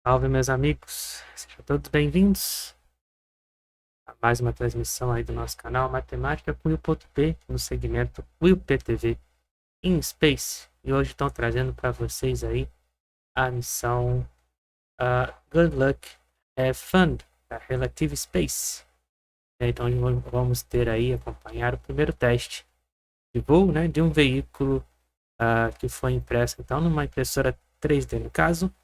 Salve, meus amigos, sejam todos bem-vindos a mais uma transmissão aí do nosso canal Matemática com Will.p no segmento Will PTV in Space. E hoje estão trazendo para vocês aí a missão Good Luck Have Fun da Relative Space. Então vamos ter aí acompanhar o primeiro teste de voo, né, de um veículo que foi impresso então numa impressora 3D. No caso,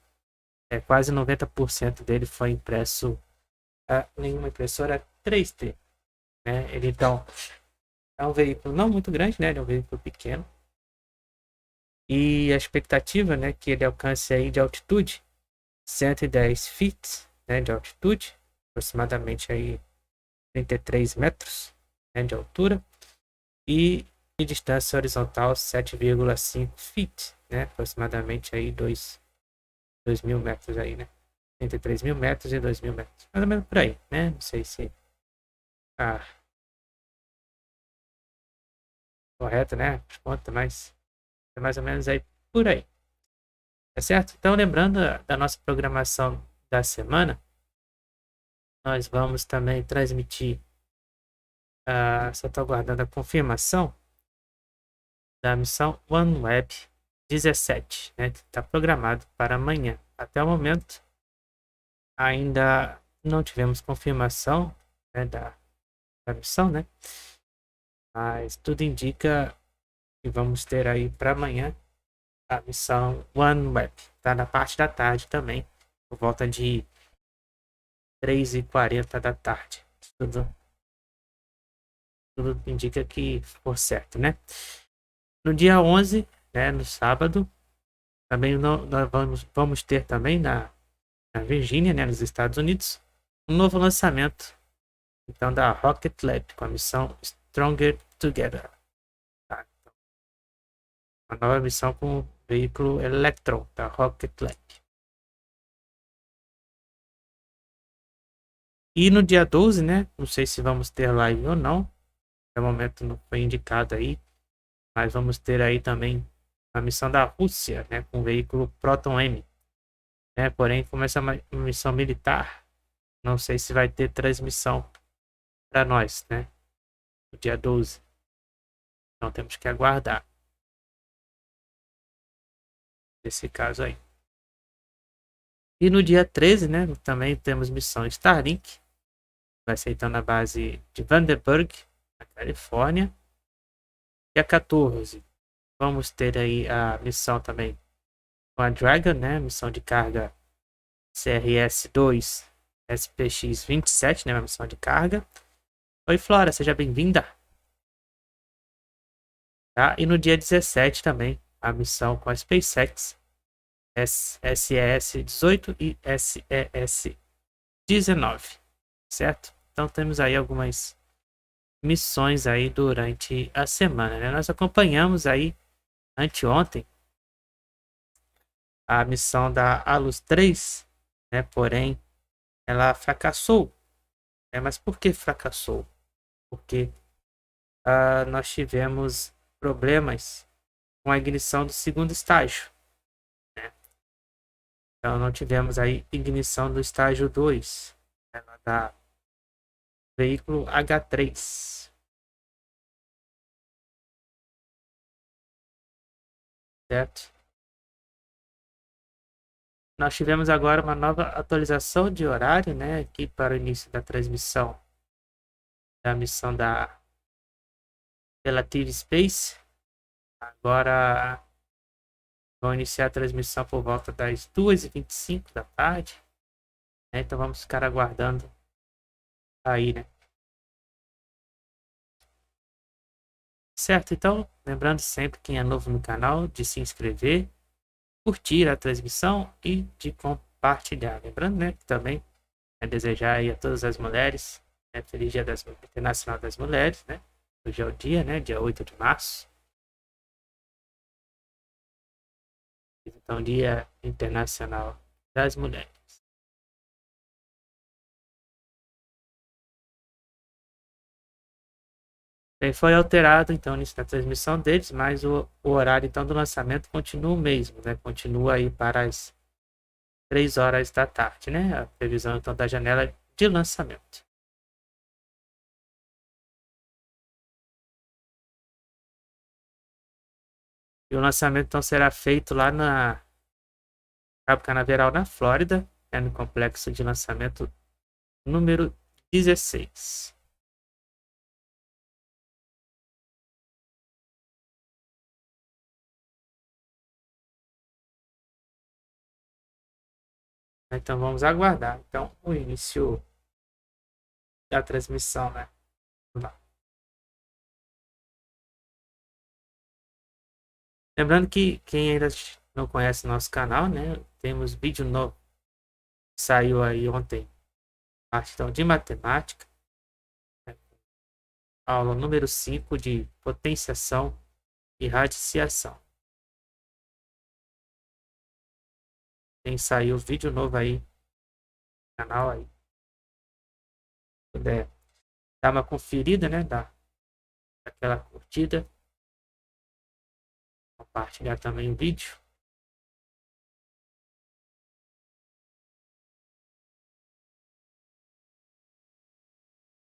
quase 90% dele foi impresso em uma impressora 3D, né? Ele então é um veículo não muito grande, né? Ele é um veículo pequeno. E a expectativa, né, que ele alcance aí de altitude 110 feet, né, de altitude, aproximadamente aí 33 metros, né, de altura, e de distância horizontal 7,5 feet, né, aproximadamente aí 2.000 metros aí, né? Entre 3.000 metros e 2.000 metros. Mais ou menos por aí, né? Não sei se correto, né? Conta, mas é mais ou menos aí por aí. Tá certo? Então, lembrando da nossa programação da semana, nós vamos também transmitir. Só estou aguardando a confirmação da missão OneWeb 17, né? Que está programado para amanhã. Até o momento, ainda não tivemos confirmação, né, da missão, né? Mas tudo indica que vamos ter aí para amanhã a missão OneWeb. Tá na parte da tarde também, por volta de 3h40 da tarde. Tudo indica que ficou certo, né? No dia 11, né, no sábado, também nós vamos ter também na Virgínia, né, nos Estados Unidos, um novo lançamento então da Rocket Lab com a missão Stronger Together. Tá? Uma nova missão com o veículo Electron da Rocket Lab. E no dia 12, né? Não sei se vamos ter live ou não. Até o momento não foi indicado aí. Mas vamos ter aí também a missão da Rússia, né? Com o veículo Proton M. Né? Porém, como essa é uma missão militar, não sei se vai ter transmissão para nós, né? No dia 12. Então temos que aguardar. Nesse caso aí. E no dia 13, né? Também temos missão Starlink. Vai ser então na base de Vandenberg, na Califórnia. Dia 14, vamos ter aí a missão também com a Dragon, né? Missão de carga CRS-2 SPX-27, né? Uma missão de carga. Oi, Flora, seja bem-vinda. Tá? E no dia 17 também, a missão com a SpaceX SES-18 e SES-19, certo? Então temos aí algumas missões aí durante a semana, né? Nós acompanhamos aí anteontem a missão da Alus 3, né? Porém, ela fracassou. Mas por que fracassou? Porque nós tivemos problemas com a ignição do segundo estágio, né? Então não tivemos aí ignição do estágio 2, né? Da veículo H3, certo? Nós tivemos agora uma nova atualização de horário, né, aqui para o início da transmissão da missão da Relative Space. Agora vão iniciar a transmissão por volta das 2h25 da tarde, né? Então vamos ficar aguardando aí, né? Certo? Então, lembrando sempre, quem é novo no canal, de se inscrever, curtir a transmissão e de compartilhar. Lembrando, né, que também desejar aí a todas as mulheres, né, feliz Dia Internacional das Mulheres, né? Hoje é o dia, né? Dia 8 de março. Então, Dia Internacional das Mulheres. Bem, foi alterado então nisso na transmissão deles, mas o horário então do lançamento continua o mesmo, né? Continua aí para as 3 horas da tarde, né? A previsão então da janela de lançamento. E o lançamento então será feito lá na Cabo Canaveral, na Flórida, no complexo de lançamento número 16. Então vamos aguardar então o início da transmissão, né? Vamos lá. Lembrando que quem ainda não conhece nosso canal, né? Temos vídeo novo. Saiu aí ontem, parte então, de matemática, né? Aula número 5 de potenciação e radiciação. Tem saiu vídeo novo aí no canal aí. Se puder dar uma conferida, né? Dar aquela curtida. Compartilhar também o vídeo.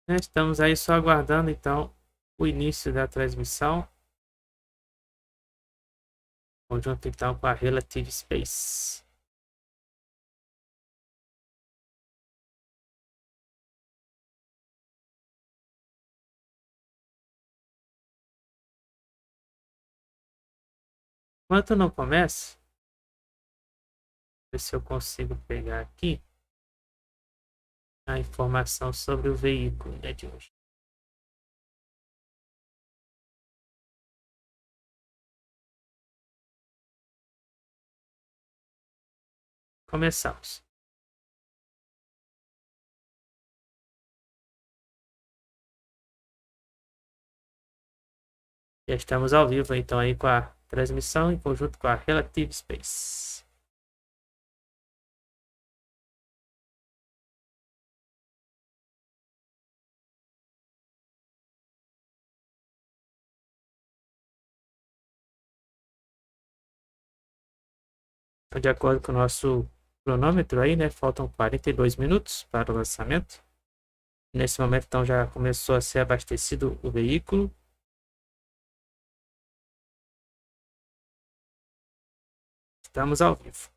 Estamos aí só aguardando então o início da transmissão. Conjunto então com a Relative Space. Enquanto não começa, ver se eu consigo pegar aqui a informação sobre o veículo, né, de hoje. Começamos. Já estamos ao vivo então aí com a transmissão em conjunto com a Relative Space. De acordo com o nosso cronômetro aí, né, faltam 42 minutos para o lançamento. Nesse momento então já começou a ser abastecido o veículo. Estamos ao vivo.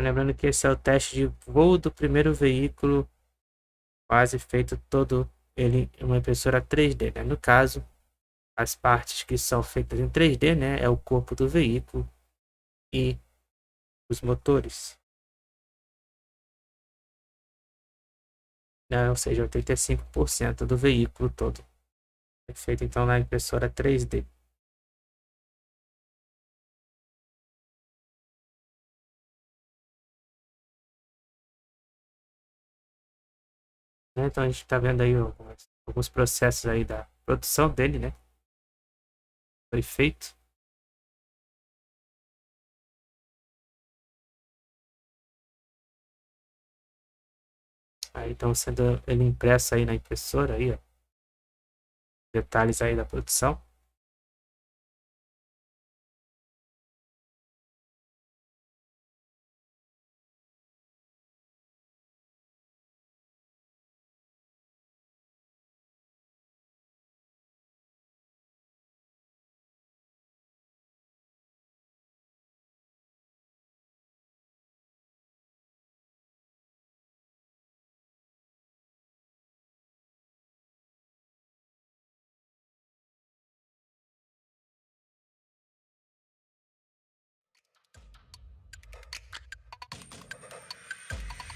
Lembrando que esse é o teste de voo do primeiro veículo, quase feito todo ele em uma impressora 3D, né? No caso, as partes que são feitas em 3D, né, é o corpo do veículo e os motores, né? Ou seja, 85% do veículo todo é feito então na impressora 3D. Então a gente está vendo aí alguns processos aí da produção dele, né? Foi feito. Aí estão sendo ele impresso aí na impressora aí, ó. Detalhes aí da produção.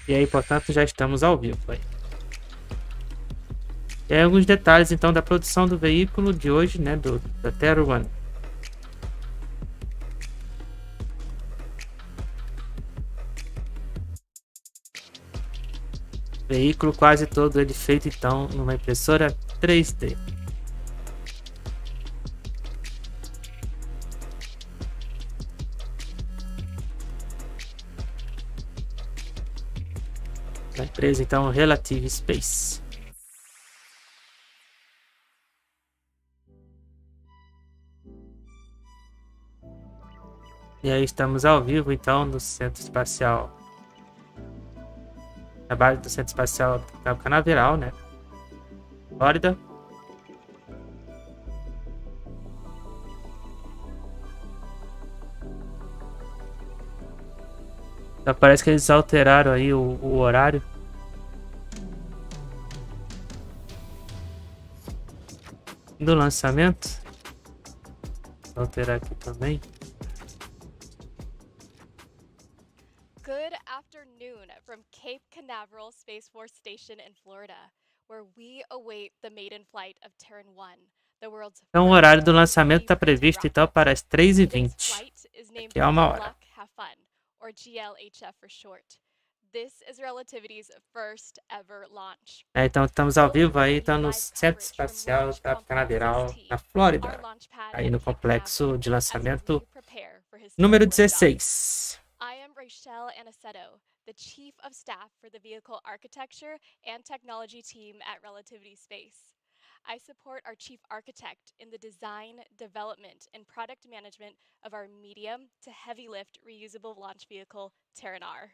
E aí, portanto, já estamos ao vivo aí. E aí alguns detalhes então da produção do veículo de hoje, né, da Terran. Veículo quase todo ele feito então numa impressora 3D. Da empresa então Relative Space. E aí estamos ao vivo então no Centro Espacial. Trabalho do Centro Espacial Cabo Canaveral, né? Flórida. Então, parece que eles alteraram aí o horário. Do lançamento. Vou alterar aqui também. Good afternoon from Cape Canaveral Space Force Station in Florida, where we await the maiden flight of Terran 1, the world's Então o horário do lançamento está previsto então para as 3h20. Aqui é uma hora. Or GLHF for short. This is Relativity's first ever launch. Então estamos ao vivo aí, tá no Centro Espacial Cabo Canaveral, na Flórida, aí no complexo de lançamento número 16. I am Rachel Aniceto, the Chief of Staff for the Vehicle Architecture and Technology team at Relativity Space. I support our Chief Architect in the design, development, and product management of our medium to heavy lift reusable launch vehicle, Terran R.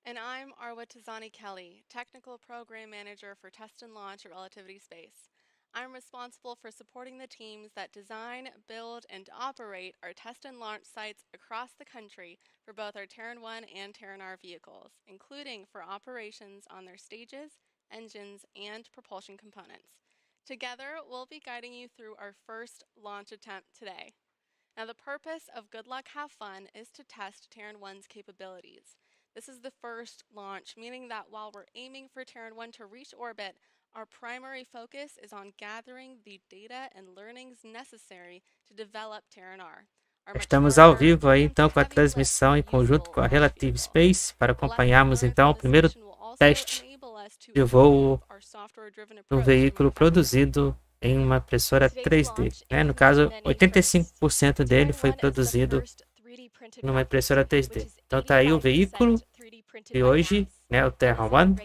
And I'm Arwa Tizani Kelly, Technical Program Manager for Test and Launch at Relativity Space. I'm responsible for supporting the teams that design, build, and operate our test and launch sites across the country for both our Terran 1 and Terran R vehicles, including for operations on their stages, engines, and propulsion components. Together, we'll be guiding you through our first launch attempt today. Now, the purpose of Good Luck Have Fun is to test Terran 1's capabilities. This is the first launch, meaning that while we're aiming for Terran 1 to reach orbit, our primary focus is on gathering the data and learnings necessary to develop Terran R. Estamos ao vivo aí então com a transmissão em conjunto com a Relative Space para acompanharmos então o primeiro teste de voo do veículo produzido em uma impressora 3D. Né? No caso, 85% dele foi produzido numa impressora 3D. Então está aí o veículo de hoje, né, o Terran 1,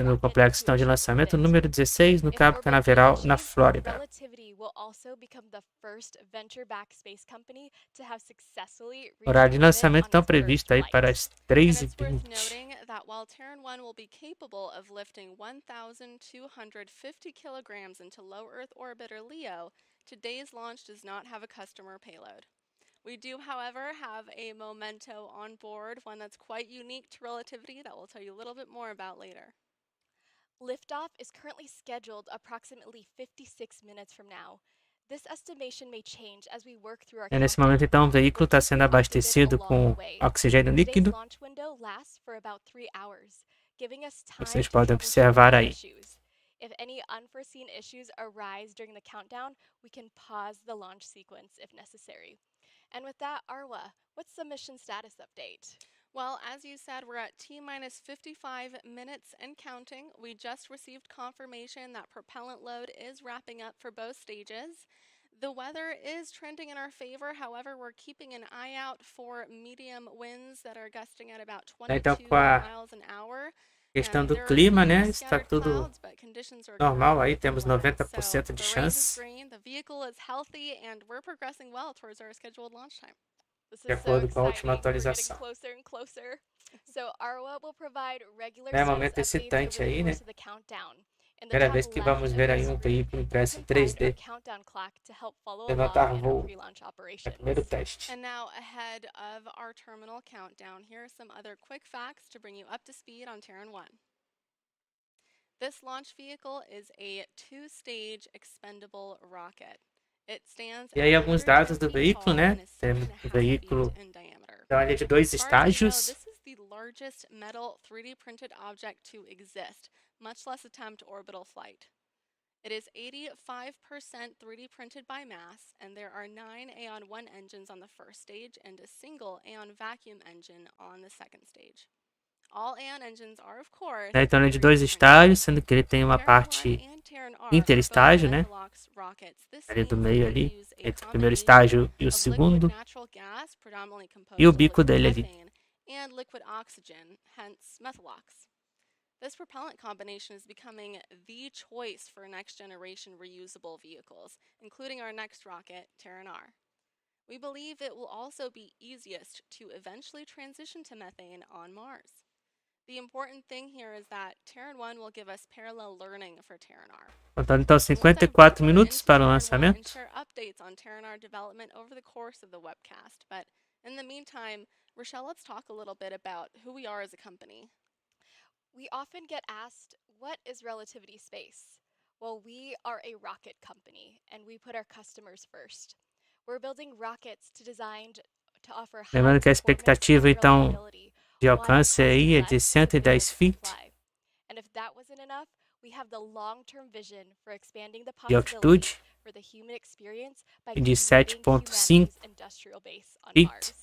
no complexo então, de lançamento número 16, no Cabo Canaveral, na Flórida. O horário de lançamento está previsto aí para as 3h20. That while Terran 1 will be capable of lifting 1,250 kilograms into low Earth orbit or LEO, today's launch does not have a customer payload. We do, however, have a memento on board, one that's quite unique to Relativity that we'll tell you a little bit more about later. Liftoff is currently scheduled approximately 56 minutes from now. This estimation may change as we work through our Nesse momento, então, o veículo está sendo abastecido com oxigênio líquido. Vocês podem observar aí. If any unforeseen issues arise during the countdown, we can pause the launch sequence if necessary. And with that, Arwa, what's the mission status update? Well, as you said, we're at T-minus 55 minutes and counting. We just received confirmation that propellant load is wrapping up for both stages. The weather is trending in our favor. However, we're keeping an eye out for medium winds that are gusting at about 22 miles an hour. Questão do clima, né? Está tudo normal aí, temos 90% de chance. De acordo com a última atualização. É um momento excitante aí, né? Primeira vez que vamos ver aí um veículo impresso em 3D levantar voo. É o primeiro teste. And now, ahead of our terminal countdown, here are some other quick facts to bring you up to speed on Terran 1. This launch vehicle is a two-stage expendable rocket. E aí alguns dados do veículo, né? Temos o veículo, então ele é de 2 estágios. largest metal 3D printed object to exist, much less attempt orbital flight. It is 85% 3D printed by mass, and there are 9 Aeon 1 engines on the first stage and a single Aeon vacuum engine on the second stage. All Aeon engines are, of course, Então ele é de 3D dois printed. estágios, sendo que ele tem uma Terran 1 parte and Terran R are interestágio, both né? Methalox rockets. This Ali do means meio that they ali, use a entre o primeiro combination estágio e o of segundo. liquid natural gas, predominantly composed E o of bico liquid dele ali. methane, and liquid oxygen, hence Methalox. This propellant combination is becoming the choice for next-generation reusable vehicles, including our next rocket, Terran R. We believe it will also be easiest to eventually transition to methane on Mars. The important thing here is that Terran 1 will give us parallel learning for Terran R. Faltando então We'll dive 54 deeper minutos into para o Terran 1 and lançamento. share updates on Terran R development over the course of the webcast. But in the meantime, Rochelle, let's talk a little bit about who we are as a company. We often get asked, what is Relativity Space? Well, we are a rocket company, and we put our customers first. We're building rockets designed to offer high Lembrando que a performance expectativa, and então, reliability de while alcance aí costing é de less than the 110 units to feet fly. And if that wasn't enough, we have the long-term vision for expanding the de possibilities altitude for the human experience by e de creating 7,5 humanity's industrial base on feet Mars.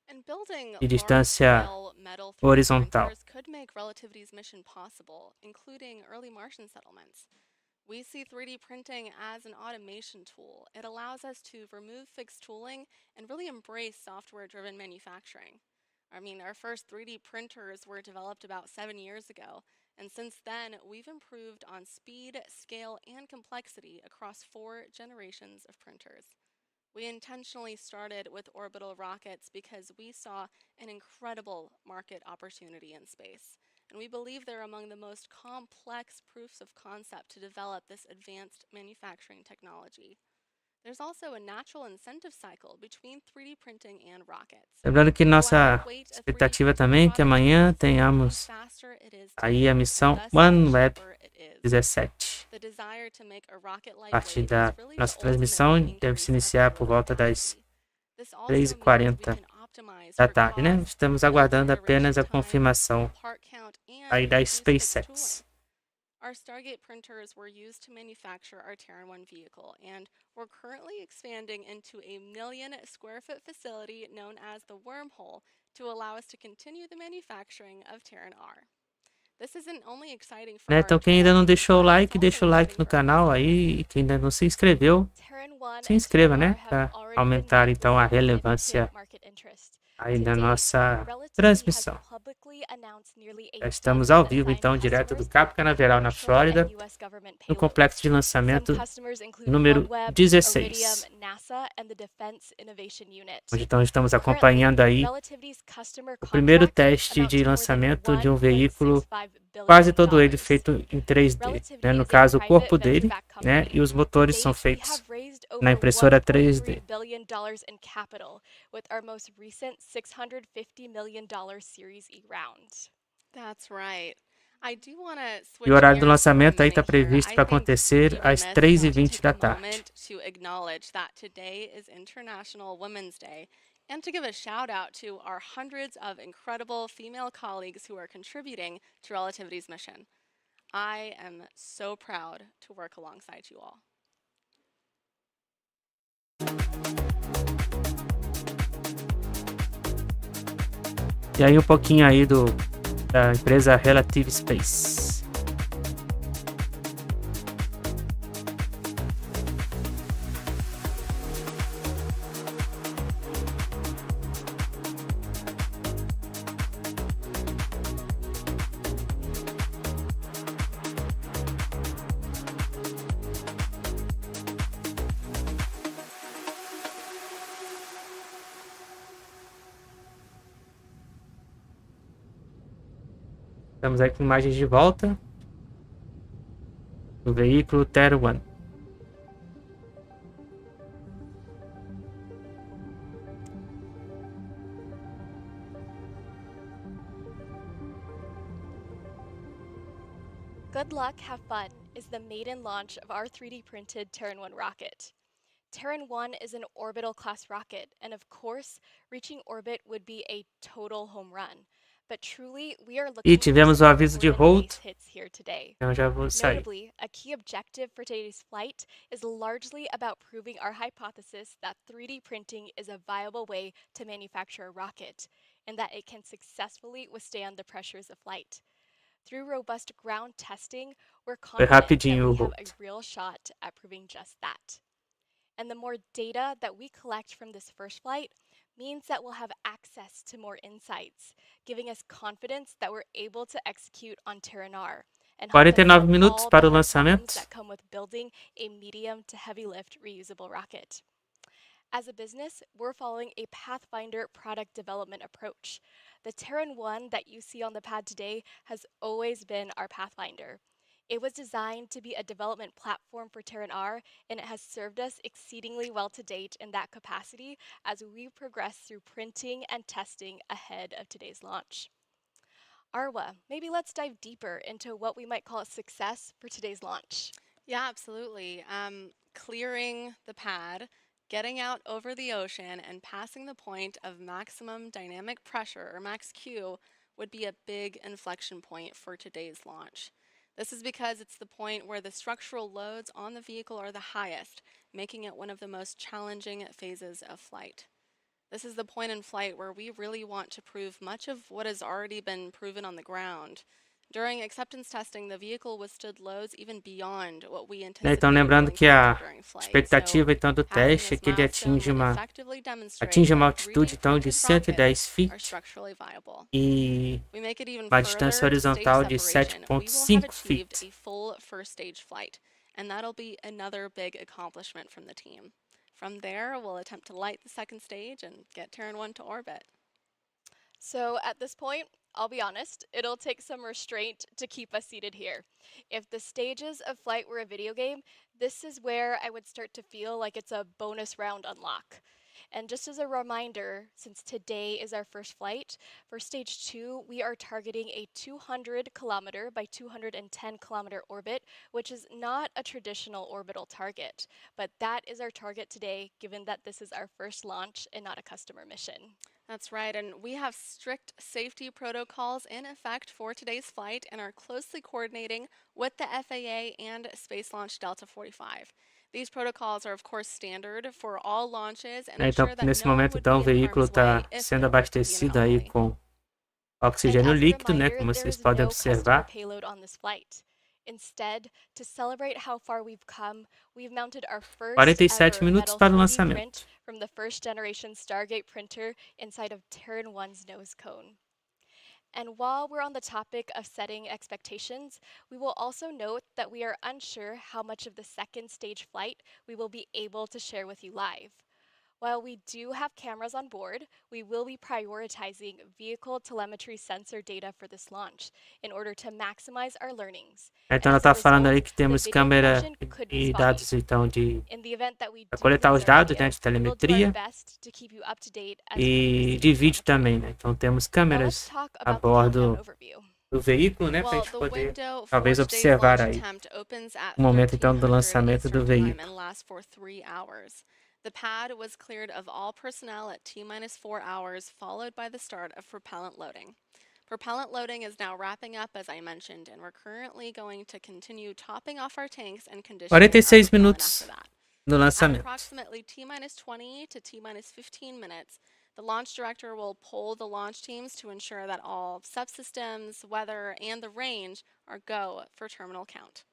And building de distância large-scale metal 3D horizontal. printers could make Relativity's mission possible, including early Martian settlements. We see 3D printing as an automation tool. It allows us to remove fixed tooling and really embrace software-driven manufacturing. I mean, our first 3D printers were developed about 7 years ago, and since then, we've improved on speed, scale, and complexity across 4 generations of printers. We intentionally started with orbital rockets because we saw an incredible market opportunity in space, and we believe they're among the most complex proofs of concept to develop this advanced manufacturing technology. There's also a natural incentive cycle between 3D printing and rockets. Lembrando que The nossa lighter weight a 3D expectativa printed também é que product amanhã is, the tenhamos faster it is to aí a make, missão and thus the OneWeb cheaper it is. 17. The desire to make a rocket A partir lightweight da is really nossa to transmissão ultimately deve se increase our iniciar por payload volta das capacity. This also means we 3h40 can optimize da for tarde, né? cost, Estamos build aguardando generation apenas a time, confirmação part count, and aí da reduce fixed SpaceX. tooling. Our Stargate printers were used to manufacture our Terran 1 vehicle, and we're currently expanding into a 1 million square foot facility known as the Wormhole to allow us to continue the manufacturing of Terran R. This isn't only exciting for Né? our Então quem ainda tool não team, deixou o but it's like, also deixa o like exciting no for our canal customers. aí. E quem ainda não se inscreveu, Terran 1 se and inscreva, Terran né? R have Para already been aumentar made então a with significant relevância market interest. aí To da date, nossa Relativity has transmissão. publicly announced nearly Já a estamos dozen ao vivo assigned então, direto do customers Cabo for Canaveral, na commercial and Flórida, US government no payloads. complexo de Some lançamento customers include número OneWeb, 16, Iridium, NASA, and the Defense Innovation Unit. onde então estamos Currently, acompanhando aí Relativity's customer o primeiro contracts teste amount de to more than lançamento de um veículo, $1.65 quase todo billion. ele feito em 3D, Relativity né? No is a caso, o private corpo dele, venture-backed né? company. E os To motores são date, we feitos have raised na over impressora 3D. $1.3 billion in capital with our most recent $650 million Series E round. That's right. I do want to E switch o horário do gears for a lançamento aí minute está here. previsto I para think acontecer we'd be às remiss not to 3h20 take da a tarde. moment to acknowledge that today is International Women's Day and to give a shout out to our hundreds of incredible female colleagues who are contributing to Relativity's mission. I am so proud to work alongside you all. E aí um pouquinho aí da empresa Relative Space. Estamos aí com imagens de volta do veículo Terran. Good luck, have fun is the maiden launch of our 3D printed Terran 1 rocket. Terran 1 is an orbital class rocket, and of course, reaching orbit would be a total home run. but truly we are E looking for tivemos o some aviso de important hold, base hits here today. então já vou sair. Notably, a key objective for today's flight is largely about proving our hypothesis that 3D printing is a viable way to manufacture a rocket, and that it can successfully withstand the pressures of flight. Through robust ground testing, we're Foi confident that rapidinho o we have a hold. real shot at proving just that. And the more data that we collect from this first flight means that we'll have access to more insights, giving us confidence that we're able to execute on Terran and help us 49 solve minutos all the para o hard problems lançamento. that come with building a medium to heavy lift reusable rocket. As a business, we're following a Pathfinder product development approach. The Terran 1 that you see on the pad today has always been our Pathfinder. It was designed to be a development platform for Terran R, and it has served us exceedingly well to date in that capacity as we progress through printing and testing ahead of today's launch. Arwa, maybe let's dive deeper into what we might call a success for today's launch. Yeah, absolutely. Clearing the pad, getting out over the ocean, and passing the point of maximum dynamic pressure, or max Q, would be a big inflection point for today's launch. This is because it's the point where the structural loads on the vehicle are the highest, making it one of the most challenging phases of flight. This is the point in flight where we really want to prove much of what has already been proven on the ground. During acceptance testing, the vehicle withstood loads even beyond what we Né, anticipated então, lembrando will que encounter a during flight. So, expectativa então do passing teste é this que ele milestone would atinja effectively demonstrate uma that altitude 3D então de printed rockets 110 are feet structurally viable. e We make it even uma distância further to stage horizontal de separation. We will have 7,5 achieved feet. a full first stage flight, and that'll be another big accomplishment from the team. From there, we'll attempt to light the second stage and get Terran 1 to orbit. So at this point, I'll be honest, it'll take some restraint to keep us seated here. If the stages of flight were a video game, this is where I would start to feel like it's a bonus round unlock. And just as a reminder, since today is our first flight, for stage 2, we are targeting a 200 kilometer by 210 kilometer orbit, which is not a traditional orbital target. But that is our target today, given that this is our first launch and not a customer mission. That's right, and we have strict safety protocols in effect for today's flight and are closely coordinating with the FAA and Space Launch Delta 45. These protocols are, of course, standard for all launches and Né, então, ensure that nesse no one momento, would então, o be in veículo harm's way está if sendo there were to be an abastecido aí anomaly. com And oxigênio as a líquido, né, reminder, como there vocês is podem no customer observar. payload on this flight. Instead, to celebrate how far we've come, we've mounted our first 47 ever minutos metal para o 3D lançamento. print from the first generation Stargate printer inside of Terran 1's nose cone. And while we're on the topic of setting expectations, we will also note that we are unsure how much of the second stage flight we will be able to share with you live. While we do have cameras on board, we will be prioritizing vehicle telemetry sensor data for this launch in order to maximize our learnings. Então, And ela as a está falando aí result, que the temos video câmera connection could be e spotty. dados então In the event that we para do coletar lose os our dados, né, video, de we will do our telemetria best to keep you up to date as we e receive de vídeo telemetry. também, né? Então temos Now let's câmeras talk a about the countdown bordo overview. do veículo, né, para a Well, gente the poder window for talvez today's observar launch aí attempt opens at o momento então do 1300 lançamento do Eastern Time veículo. and lasts for 3 hours. The pad was cleared of all personnel at T-4 hours, followed by the start of propellant loading. Propellant loading is now wrapping up, as I mentioned, and we're currently going to continue topping off our tanks and conditioning our 46 propellant minutos after that. do At lançamento. approximately T-20 to T-15 minutes, the launch director will poll the launch teams to ensure that all subsystems, weather, and the range are go for terminal count.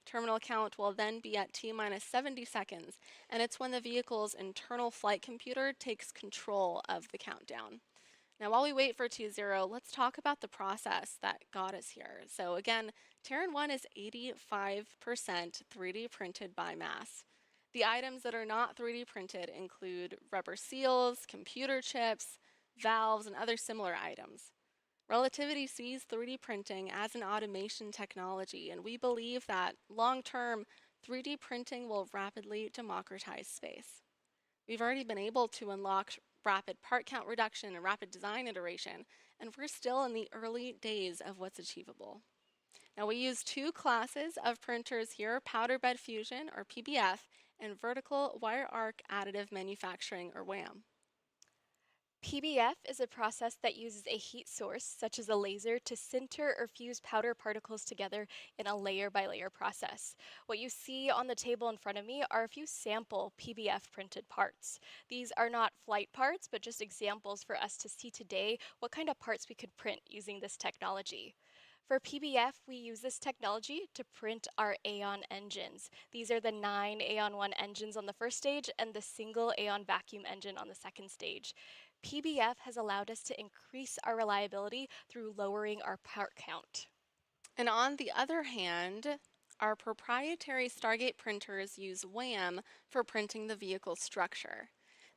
Terminal count will then be at T-70 seconds, and it's when the vehicle's internal flight computer takes control of the countdown. Now, while we wait for T0, let's talk about the process that got us here. So again, Terran 1 is 85% 3D printed by mass. The items that are not 3D printed include rubber seals, computer chips, valves, and other similar items. Relativity sees 3D printing as an automation technology, and we believe that long-term 3D printing will rapidly democratize space. We've already been able to unlock rapid part count reduction and rapid design iteration, and we're still in the early days of what's achievable. Now, we use 2 classes of printers here, powder bed fusion, or PBF, and vertical wire arc additive manufacturing, or WAM. PBF is a process that uses a heat source, such as a laser, to sinter or fuse powder particles together in a layer-by-layer process. What you see on the table in front of me are a few sample PBF printed parts. These are not flight parts, but just examples for us to see today what kind of parts we could print using this technology. For PBF, we use this technology to print our Aeon engines. These are the 9 Aeon 1 engines on the first stage and the single Aeon vacuum engine on the second stage. PBF has allowed us to increase our reliability through lowering our part count. And on the other hand, our proprietary Stargate printers use WAM for printing the vehicle structure.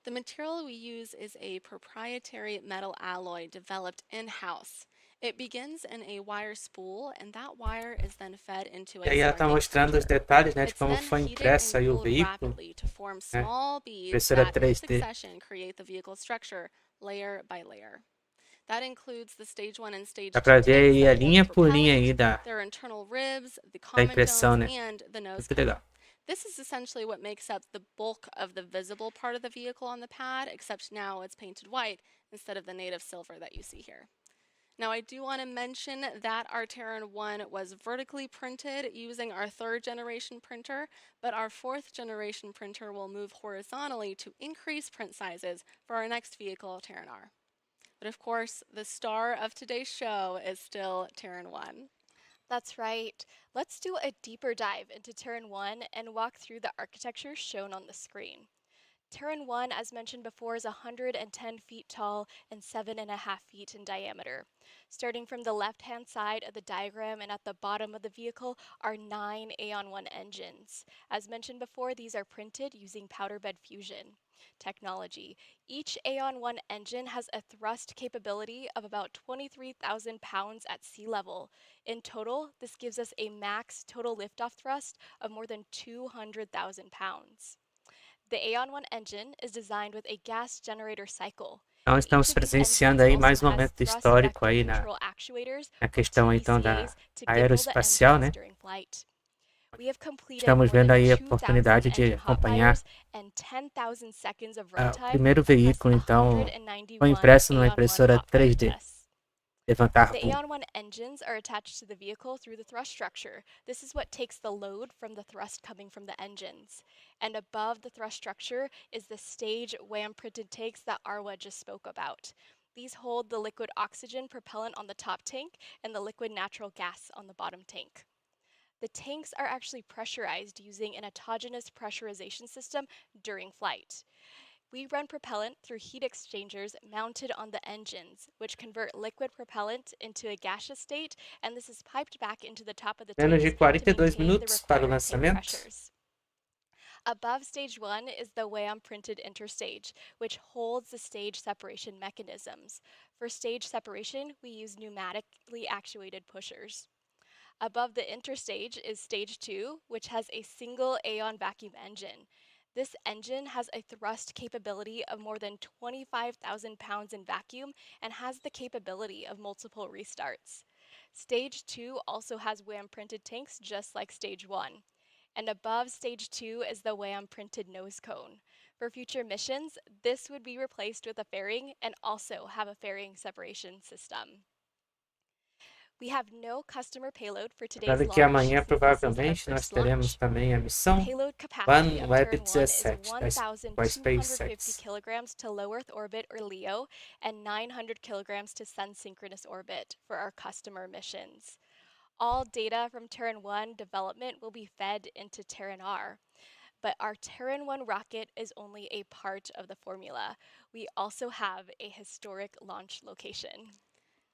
The material we use is a proprietary metal alloy developed in-house. It begins in a wire spool, and that wire is then fed into E a aí ela está Stargate mostrando os printer. detalhes, né, de It's como then foi heated impresso and aí o cooled veículo, rapidly to form né? small beads Impressora that in 3D. succession create the vehicle structure layer by layer. That includes the stage 1 and stage 2 Dá pra ver tanks aí that a hold linha the por linha propellant, aí da their internal ribs, the da common impressão, domes, né? and the nose Muito cone. legal. This is essentially what makes up the bulk of the visible part of the vehicle on the pad, except now it's painted white instead of the native silver that you see here. Now, I do want to mention that our Terran 1 was vertically printed using our 3rd generation printer, but our 4th generation printer will move horizontally to increase print sizes for our next vehicle, Terran R. But of course, the star of today's show is still Terran 1. That's right. Let's do a deeper dive into Terran 1 and walk through the architecture shown on the screen. Terran 1, as mentioned before, is 110 feet tall and 7.5 feet in diameter. Starting from the left-hand side of the diagram and at the bottom of the vehicle are 9 Aeon 1 engines. As mentioned before, these are printed using powder bed fusion technology. Each Aeon 1 engine has a thrust capability of about 23,000 pounds at sea level. In total, this gives us a max total liftoff thrust of more than 200,000 pounds. The Aeon 1 engine is designed with a gas generator cycle. Então Each estamos of these presenciando engines aí also mais um has momento thrust histórico vector aí control actuators, na or questão então da TVCAs, to gimbal the aeroespacial, engines né? during flight. We have completed Estamos more vendo than aí a 2,000 oportunidade de engine hot acompanhar fires and 10,000 seconds of o runtime primeiro across veículo, então, foi 191 impresso numa Aeon 1 impressora hot fire 3D, tests. levantar The voo. Aeon 1 engines are attached to the vehicle through the thrust structure. This is what takes the load from the thrust coming from the engines. And above the thrust structure is the stage WAM printed tanks that Arwa just spoke about. These hold the liquid oxygen propellant on the top tank and the liquid natural gas on the bottom tank. The tanks are actually pressurized using an autogenous pressurization system during flight. We run propellant through heat exchangers mounted on the engines, which convert liquid propellant into a gaseous state, and this is piped back into the top of the Menos tanks de to 42 maintain the minutos para o required tank lançamento. pressures. Above stage 1 is the WAM printed interstage, which holds the stage separation mechanisms. For stage separation, we use pneumatically actuated pushers. Above the interstage is stage 2, which has a single Aeon vacuum engine. This engine has a thrust capability of more than 25,000 pounds in vacuum and has the capability of multiple restarts. Stage 2 also has WAM printed tanks just like stage 1. And above stage 2 is the WAM printed nose cone. For future missions, this would be replaced with a fairing and also have a fairing separation system. We have no customer payload for today's Lembrando que launch, amanhã since this is our provavelmente nós first teremos launch. também a missão Payload capacity of OneWeb Terran 1 is 17 da 1,250 SpaceX. kilograms to low Earth orbit or LEO and 900 kilograms to sun synchronous orbit for our customer missions. All data from Terran 1 development will be fed into Terran R. But our Terran 1 rocket is only a part of the formula. We also have a historic launch location.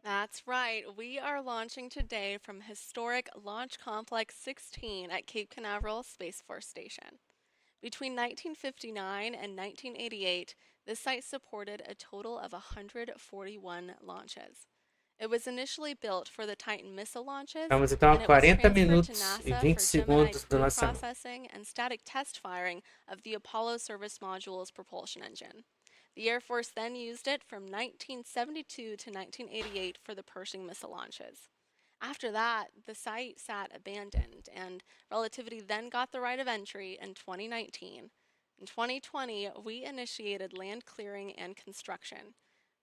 That's right. We are launching today from historic Launch Complex 16 at Cape Canaveral Space Force Station. Between 1959 and 1988, this site supported a total of 141 launches. It was initially built for the Titan missile launches, Estamos então a and it was 40 transferred to minutos e NASA 20 for Gemini segundos do crew lançamento. processing and static test firing of the Apollo service module's propulsion engine. The Air Force then used it from 1972 to 1988 for the Pershing missile launches. After that, the site sat abandoned, and Relativity then got the right of entry in 2019. In 2020, we initiated land clearing and construction.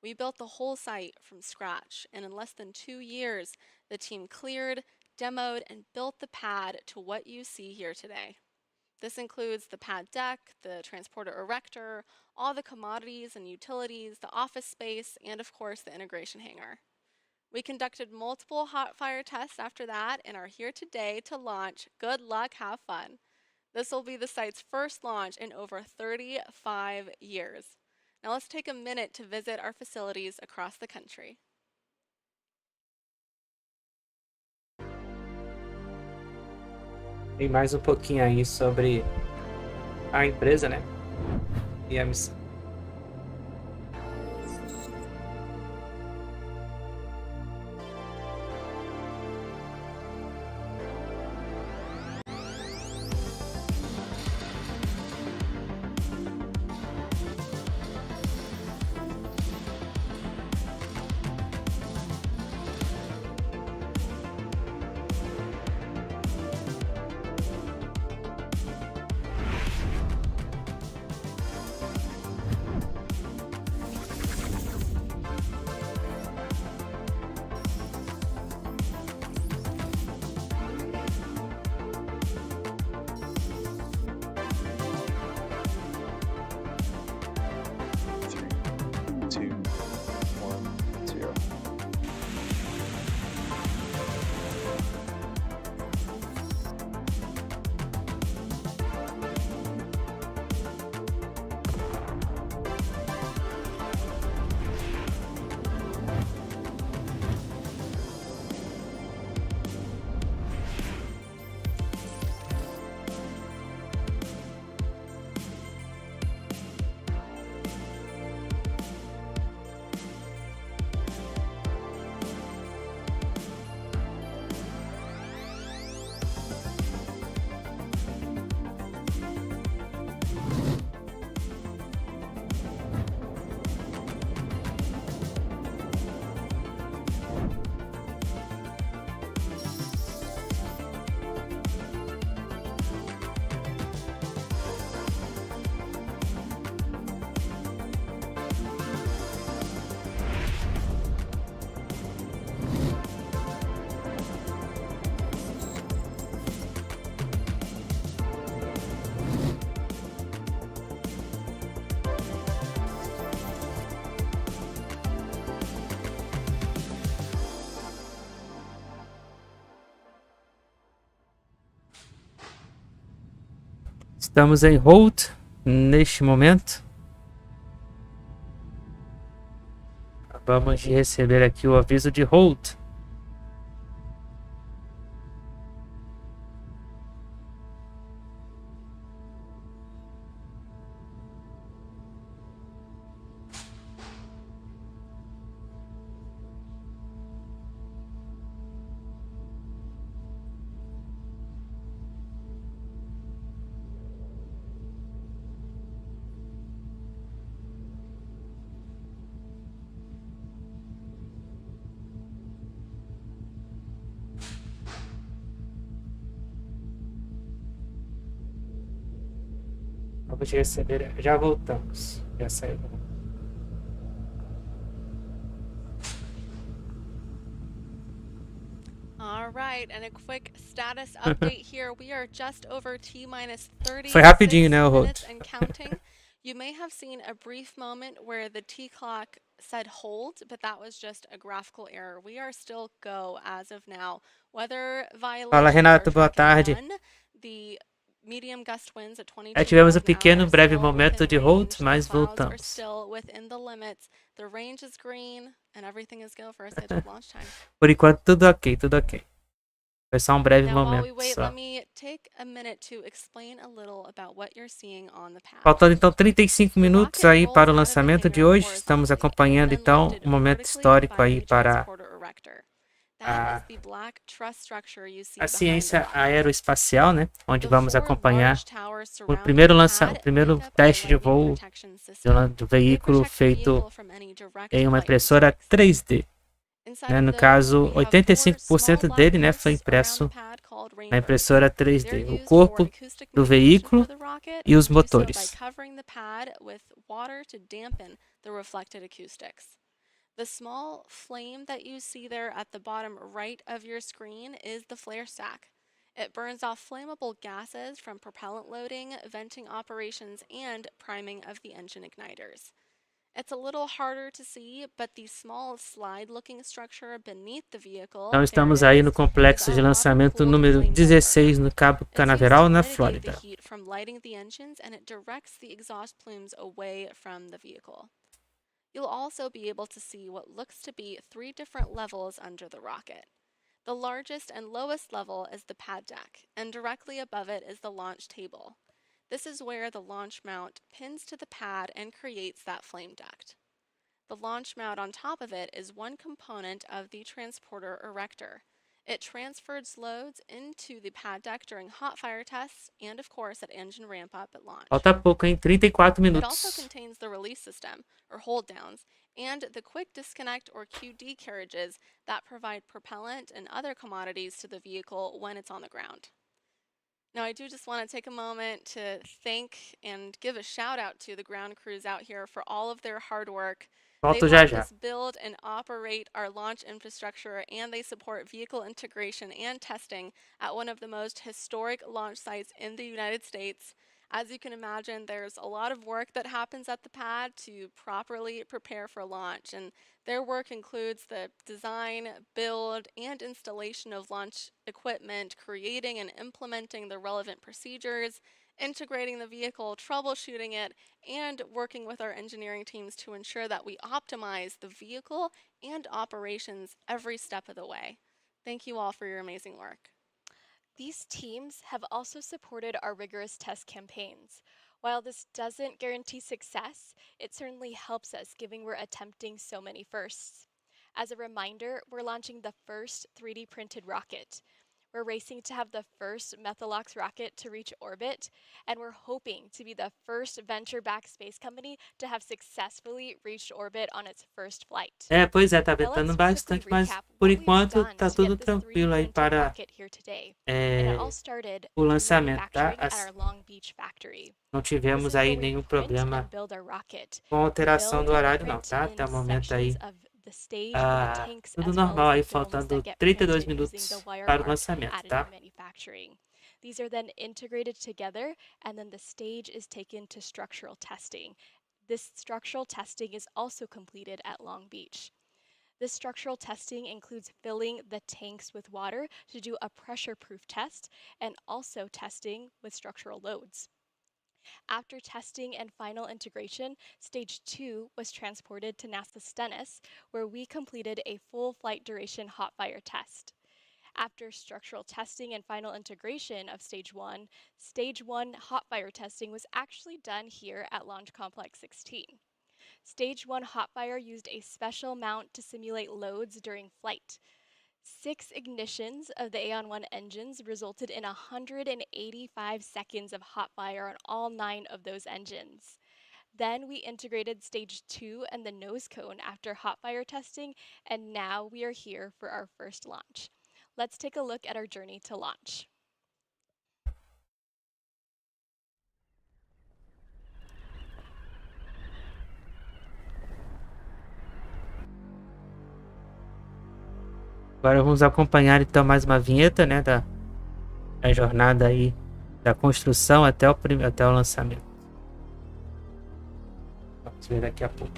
We built the whole site from scratch, and in less than 2 years, the team cleared, demoed, and built the pad to what you see here today. This includes the pad deck, the transporter erector, all the commodities and utilities, the office space, and of course the integration hangar. We conducted multiple hot fire tests after that and are here today to launch. Good luck, have fun. This will be the site's first launch in over 35 years. Now let's take a minute to visit our facilities across the country. E mais um pouquinho aí sobre a empresa, né? E a missão. Estamos em hold neste momento. Acabamos de receber aqui o aviso de hold. Vamos receber, já voltamos. Já saiu. All right, and a quick status update here. We are just over T-minus 30 Foi rapidinho, né, o minutes hold. and counting. You may have seen a brief moment where the T-clock said hold, but that was just a graphical error. We are still go as of now. Weather violations Fala, Renato, are boa tracking tarde. none. The medium gust winds at 22 Tivemos miles um an pequeno, hour breve still momento within de hold, range. The mas clouds are voltamos. still within the limits. The range is green, and everything is go for a scheduled launch time. Por enquanto, tudo ok, tudo ok. Foi só um breve Now, while we momento wait, só. let me take a minute to explain a little about what you're seeing on the pad. Faltando então 35 minutos The aí rocket para o rolls out of the lançamento de hangar hoje. Estamos horizontally, acompanhando then então lifted um momento vertically histórico by aí the para transporter erector. That is the black truss structure you see a behind the ciência rocket. aeroespacial, né? Onde The vamos four acompanhar large towers o surrounding primeiro the o pad primeiro make up a teste de lightning voo protection system. do They veículo protect the feito vehicle from any direct em uma lightning impressora strikes. 3D. Inside Né? of No those, caso, we have four small 85% black dele, né, foi posts around the impresso pad called na rainbows. impressora They're 3D. O used for corpo acoustic do mitigation veículo for the rocket. e os We do so by motores. covering the pad with water to dampen the reflected acoustics. The small flame that you see there at the bottom right of your screen is the flare stack. It burns off flammable gases from propellant loading, venting operations, and priming of the engine igniters. It's a little harder to see, but the small slide-looking structure beneath the vehicle, Então there estamos it aí is, no is complexo our de lançamento water-cooled número flame bumper. 16 no Cabo It's used Canaveral, to na mitigate the Flórida. heat from lighting the engines, and it directs the exhaust plumes away from the vehicle. You'll also be able to see what looks to be 3 different levels under the rocket. The largest and lowest level is the pad deck, and directly above it is the launch table. This is where the launch mount pins to the pad and creates that flame duct. The launch mount on top of it is one component of the transporter erector. It transfers loads into the pad deck during hot fire tests and, of course, at engine ramp up at launch. Falta pouco, hein? 34 It also minutos. contains the release system, or hold downs, and the quick disconnect or QD carriages that provide propellant and other commodities to the vehicle when it's on the ground. Now, I do just want to take a moment to thank and give a shout out to the ground crews out here for all of their hard work. They Volto já help já. us build and operate our launch infrastructure, and they support vehicle integration and testing at one of the most historic launch sites in the United States. As you can imagine, there's a lot of work that happens at the pad to properly prepare for launch, and their work includes the design, build, and installation of launch equipment, creating and implementing the relevant procedures, integrating the vehicle, troubleshooting it, and working with our engineering teams to ensure that we optimize the vehicle and operations every step of the way. Thank you all for your amazing work. These teams have also supported our rigorous test campaigns. While this doesn't guarantee success, it certainly helps us given we're attempting so many firsts. As a reminder, we're launching the first 3D printed rocket. We're racing to have the first Methalox rocket to reach orbit, and we're hoping to be the first venture-backed space company to have successfully reached orbit on its first flight. Pois é, tá Now ventando let's quickly bastante, mas recap por what we've enquanto done tá to tudo get this 3D tranquilo aí printed para rocket here today. And it all started o through lançamento, tá? manufacturing at our Long Beach factory. Não This tivemos is aí where we nenhum print problema and build our rocket. com alteração Build do and horário não, print tá? Até o in momento aí sections of the stage for the tanks tudo as well normal as aí, the films faltando that get 32 printed using minutos the wire para o arc lançamento, added tá? in manufacturing. These are then integrated together, and then the stage is taken to structural testing. This structural testing is also completed at Long Beach. This structural testing includes filling the tanks with water to do a pressure-proof test and also testing with structural loads. After testing and final integration, Stage 2 was transported to NASA Stennis, where we completed a full flight duration hot fire test. After structural testing and final integration of Stage 1 hot fire testing was actually done here at Launch Complex 16. Stage 1 hot fire used a special mount to simulate loads during flight. 6 ignitions of the Aeon-1 engines resulted in 185 seconds of hot fire on all 9 of those engines. Then we integrated Stage 2 and the nose cone after hot fire testing, and now we are here for our first launch. Let's take a look at our journey to launch. Agora vamos acompanhar então mais uma vinheta, né, da jornada aí da construção até o lançamento. Vamos ver daqui a pouco.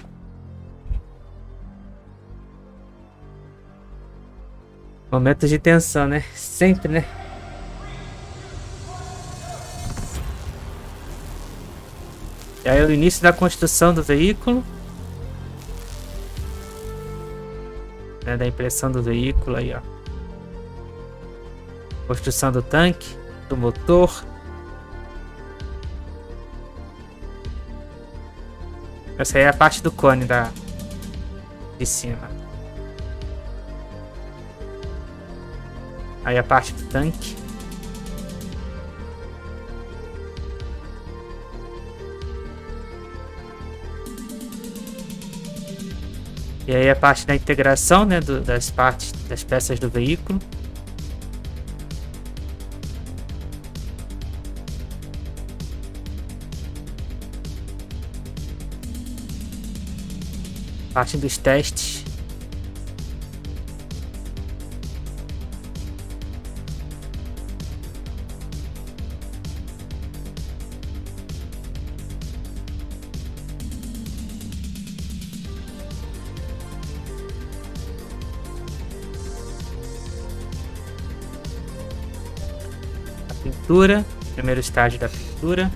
Momentos de tensão, né? Sempre, né? E aí é o início da construção do veículo. Né, da impressão do veículo aí, ó. Construção do tanque, do motor. Essa aí é a parte do cone de cima. Aí a parte do tanque. E aí a parte da integração, né, das peças do veículo. Parte dos testes. pintura, primeiro estágio da pintura.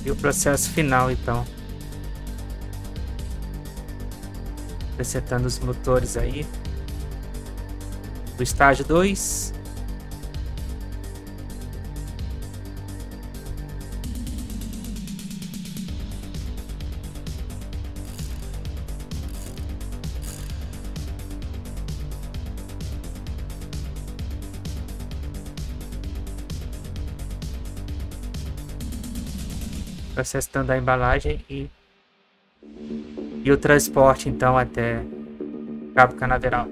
E o processo final, então. Acrescentando os motores aí. Do estágio 2. Processando a embalagem e o transporte então até Cabo Canaveral.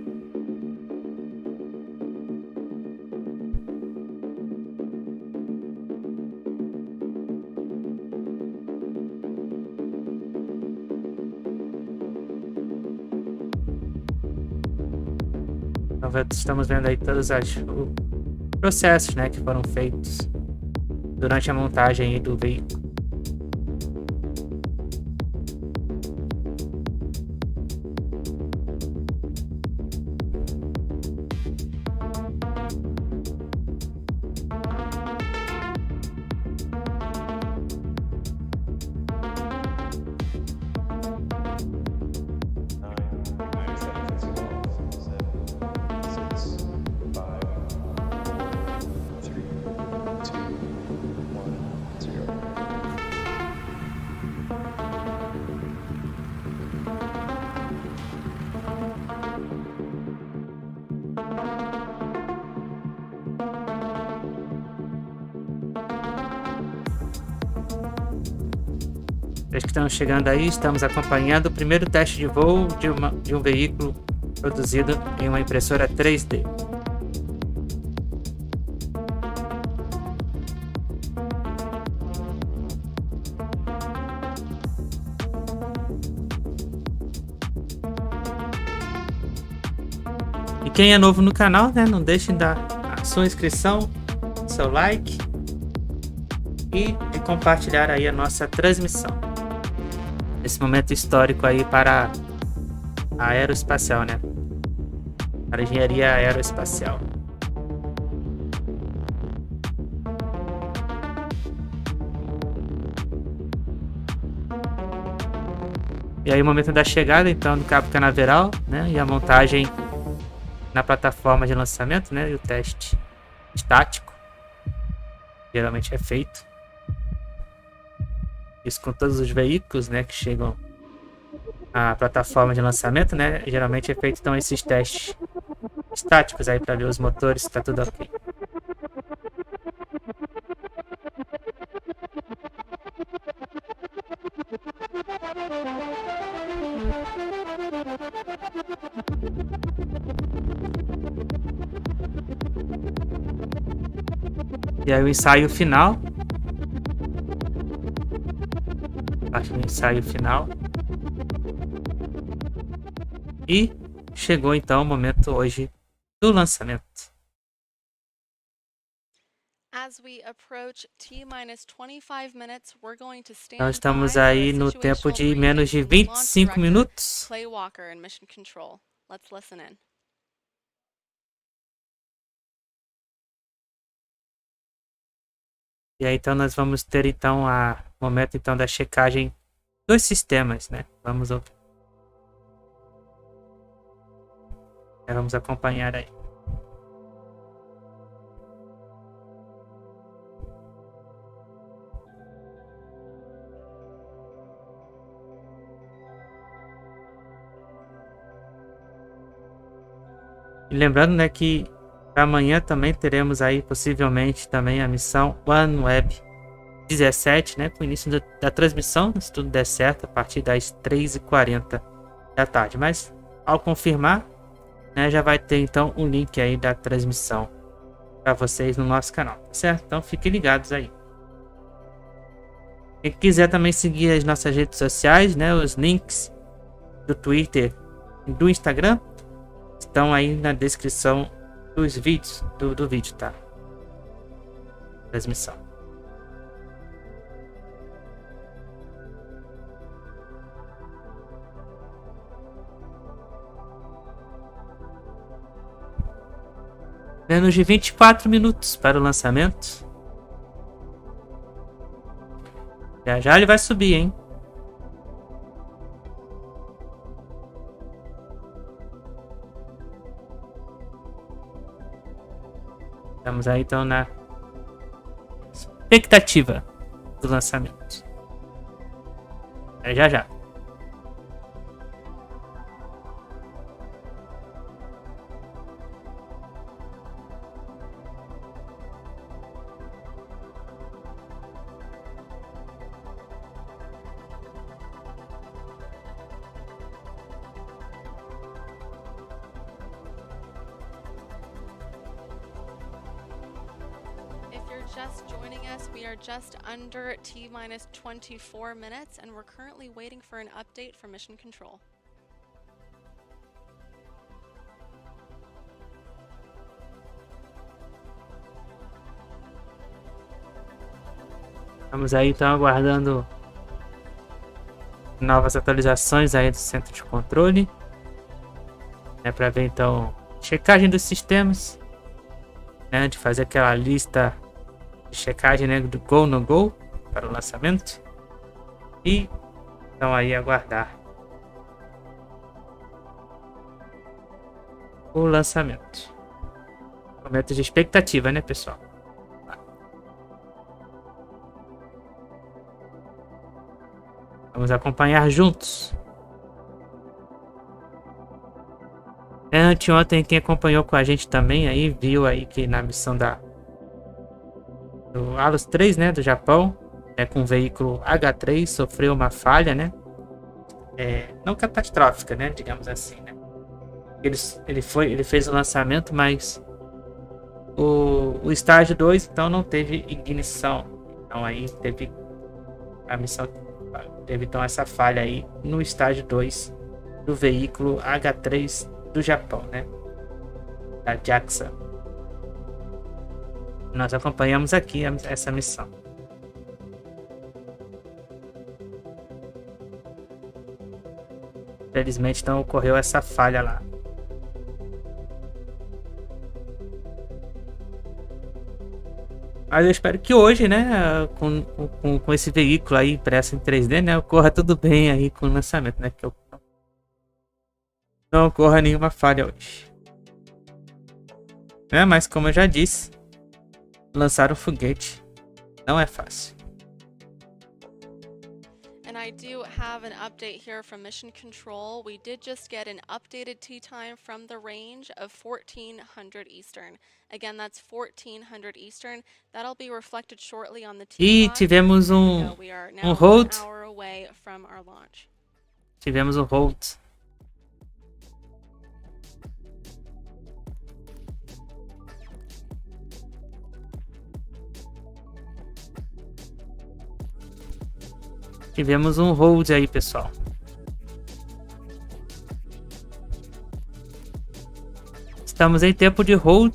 Então, estamos vendo aí todos os processos, né, que foram feitos durante a montagem aí do veículo. Vocês que estão chegando aí, estamos acompanhando o primeiro teste de voo de um veículo produzido em uma impressora 3D. E quem é novo no canal, né, não deixem de dar a sua inscrição, seu like e de compartilhar aí a nossa transmissão. Esse momento histórico aí para a aeroespacial, né? Para a engenharia aeroespacial. E aí o momento da chegada, então, do Cabo Canaveral, né? E a montagem na plataforma de lançamento, né? E o teste estático, geralmente é feito. Isso com todos os veículos, né, que chegam à plataforma de lançamento, né? Geralmente é feito então esses testes estáticos aí para ver os motores se tá tudo ok. E aí o ensaio final. O ensaio final. E chegou então o momento hoje do lançamento. Então estamos aí no tempo de menos de 25 minutos. E aí então nós vamos ter então o momento então da checagem dos sistemas, né? Vamos acompanhar aí. E lembrando, né, que amanhã também teremos aí possivelmente também a missão OneWeb 17, né, com o início da transmissão, se tudo der certo, a partir das 3h40 da tarde. Mas ao confirmar, né, já vai ter então um link aí da transmissão para vocês no nosso canal, tá certo? Então fiquem ligados aí. Quem quiser também seguir as nossas redes sociais, né? Os links do Twitter e do Instagram estão aí na descrição dos vídeos, do vídeo, tá? Transmissão. Menos de 24 minutos para o lançamento. Já já ele vai subir, hein? Estamos aí então na expectativa do lançamento. É já já. Just joining us, we are just under T-minus 24 minutes, and we're currently waiting for an update from Mission Control. Estamos aí então aguardando novas atualizações aí do centro de controle, né, para ver então checagem dos sistemas, né, de fazer aquela lista de checagem, né, do go no go para o lançamento, e então aí aguardar o lançamento. Momento de expectativa, né, pessoal? Vamos acompanhar juntos. Anteontem, quem acompanhou com a gente também aí viu aí que na missão do Alos 3, né, do Japão, né, com o veículo H3 sofreu uma falha, né, não catastrófica, né, digamos assim, né. Ele fez o lançamento, mas o estágio 2 então não teve ignição, então aí a missão teve então essa falha aí no estágio 2 do veículo H3 do Japão, né, da JAXA. Nós acompanhamos aqui essa missão. Felizmente então ocorreu essa falha lá. Mas eu espero que hoje, né, com esse veículo aí impresso em 3D, né, ocorra tudo bem aí com o lançamento, né, que não ocorra nenhuma falha hoje. Mas como eu já disse, lançar um foguete não é fácil. And I do have an update here from Mission Control. We did just get an updated tea time from the range of 1400 Eastern. Again, that's 1400 Eastern. That'll be reflected shortly on the tea E tivemos we are um now hold. 1 hour away from our launch. Tivemos um hold. Tivemos um hold aí, pessoal. Estamos em tempo de hold.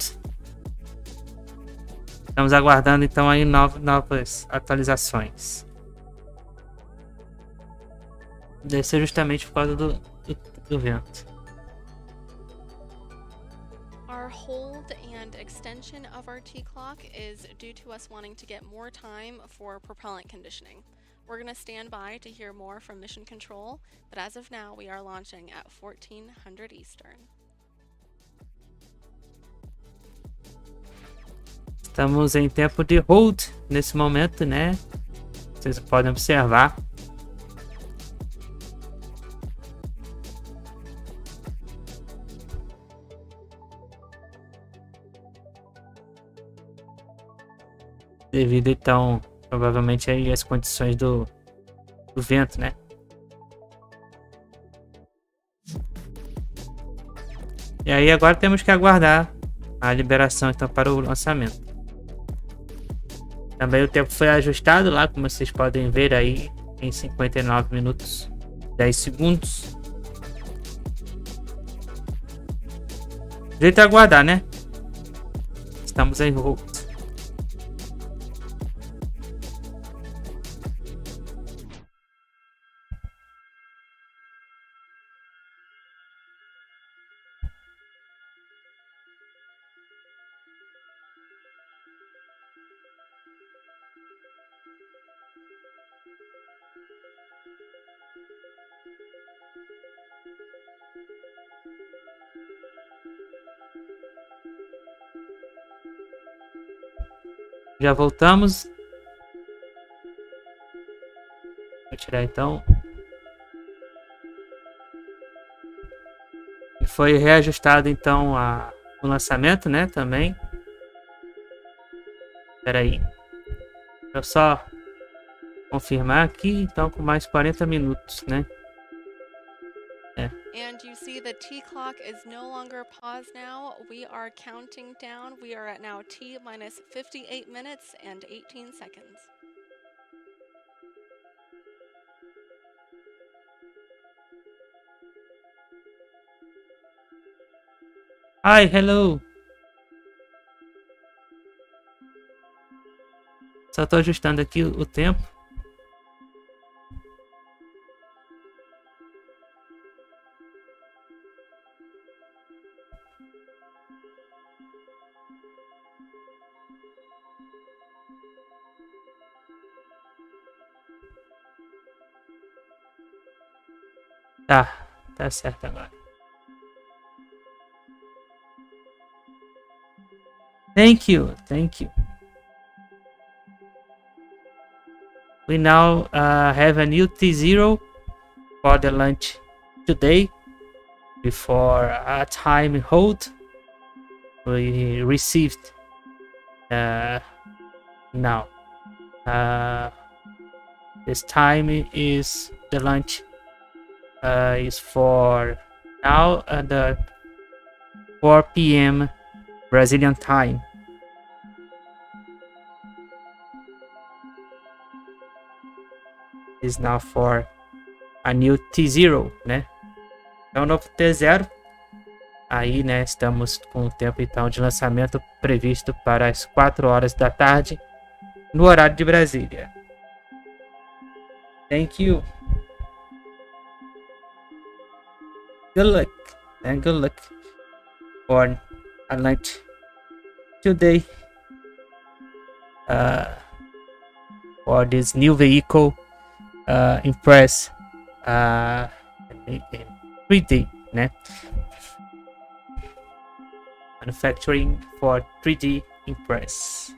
Estamos aguardando então aí novas atualizações. Deve ser justamente por causa do vento. Our hold and extension of our T-clock is due to us wanting to get more time for propellant conditioning. We're going to stand by to hear more from Mission Control, but as of now, we are launching at 1400 Eastern. Estamos em tempo de hold nesse momento, né? Vocês podem observar. Devido então, provavelmente aí as condições do vento, né? E aí agora temos que aguardar a liberação então para o lançamento. Também o tempo foi ajustado lá, como vocês podem ver aí, em 59 minutos 10 segundos. O jeito é aguardar, né? Estamos em hold. Já voltamos. Vou tirar então. E foi reajustado então o lançamento, né? Também. Espera aí. Eu só confirmar aqui, então, com mais 40 minutos, né? And you see the T clock is no longer paused now. We are counting down. We are at now T minus 58 minutes and 18 seconds. Hi, hello. Só tô ajustando aqui o tempo. Tá certo agora. Thank you. We now have a new T0 for the launch today. Before a time hold, we received now. This time is the launch is for now at 4 p.m. Brazilian time. Is now for a new T0, né? É um novo T0. Aí, né, estamos com o tempo então de lançamento previsto para as 4 horas da tarde no horário de Brasília. Thank you. Good luck and good luck for a launch today for this new vehicle Impress in 3D, né? Manufacturing for 3D Impress.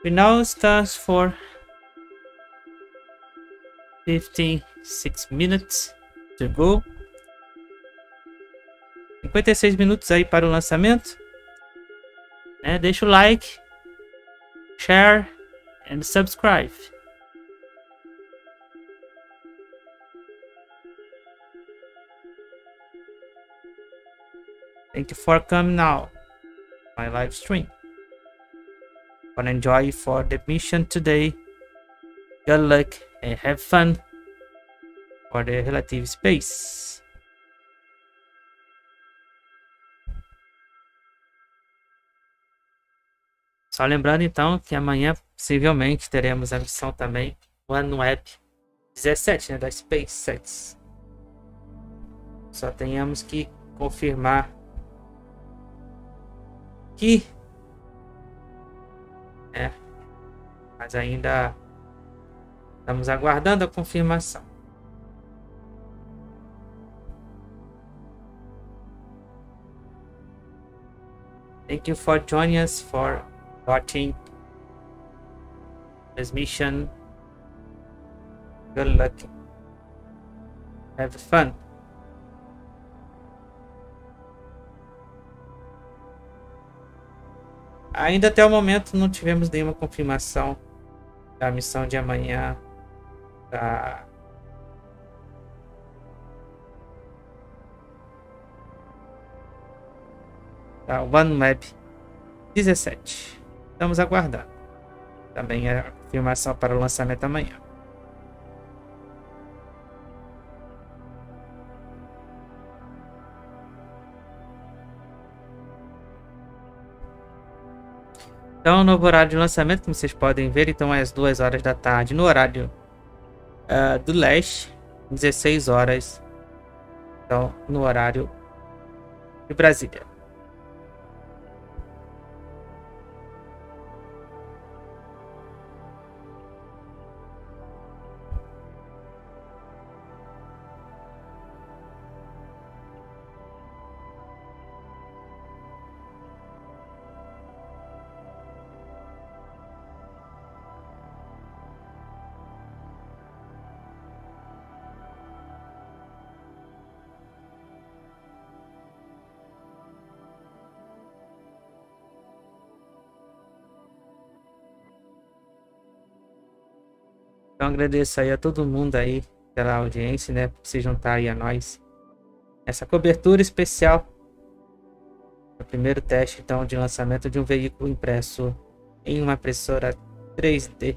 We now start for 56 minutes to go. 56 minutos aí para o lançamento. Deixa o like, share and subscribe. Thank you for coming now. My live stream. Wanna enjoy for the mission today. Good luck and have fun for the relative space. Só lembrando então que amanhã possivelmente teremos a missão também OneWeb 17, né, da SpaceX. Só tenhamos que confirmar que mas ainda estamos aguardando a confirmação. Thank you for joining us for watching this mission. Good luck. Have fun. Ainda até o momento não tivemos nenhuma confirmação da missão de amanhã da da OneWeb 17. Estamos aguardando. Também a confirmação para o lançamento amanhã. Então, o novo horário de lançamento, como vocês podem ver, então é às 2 horas da tarde no horário do leste, 16 horas, então, no horário de Brasília. Então agradeço aí a todo mundo aí pela audiência, né, por se juntar aí a nós. Essa cobertura especial, o primeiro teste então de lançamento de um veículo impresso em uma impressora 3D.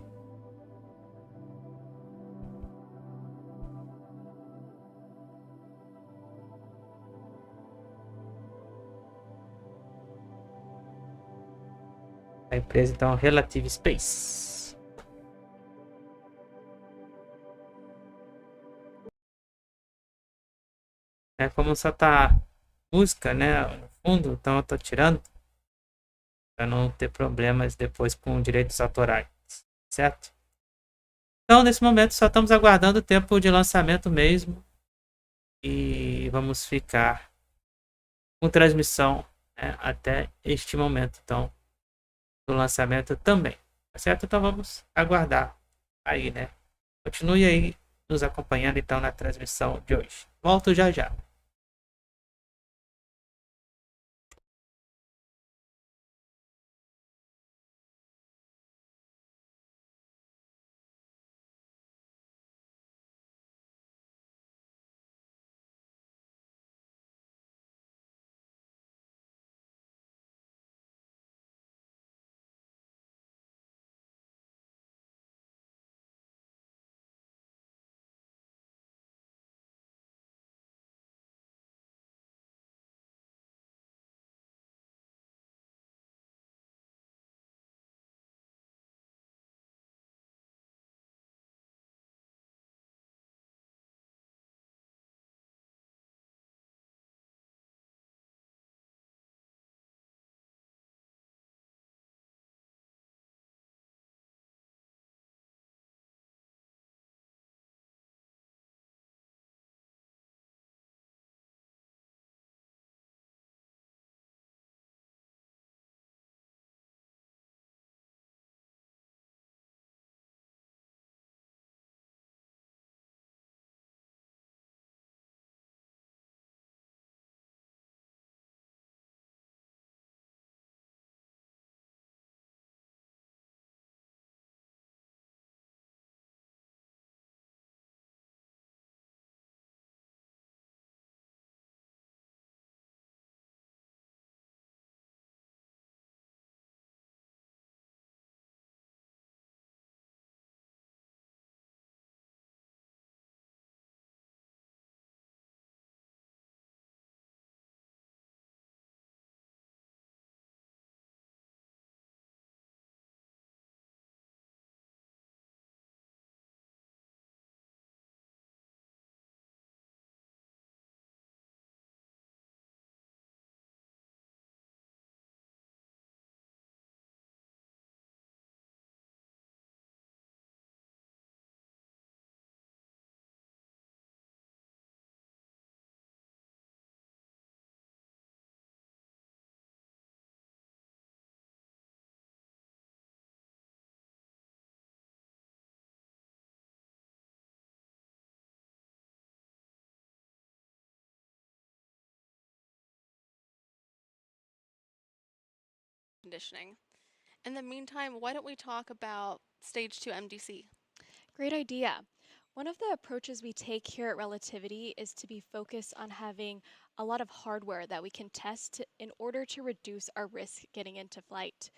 A empresa então Relative Space. Como só tá música, né, no fundo, então eu tô tirando para não ter problemas depois com direitos autorais, certo? Então, nesse momento, só estamos aguardando o tempo de lançamento mesmo e vamos ficar com transmissão, né, até este momento, então, do lançamento também, tá certo? Então, vamos aguardar aí, né? Continue aí nos acompanhando, então, na transmissão de hoje. Volto já já. Conditioning. In the meantime, why don't we talk about Stage 2 MDC? Great idea. One of the approaches we take here at Relativity is to be focused on having a lot of hardware that we can test in order to reduce our risk getting into flight.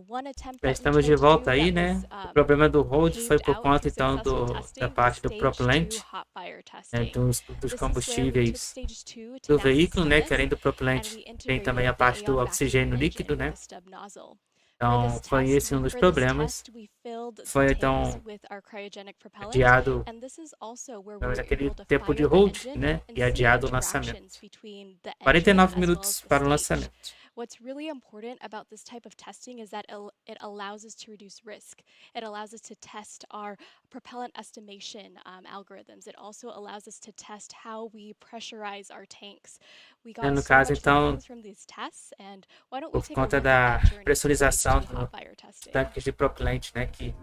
One attempt Já that we estamos de tried to volta do aí, that né? was O problema do hold foi paved por out conta, through então, successful da testing was parte do stage 2 propelante, hot fire né? testing. Dos This is where we took combustíveis stage 2 do tenacity veículo, né? Que além status, do and propelante we tem também a integrated the parte do AON vacuum oxigênio líquido, engine with né? a stub nozzle. Então, foi esse um dos For this problemas. test, we filled the Foi, tanks então, with our cryogenic propellant, adiado and this is also where we were aquele able to tempo de fire the hold, engine né? and E see adiado o interactions lançamento. between the engine 49 as well minutos as the para o stage. lançamento. What's really important about this type of testing is that it allows us to reduce risk. It allows us to test our propellant estimation algorithms. It also allows us to test how we pressurize our tanks. We got No so caso, much então, learnings from these tests, and why don't we por take a conta look da at that journey from pressurização stage 2 dos hot fire testing. tanques de propelante, né? Que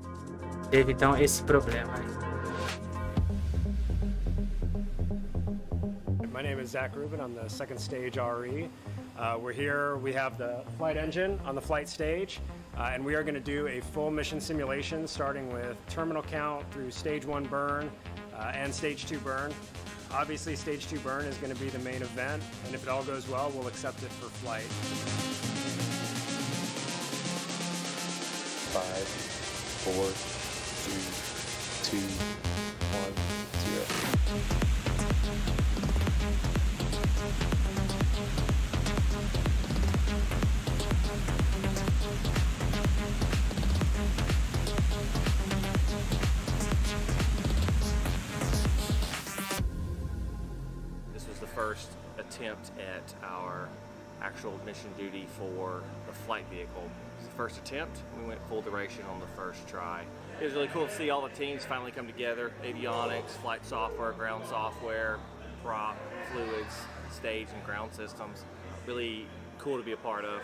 teve, então, esse problema aí. My name is Zach Rubin. I'm the second stage RE. We're here, we have the flight engine on the flight stage, and we are going to do a full mission simulation starting with terminal count through stage 1 burn and stage 2 burn. Obviously, stage 2 burn is going to be the main event, and if it all goes well, we'll accept it for flight. 5, 4, 3, 2, 1, 0. This was the first attempt at our actual mission duty for the flight vehicle. It was the first attempt. We went full duration on the first try. It was really cool to see all the teams finally come together. Avionics, flight software, ground software, prop, fluids, stage and ground systems. Really cool to be a part of.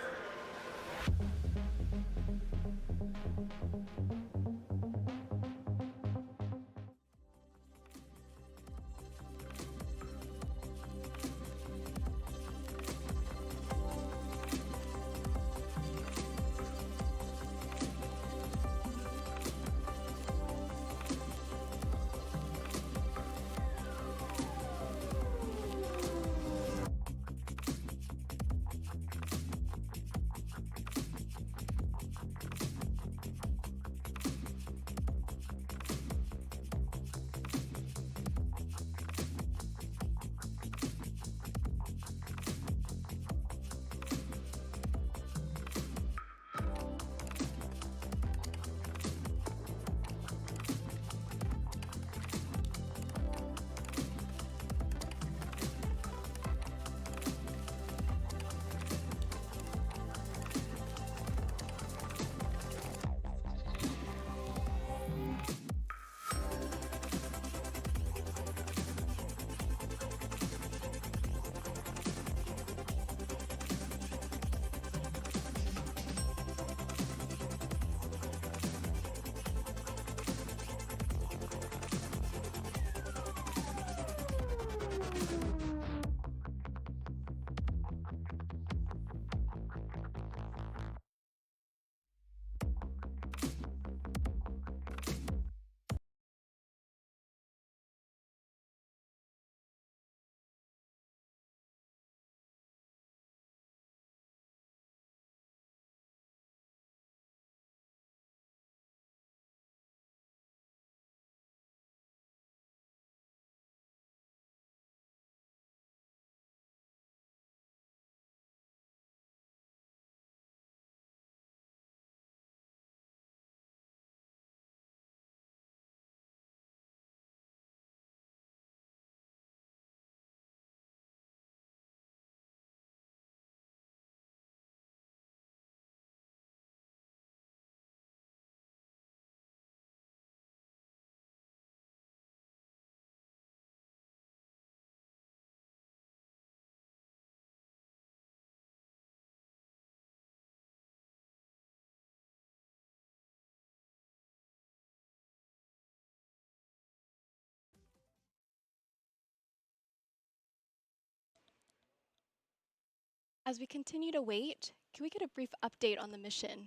As we continue to wait, can we get a brief update on the mission?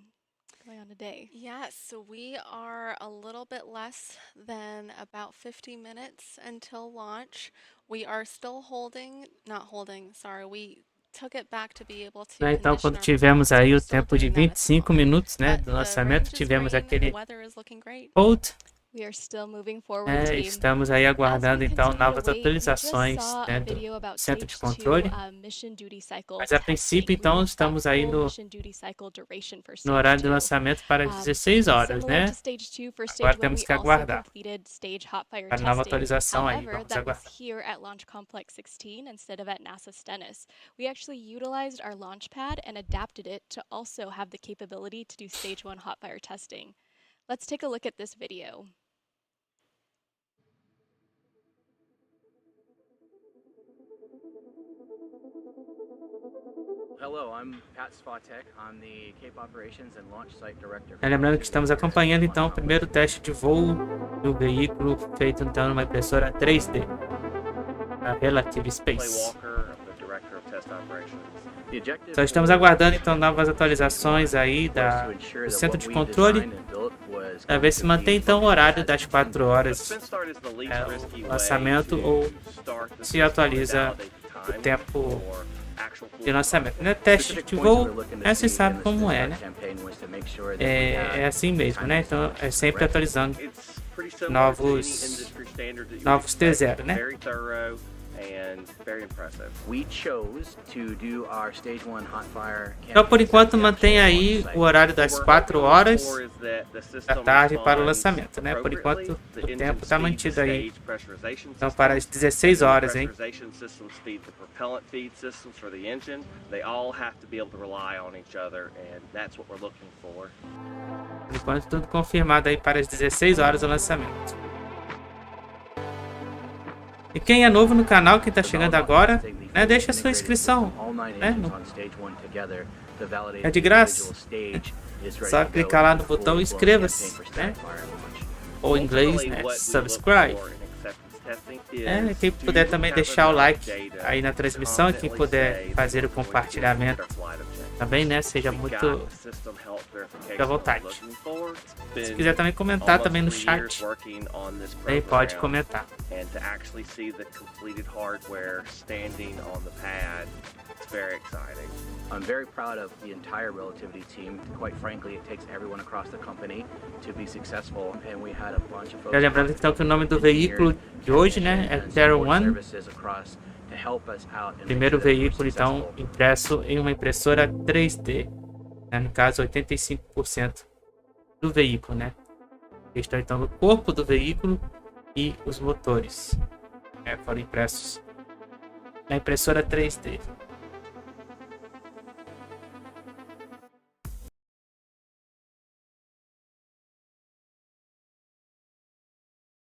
going on today? Yes, so we are a little bit less than about 50 minutes until launch. We are still we took it back to be able to Né, então, condition quando our tivemos propellant, so aí we're o still tempo de doing that at the 25 moment. minutos, né, But do the lançamento, range is tivemos green, the aquele weather is looking great. hold. We are still moving forward, team. Estamos aí As we aguardando então continue to novas wait, we just atualizações, saw né, a do video about centro de stage 2 controle. mission duty cycle Mas a testing. princípio, We então, reached that estamos aí full no mission duty cycle duration for no stage horário de 2. lançamento para as 16 horas, Similar né? to stage 2, for Agora stage 1 temos we que also aguardar completed stage hot fire para a nova testing. atualização aí. However, Vamos that was aguardar. here at Launch Complex 16 instead of at NASA Stennis. We actually utilized our launch pad and adapted it to also have the capability to do stage 1 hot fire testing. Let's take a look at this video. Hello, I'm Pat Svatek. I'm the Cape Operations and Launch Site Director. Lembrando que estamos acompanhando então o primeiro teste de voo do veículo feito então numa impressora 3D, a Relative Space. Então estamos aguardando então novas atualizações aí do centro de controle para ver se mantém então o horário das 4 horas o lançamento ou se atualiza o tempo de lançamento, né? Teste de voo, você sabe como é, né? É assim mesmo, né? Então é sempre atualizando novos T0, né? Então por enquanto mantém aí o horário das 4 horas da tarde para o lançamento, né? Por enquanto o tempo está mantido aí. Então para as 16 horas, hein? Por enquanto tudo confirmado aí para as 16 horas o lançamento. E quem é novo no canal, quem tá chegando agora, né, deixa a sua inscrição, né? É de graça. Só clicar lá no botão e inscreva-se, né? Ou em inglês, né? Subscribe. Quem puder também deixar o like aí na transmissão e quem puder fazer o compartilhamento também, né? Seja muito à vontade. Se quiser também comentar também no chat, aí pode comentar. I'm very proud of the entire Relativity team. Quite frankly, it takes everyone across the company to be successful, and we had a bunch of folks. Lembrando então que o nome do veículo de hoje, né, é Terran. Primeiro veículo então impresso em uma impressora 3D, né, no caso 85% do veículo, né? Estão então no corpo do veículo e os motores foram impressos na impressora 3D.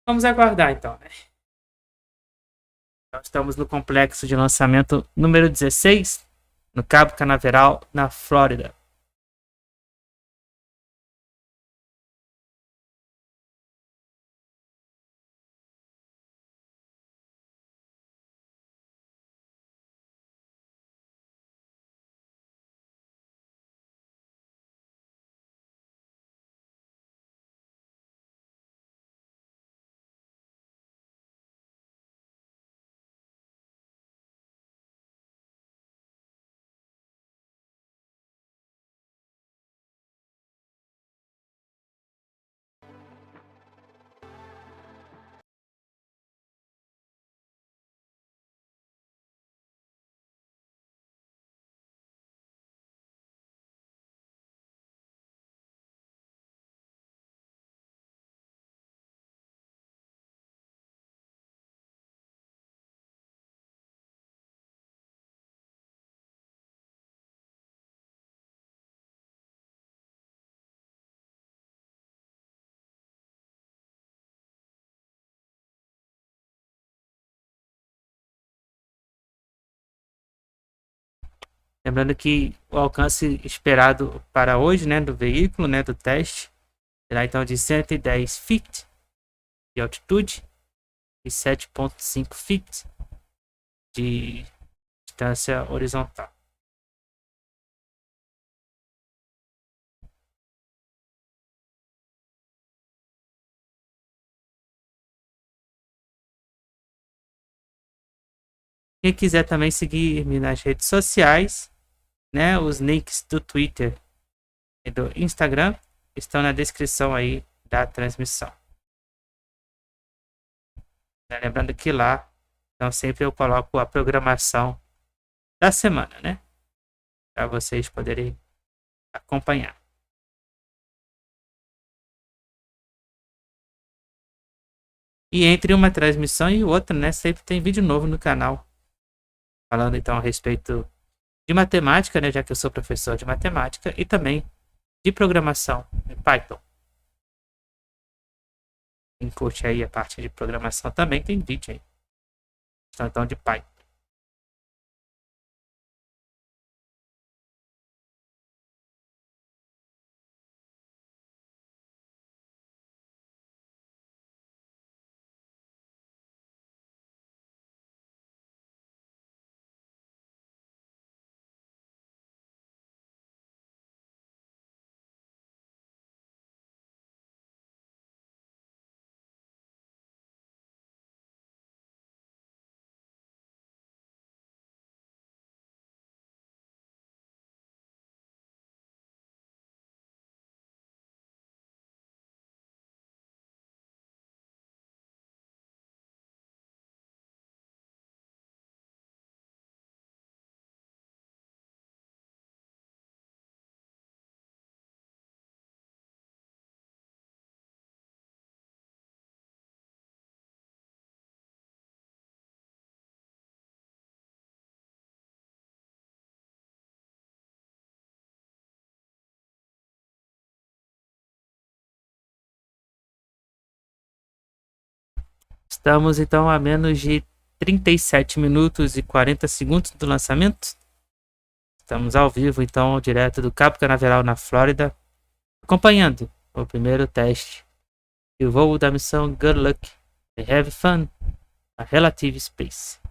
Vamos aguardar então, né? Nós estamos no complexo de lançamento número 16, no Cabo Canaveral, na Flórida. Lembrando que o alcance esperado para hoje, né, do veículo, né, do teste, será então de 110 feet de altitude e 7,5 feet de distância horizontal. Quem quiser também seguir-me nas redes sociais, né? Os links do Twitter e do Instagram estão na descrição aí da transmissão. Lembrando que lá, então sempre eu coloco a programação da semana, né? Para vocês poderem acompanhar. E entre uma transmissão e outra, né? Sempre tem vídeo novo no canal. Falando então a respeito de matemática, né? Já que eu sou professor de matemática. E também de programação em Python. Quem curte aí a parte de programação também tem vídeo aí. Então de Python. Estamos então a menos de 37 minutos e 40 segundos do lançamento. Estamos ao vivo então, direto do Cabo Canaveral na Flórida, acompanhando o primeiro teste e o voo da missão Good Luck and Have Fun, a Relative Space.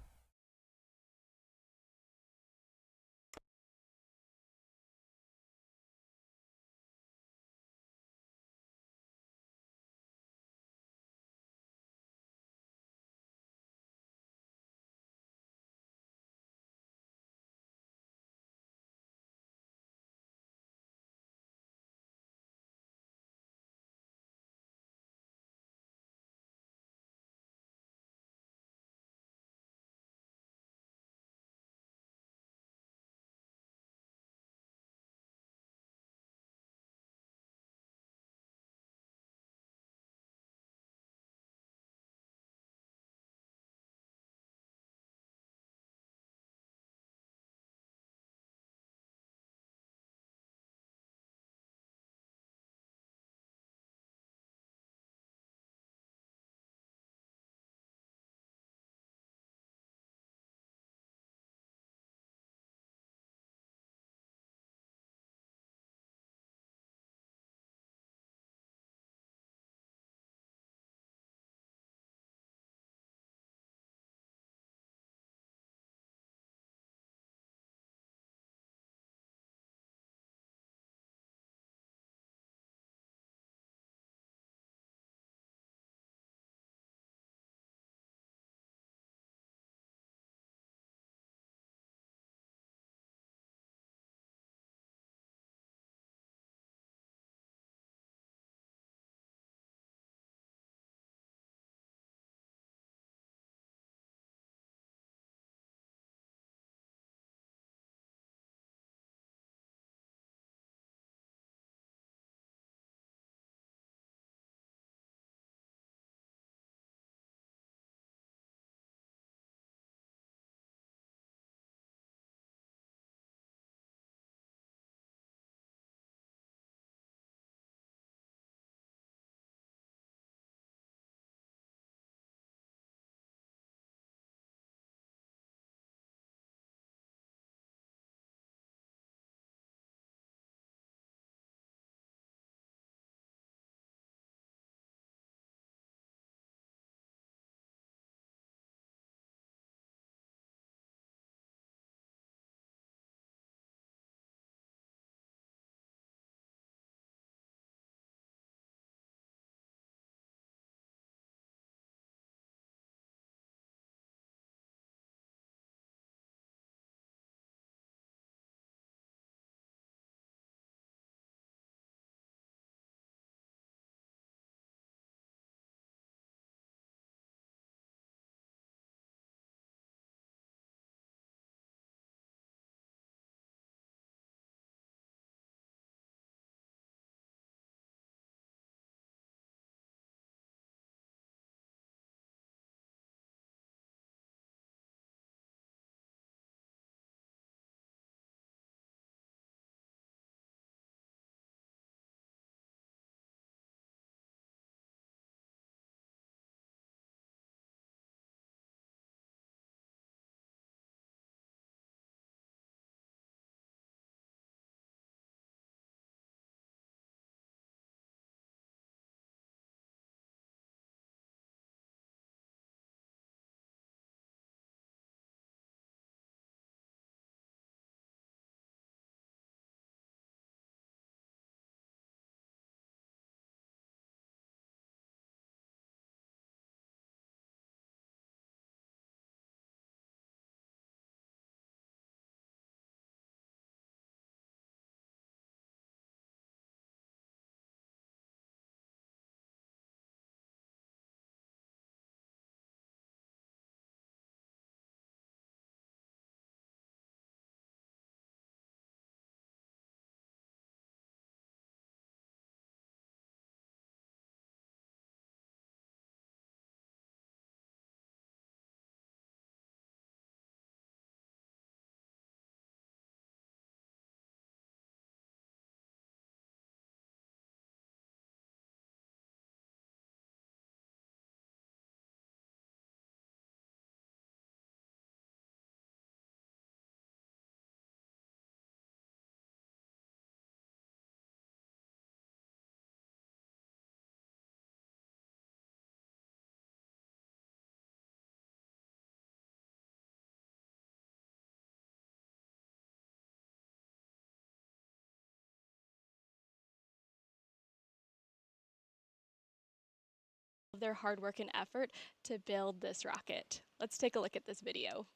of their hard work and effort to build this rocket. Let's take a look at this video.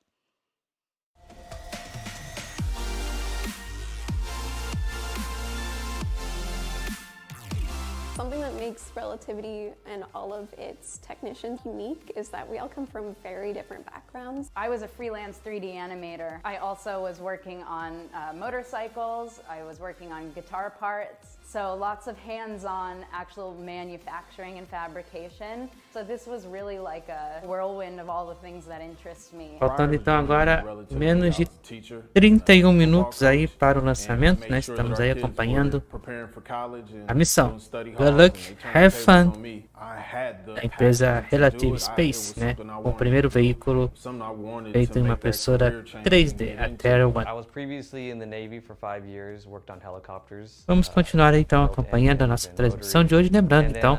Something that makes Relativity and all of its technicians unique is that we all come from very different backgrounds. I was a freelance 3D animator. I also was working on motorcycles. I was working on guitar parts. So lots of hands-on actual manufacturing and fabrication. So this was really like a whirlwind of all the things that interest me. Faltando então agora menos de 31 minutos aí para o lançamento, né? Estamos aí acompanhando a missão. Good luck, have fun. A empresa Relative Space, né? O primeiro veículo feito em uma impressora 3D, a Terran. Vamos continuar então acompanhando a nossa transmissão de hoje. Lembrando então,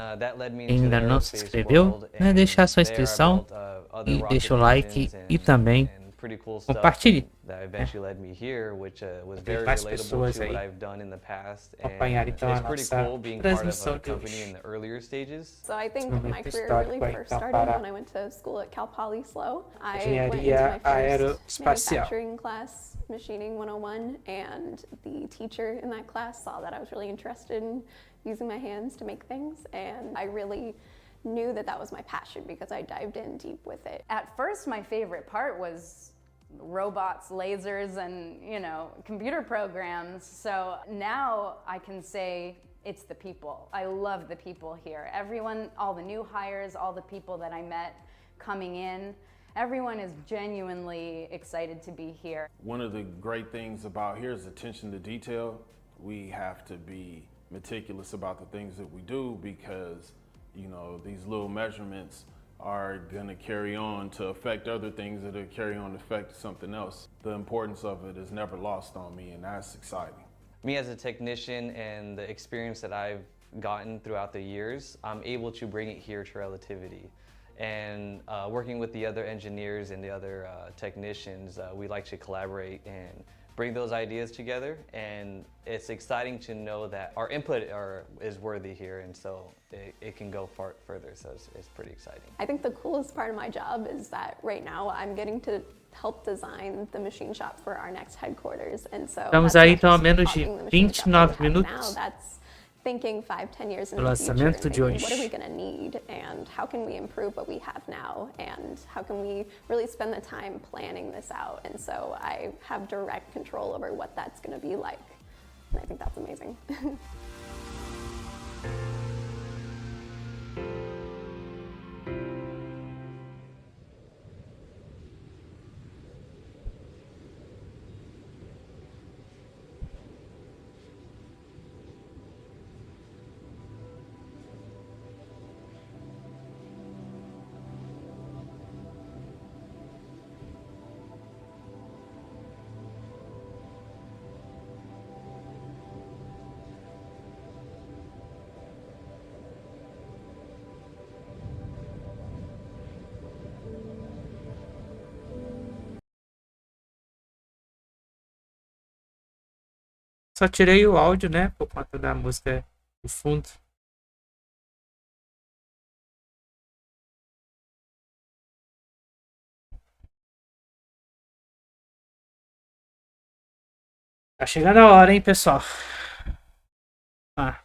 quem ainda não se inscreveu, né? Deixar sua inscrição e deixa o like e também compartilhe. Tem mais pessoas aí acompanhar então a nossa transmissão de hoje. So I think my career really first started when I went to school at Cal Poly SLO. I went into Engenharia my first aeroespacial. manufacturing class, Machining 101, and the teacher in that class saw that I was really interested in using my hands to make things, and I really knew that that was my passion because I dived in deep with it. At first, my favorite part was robots, lasers, and, you know, computer programs. So now I can say it's the people. I love the people here. Everyone, all the new hires, all the people that I met coming in, everyone is genuinely excited to be here. One of the great things about here is attention to detail. We have to be meticulous about the things that we do because, you know, these little measurements are going to carry on to affect other things that are carry on to affect something else. The importance of it is never lost on me, and that's exciting. Me as a technician and the experience that I've gotten throughout the years, I'm able to bring it here to Relativity. And working with the other engineers and the other technicians, we like to collaborate and bring those ideas together, and it's exciting to know that our input is worthy here, and so it can go further, so it's pretty exciting. I think the coolest part of my job is that right now I'm getting to help design the machine shop for our next headquarters, and so Estamos aí então a menos de 29 minutos now, that's thinking 5-10 years in do the future lançamento and de thinking, hoje. what are we going to need and how can we improve what we have now and how can we really spend the time planning this out, and so I have direct control over what that's going to be like, and I think that's amazing. Só tirei o áudio, né, por conta da música de fundo. Tá chegando a hora, hein, pessoal. Ah.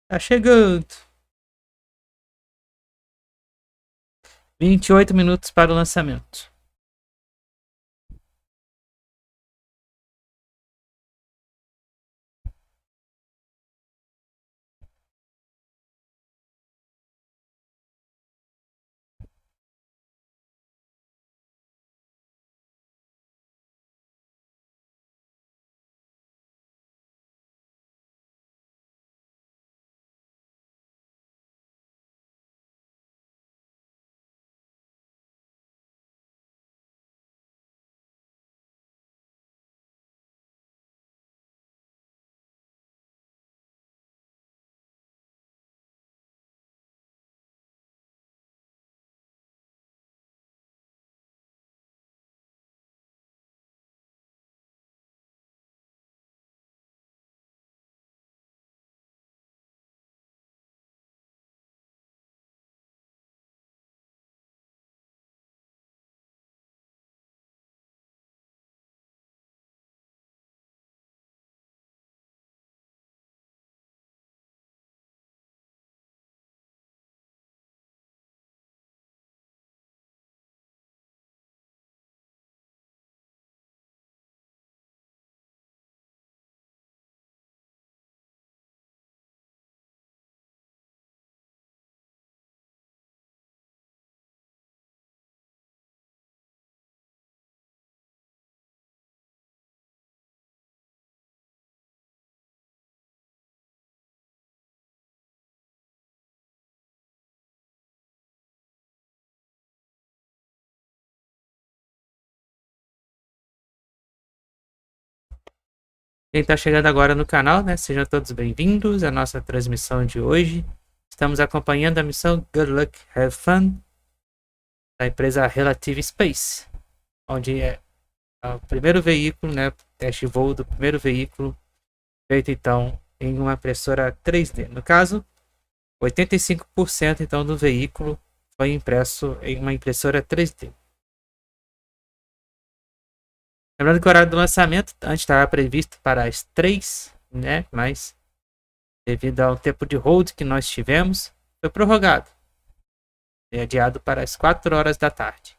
Tá chegando. 28 minutos para o lançamento. Quem está chegando agora no canal, né? Sejam todos bem-vindos à nossa transmissão de hoje. Estamos acompanhando a missão Good Luck, Have Fun da empresa Relative Space, onde é o primeiro veículo, né? Teste de voo do primeiro veículo feito então em uma impressora 3D. No caso, 85% então do veículo foi impresso em uma impressora 3D. Lembrando que o horário do lançamento antes estava previsto para as 3, né? Mas devido ao tempo de hold que nós tivemos, foi prorrogado. Foi adiado para as 4 horas da tarde.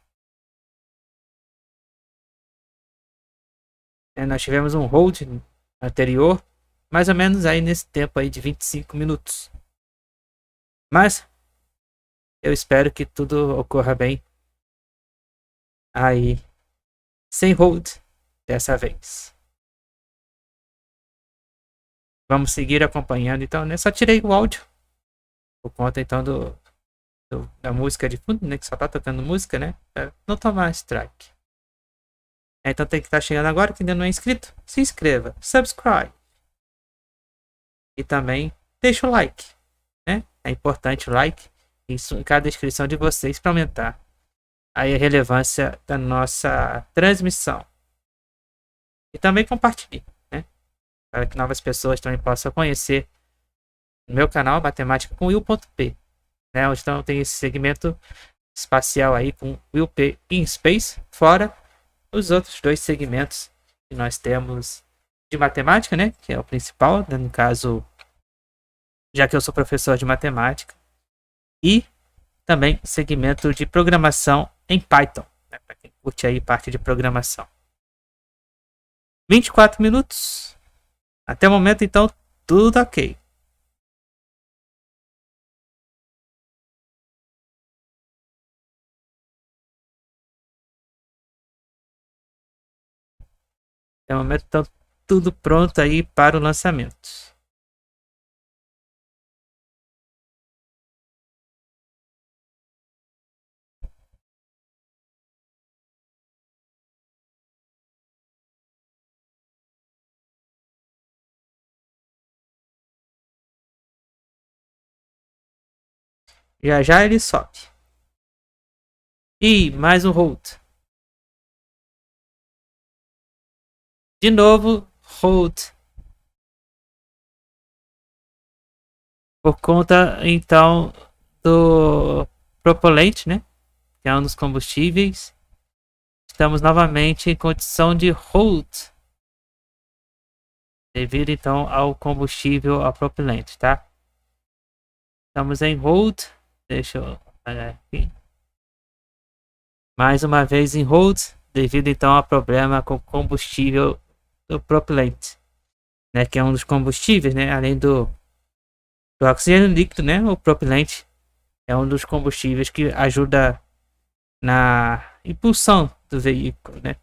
Nós tivemos um hold anterior, mais ou menos aí nesse tempo aí de 25 minutos. Mas eu espero que tudo ocorra bem aí, sem hold dessa vez. Vamos seguir acompanhando então, né? Só tirei o áudio por conta então da música de fundo, né? Que só tá tocando música, né? Pra não tomar strike. Então tem que estar chegando agora, que ainda não é inscrito. Se inscreva, subscribe. E também deixa o like, né? É importante o like. Isso em cada inscrição de vocês para aumentar aí a relevância da nossa transmissão. E também compartilhe, né? Para que novas pessoas também possam conhecer o meu canal Matemática com Will.p, né? Onde então tem esse segmento espacial aí com Will P in Space, fora os outros 2 segmentos que nós temos de matemática, né? Que é o principal, né? No caso, já que eu sou professor de matemática, e também segmento de programação em Python, né? Para quem curte aí parte de programação. 24 minutos. Até o momento, então, tudo ok. Até o momento, então, tudo pronto aí para o lançamento. Já já ele sobe. E mais um hold. De novo, hold. Por conta, então, do propelente, né? Que é um dos combustíveis. Estamos novamente em condição de hold. Devido, então, ao combustível, ao propelente, tá? Estamos em hold. Deixa eu olhar aqui. Mais uma vez em hold, devido então ao problema com o combustível do propelente, né, que é um dos combustíveis, né, além do oxigênio líquido, né, o propelente é um dos combustíveis que ajuda na impulsão do veículo, né?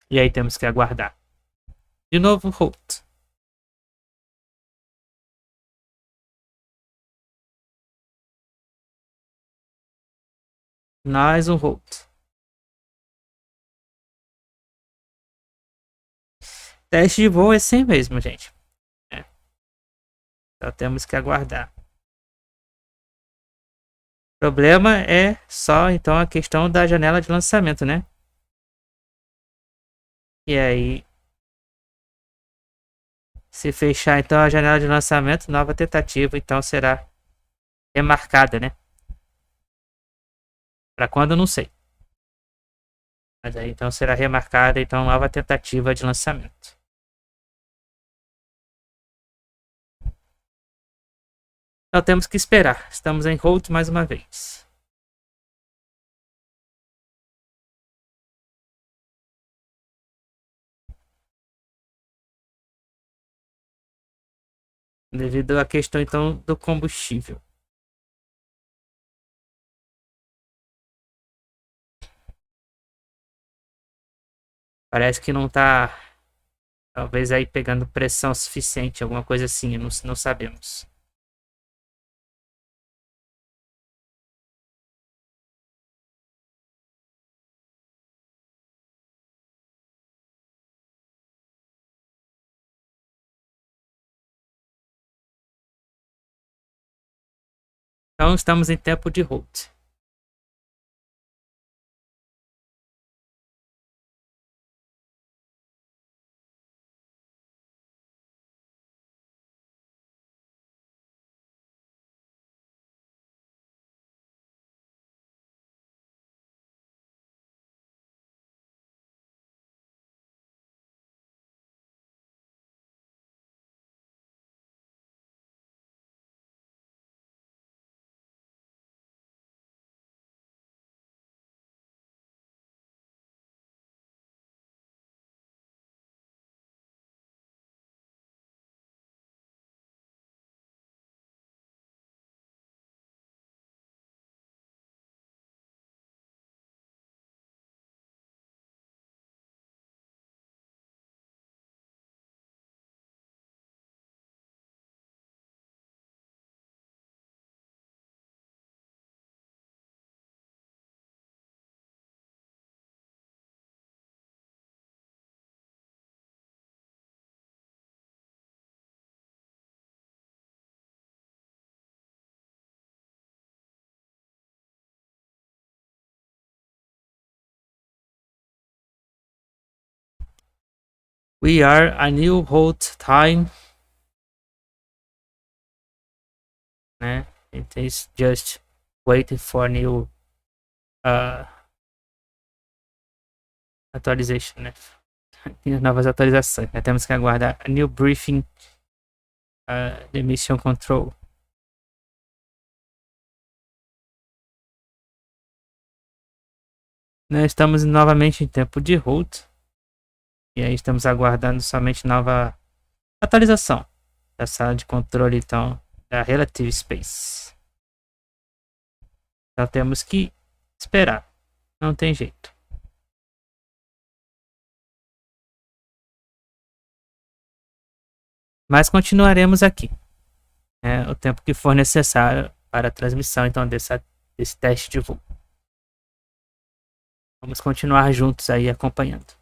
E aí temos que aguardar. De novo, hold. Mais um hold. Teste de voo é assim mesmo, gente. Então temos que aguardar. O problema é só então a questão da janela de lançamento, né? E aí, se fechar então a janela de lançamento, nova tentativa então será remarcada, né? Para quando, não sei. Mas aí então será remarcada então nova tentativa de lançamento. Então temos que esperar. Estamos em hold mais uma vez. Devido à questão então do combustível. Parece que não tá, talvez aí pegando pressão suficiente, alguma coisa assim, não sabemos. Então estamos em tempo de hold. We are a new hold time. Né? It is just waiting for new atualization, né? Novas atualizações. Né? Temos que aguardar a new briefing the mission control. Né? Estamos novamente em tempo de hold. E aí estamos aguardando somente nova atualização da sala de controle, então, da Relative Space. Então temos que esperar. Não tem jeito. Mas continuaremos aqui. O tempo que for necessário para a transmissão, então, desse teste de voo. Vamos continuar juntos aí acompanhando.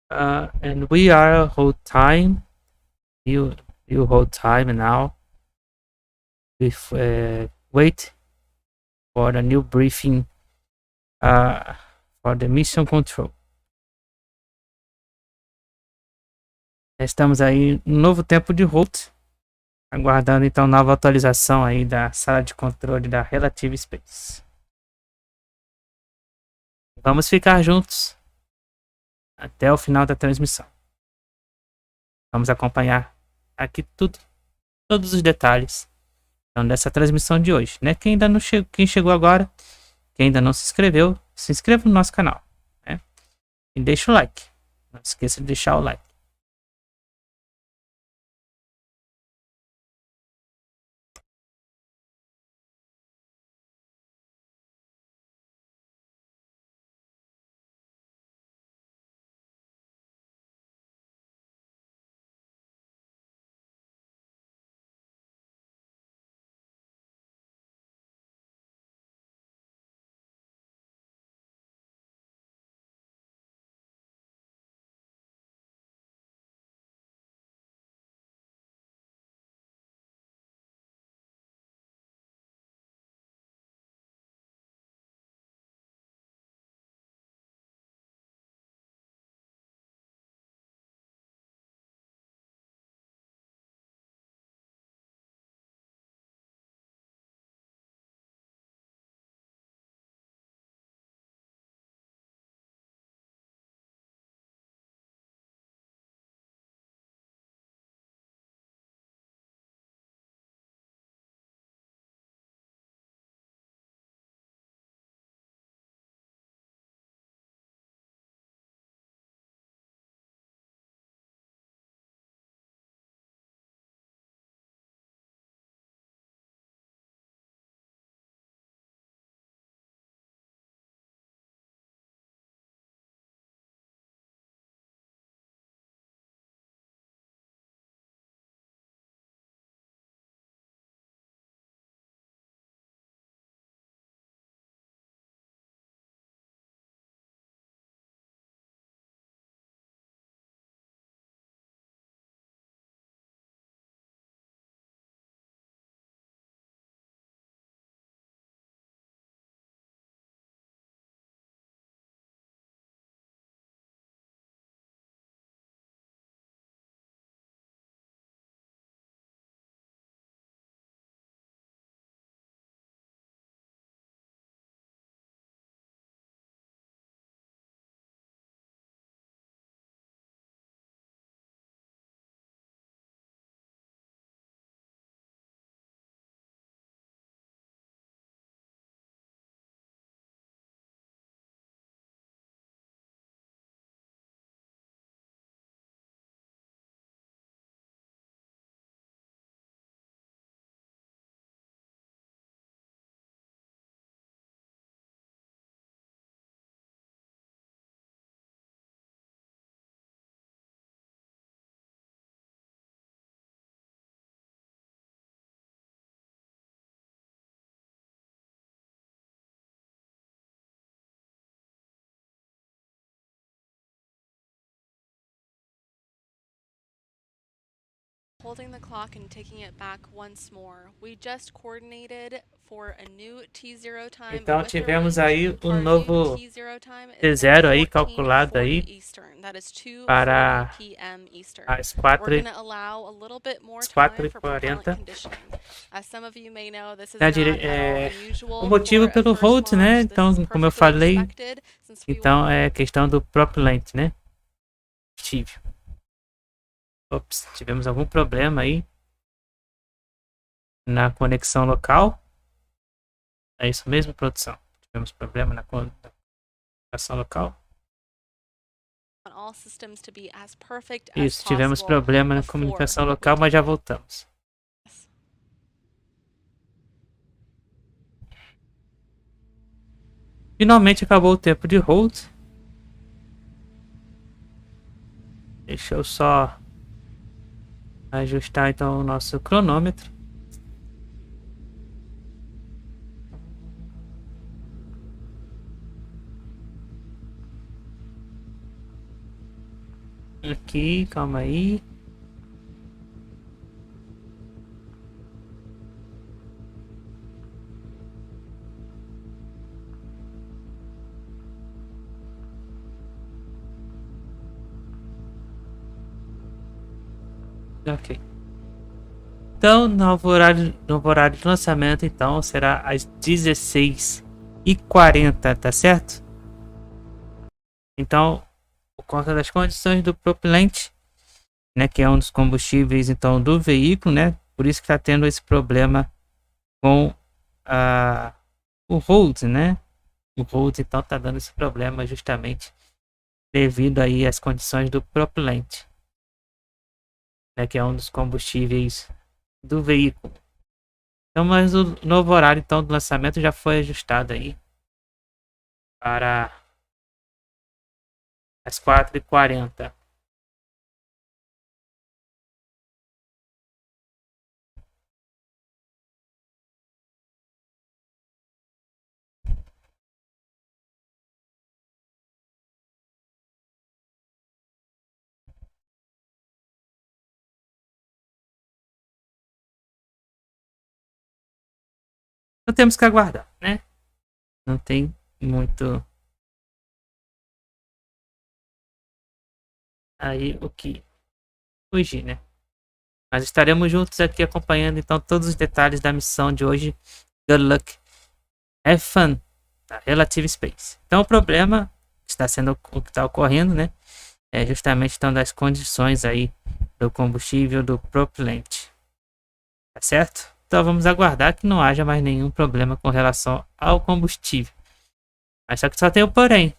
And we are hold time. You hold time now. With wait for the new briefing for the mission control. Estamos aí no novo tempo de hold, aguardando então nova atualização aí da sala de controle da Relative Space. Vamos ficar juntos até o final da transmissão. Vamos acompanhar aqui todos os detalhes então, dessa transmissão de hoje, né? Quem chegou agora, quem ainda não se inscreveu, se inscreva no nosso canal, né? E deixa o like. Não esqueça de deixar o like. Holding the clock and taking it back once more. We just coordinated for a new T0 time. Então tivemos aí um novo T0 aí calculado aí para as 4h40. O motivo pelo hold, né? Então, como eu falei, então é questão do propellant, né? Ops, tivemos algum problema aí na conexão local. É isso mesmo, produção? Tivemos problema na conexão local. Isso, tivemos problema na comunicação local, mas já voltamos. Finalmente acabou o tempo de hold. Deixa eu só ajustar então o nosso cronômetro. aqui, calma aí. Ok. Então, novo horário de lançamento, então, será às 16h40, tá certo? Então, por conta das condições do propelente, né, que é um dos combustíveis, então, do veículo, né, por isso que está tendo esse problema com o Volt, né? O Volt, então, tá dando esse problema justamente devido aí às condições do propelente, né, que é um dos combustíveis do veículo. Então, mas o novo horário então do lançamento já foi ajustado aí para as 4h40. Então temos que aguardar, né? Não tem muito aí o que fugir, né? Mas estaremos juntos aqui acompanhando então todos os detalhes da missão de hoje. Good luck, have fun, tá? Relative Space. Então o problema que está sendo o que está ocorrendo, né? É justamente então das condições aí do combustível do propelente, tá certo? Então vamos aguardar que não haja mais nenhum problema com relação ao combustível. Mas só que só tem o porém.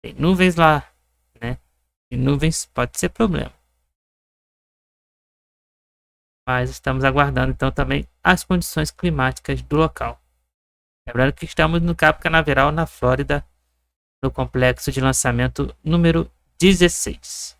Tem nuvens lá, né? E nuvens pode ser problema. Mas estamos aguardando então também as condições climáticas do local. Lembrando que estamos no Cabo Canaveral, na Flórida, no complexo de lançamento número 16.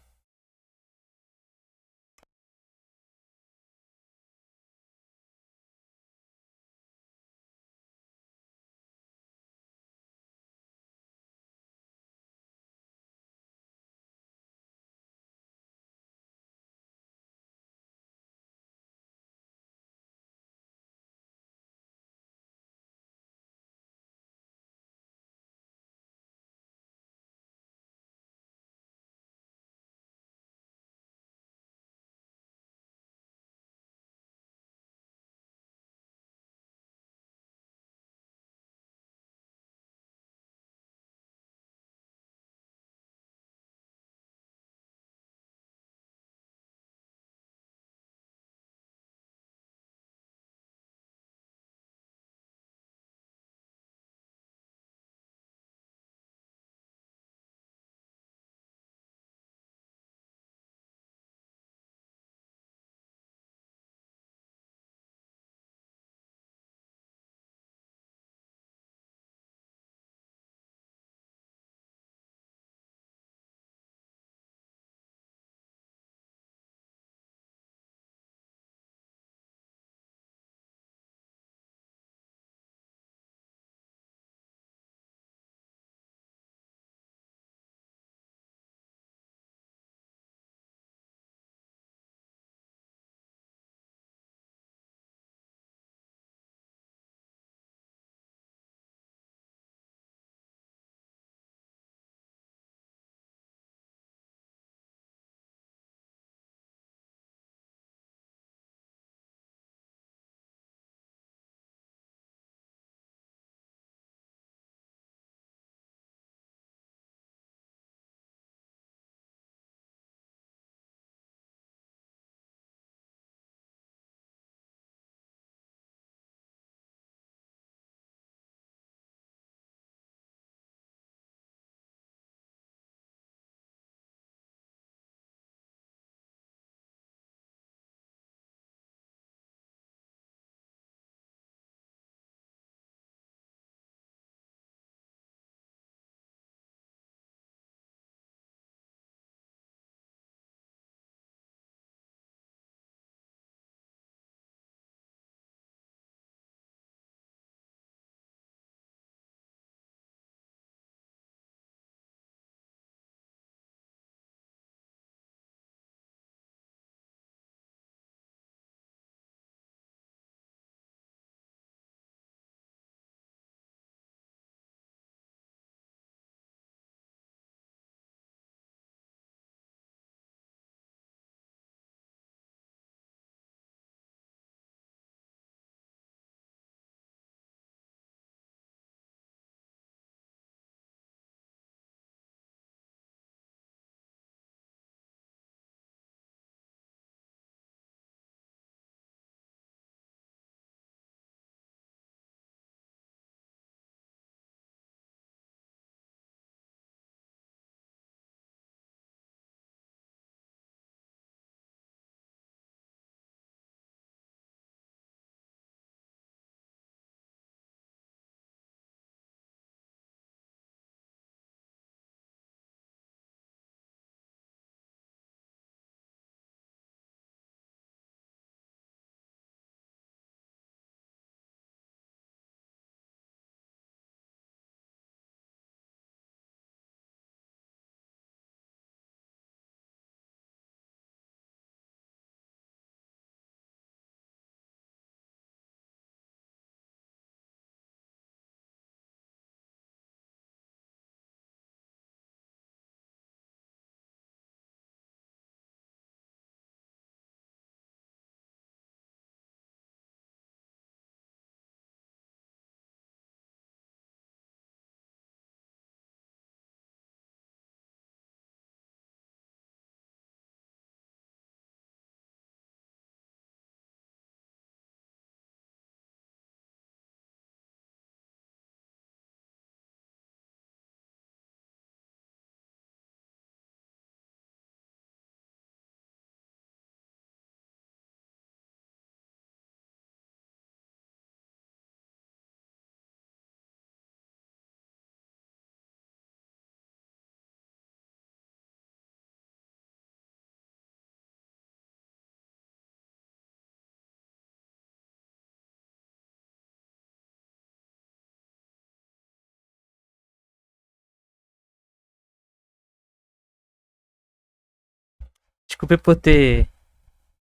Desculpe por ter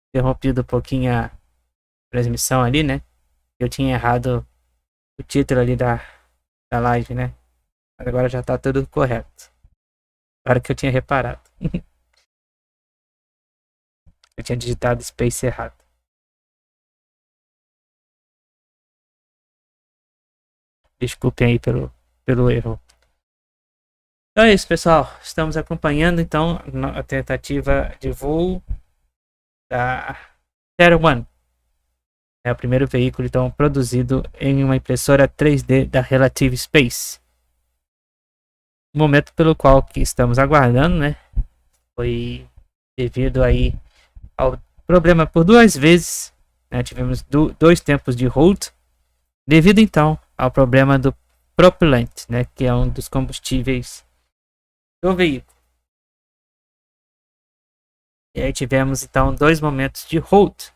interrompido um pouquinho a transmissão ali, né? Eu tinha errado o título ali da live, né? Mas agora já tá tudo correto. Agora que eu tinha reparado. Eu tinha digitado space errado. Desculpem aí pelo erro. Então é isso, pessoal. Estamos acompanhando então a tentativa de voo da Terran. É o primeiro veículo então produzido em uma impressora 3D da Relative Space. O momento pelo qual que estamos aguardando, né, foi devido aí ao problema por duas vezes, né, tivemos dois tempos de hold, devido então ao problema do propellant, né, que é um dos combustíveis do veículo. E aí tivemos então dois momentos de hold.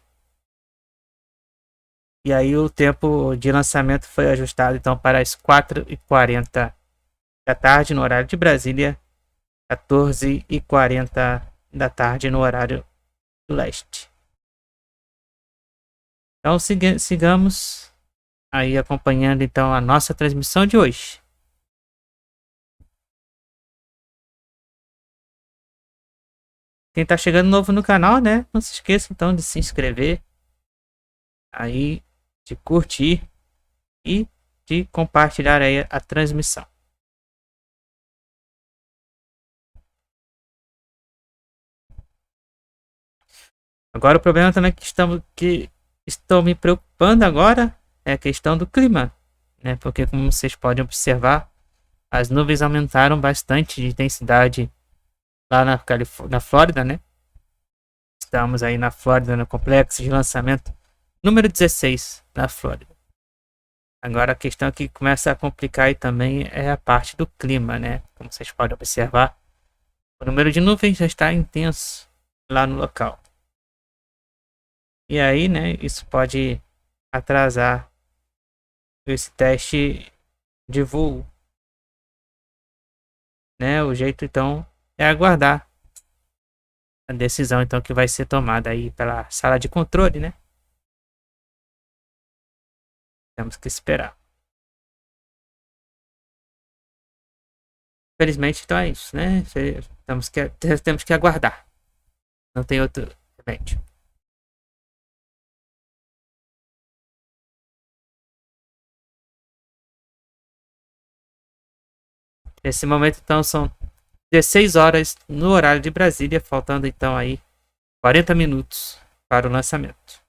E aí o tempo de lançamento foi ajustado então para as 4h40 da tarde no horário de Brasília, 14h40 da tarde no horário do leste. Então sigamos aí acompanhando então a nossa transmissão de hoje. Quem está chegando novo no canal, né? Não se esqueça então de se inscrever, aí de curtir e de compartilhar aí a transmissão. Agora o problema também que estou me preocupando agora é a questão do clima, né? Porque como vocês podem observar, as nuvens aumentaram bastante de intensidade lá na Flórida, né? Estamos aí na Flórida, no complexo de lançamento número 16 na Flórida. Agora a questão que começa a complicar aí também é a parte do clima, né? Como vocês podem observar, o número de nuvens já está intenso lá no local. E aí, né, isso pode atrasar esse teste de voo, né? O jeito então é aguardar a decisão então que vai ser tomada aí pela sala de controle, né? Temos que esperar. Felizmente então é isso, né? Temos que aguardar. Não tem outro remédio. Nesse momento então são 16 horas no horário de Brasília, faltando então aí 40 minutos para o lançamento.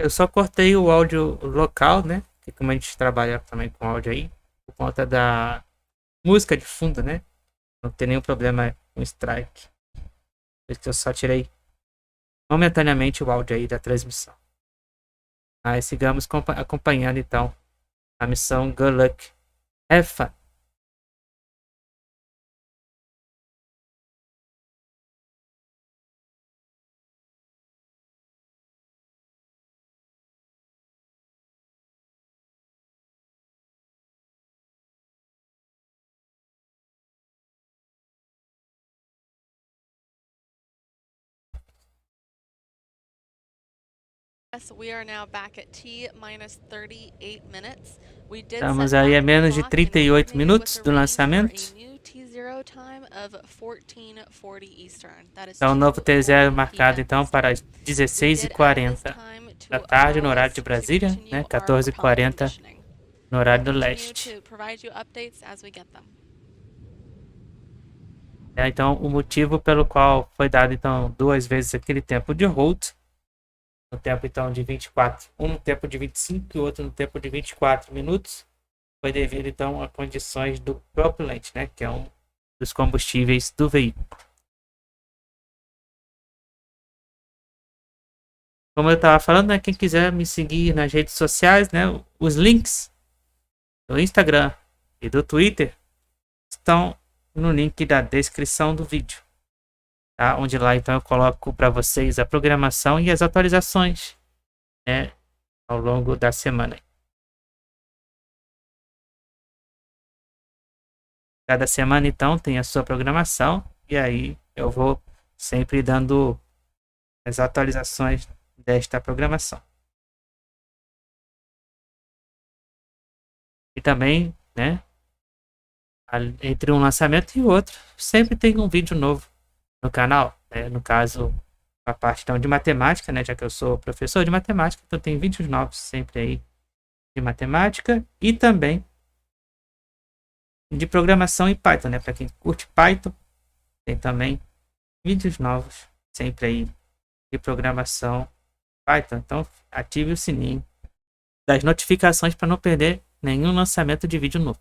Eu só cortei o áudio local, né? Que como a gente trabalha também com áudio aí, por conta da música de fundo, né? Não tem nenhum problema com strike. Por isso que eu só tirei momentaneamente o áudio aí da transmissão. Aí sigamos acompanhando então a missão Good Luck, Have Fun. We are now back at T minus 38 minutes. We did Estamos set aí a back the menos de clock and 38 coordinated minutos with do the range for a lançamento. new T0 time of 14:40 Eastern. That is Então, o novo T0 2:40 marcado p.m. então para as Eastern. We did add this 16h40 time to da tarde no allow horário us de to Brasília, continue né? our propellant 14h40 conditioning. no horário do Continue leste. to provide you updates as we get them. Então, o motivo pelo qual foi dado então 2 vezes aquele tempo de hold, no tempo então de 24, um no tempo de 25 e outro no tempo de 24 minutos, foi devido então a condições do propelente, né, que é um dos combustíveis do veículo. Como eu estava falando, né, quem quiser me seguir nas redes sociais, né, os links do Instagram e do Twitter estão no link da descrição do vídeo, tá? Onde lá então eu coloco para vocês a programação e as atualizações, né, ao longo da semana. Cada semana então tem a sua programação e aí eu vou sempre dando as atualizações desta programação. E também, né, entre um lançamento e outro, sempre tem um vídeo novo no canal, né? No caso, a parte então, de matemática, né? Já que eu sou professor de matemática, então tem vídeos novos sempre aí de matemática e também de programação em Python, né? Para quem curte Python, tem também vídeos novos sempre aí de programação Python. Então, ative o sininho das notificações para não perder nenhum lançamento de vídeo novo.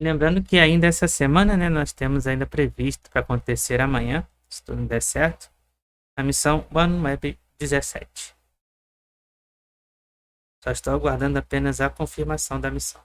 Lembrando que ainda essa semana, né, nós temos ainda previsto para acontecer amanhã, se tudo der certo, a missão OneWeb 17. Só estou aguardando apenas a confirmação da missão.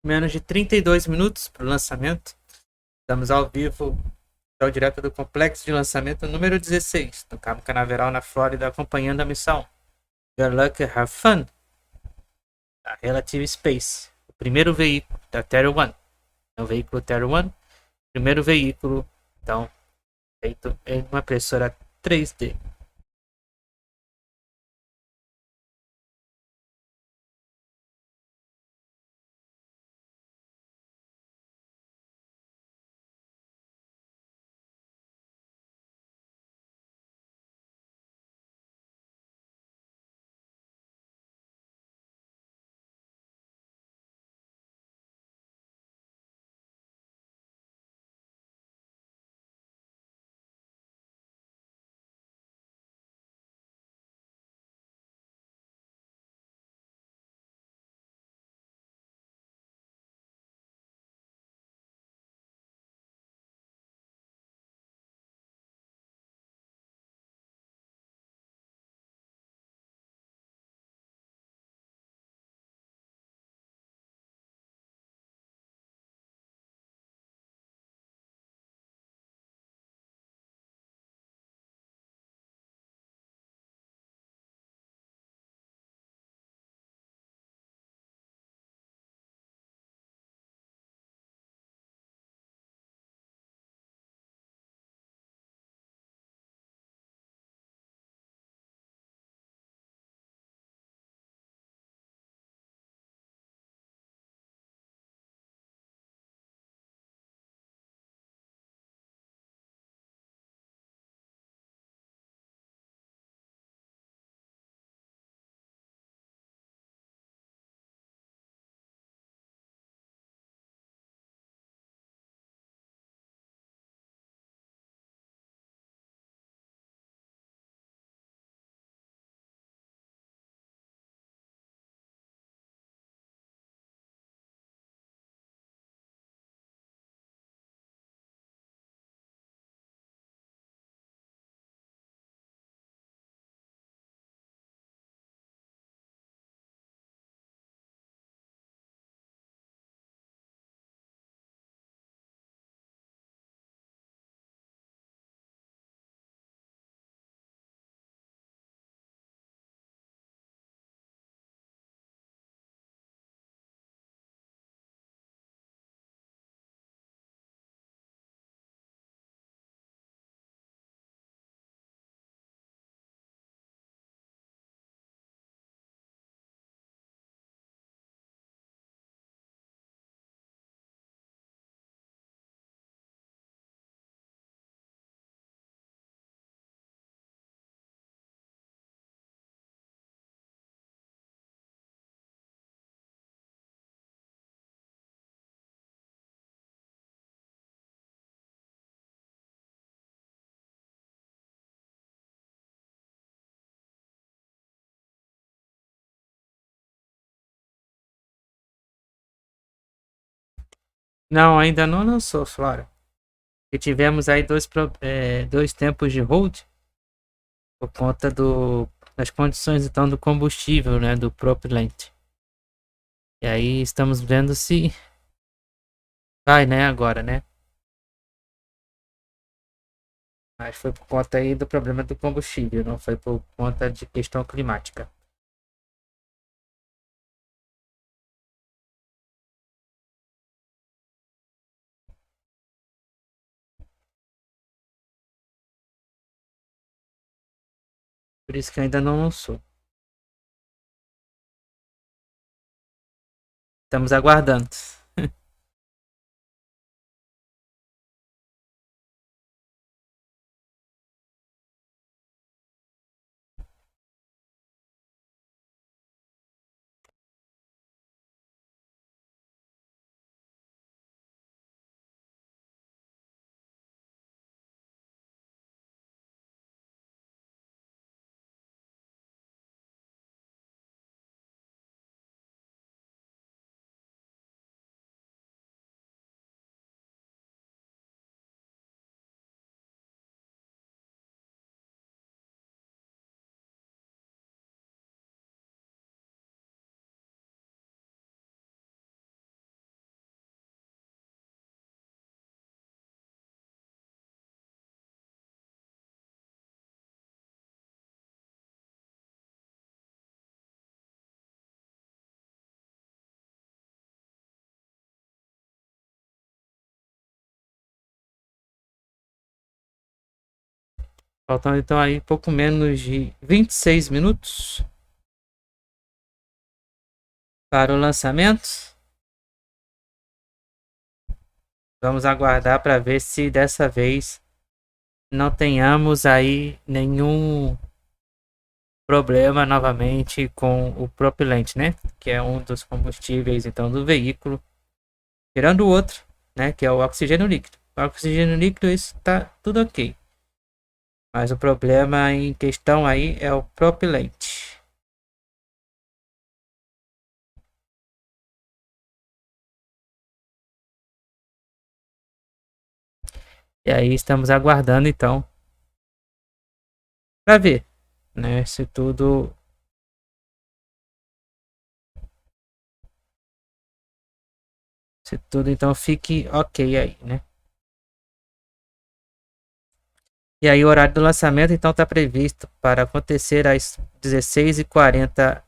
Menos de 32 minutos para o lançamento. Estamos ao vivo, então, direto do complexo de lançamento número 16, no Cabo Canaveral, na Flórida, acompanhando a missão Good Luck and Have Fun, da Relative Space, o primeiro veículo da Terran. É o veículo Terran, primeiro veículo, então, feito em uma impressora 3D. Não, ainda não lançou, Flora. E tivemos aí dois tempos de hold por conta das condições então do combustível, né, do propelente. E aí estamos vendo se vai, né, agora, né? Mas foi por conta aí do problema do combustível, não foi por conta de questão climática. Por isso que ainda não lançou. Estamos aguardando. Faltando então aí pouco menos de 26 minutos para o lançamento. Vamos aguardar para ver se dessa vez não tenhamos aí nenhum problema novamente com o propelente, né? Que é um dos combustíveis então do veículo. Tirando o outro, né? Que é o oxigênio líquido. O oxigênio líquido, isso tá tudo ok. Mas o problema em questão aí é o propelente. E aí estamos aguardando então para ver, né, se tudo então fique ok aí, né? E aí o horário do lançamento então está previsto para acontecer às 16h40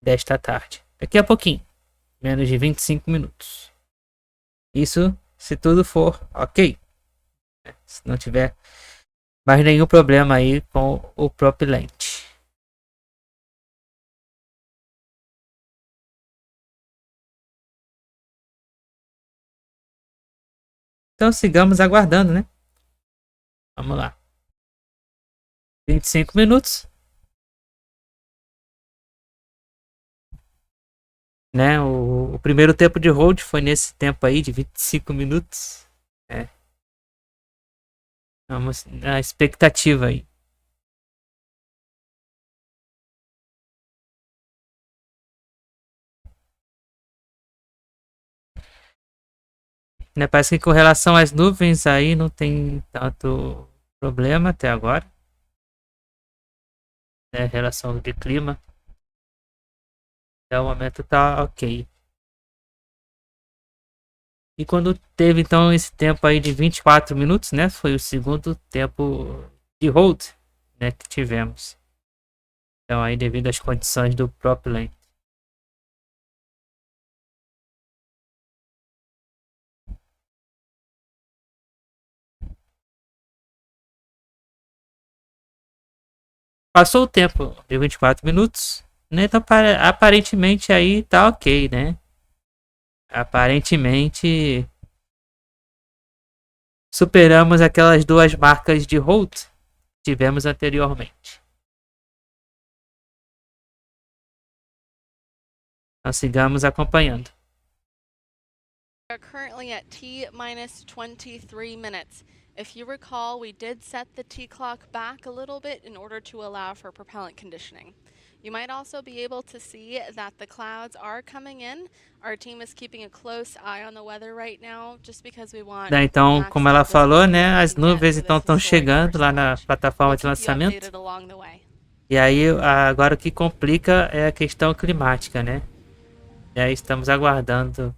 desta tarde. Daqui a pouquinho, menos de 25 minutos. Isso se tudo for ok. Se não tiver mais nenhum problema aí com o propelente. Então sigamos aguardando, né? Vamos lá. 25 minutos. Né? O primeiro tempo de hold foi nesse tempo aí de 25 minutos. É. Vamos na expectativa aí. Né, parece que com relação às nuvens aí não tem tanto problema até agora. Né, relação de clima. Até o momento tá ok. E quando teve então esse tempo aí de 24 minutos, né? Foi o segundo tempo de hold, né, que tivemos. Então aí devido às condições do próprio lane. Passou o tempo de 24 minutos, né? Então aparentemente aí tá ok, né? Aparentemente superamos aquelas duas marcas de hold que tivemos anteriormente. Então sigamos acompanhando. We are currently at T-23 minutes. If you recall, we did set the T-clock back a little bit in order to allow for propellant conditioning. You might also be able to see that the clouds are coming in. Our team is keeping a close eye on the weather right now, just because we want. Então, como ela falou, né, as nuvens então estão chegando lá na plataforma de lançamento. E aí agora o que complica é a questão climática, né? E aí estamos aguardando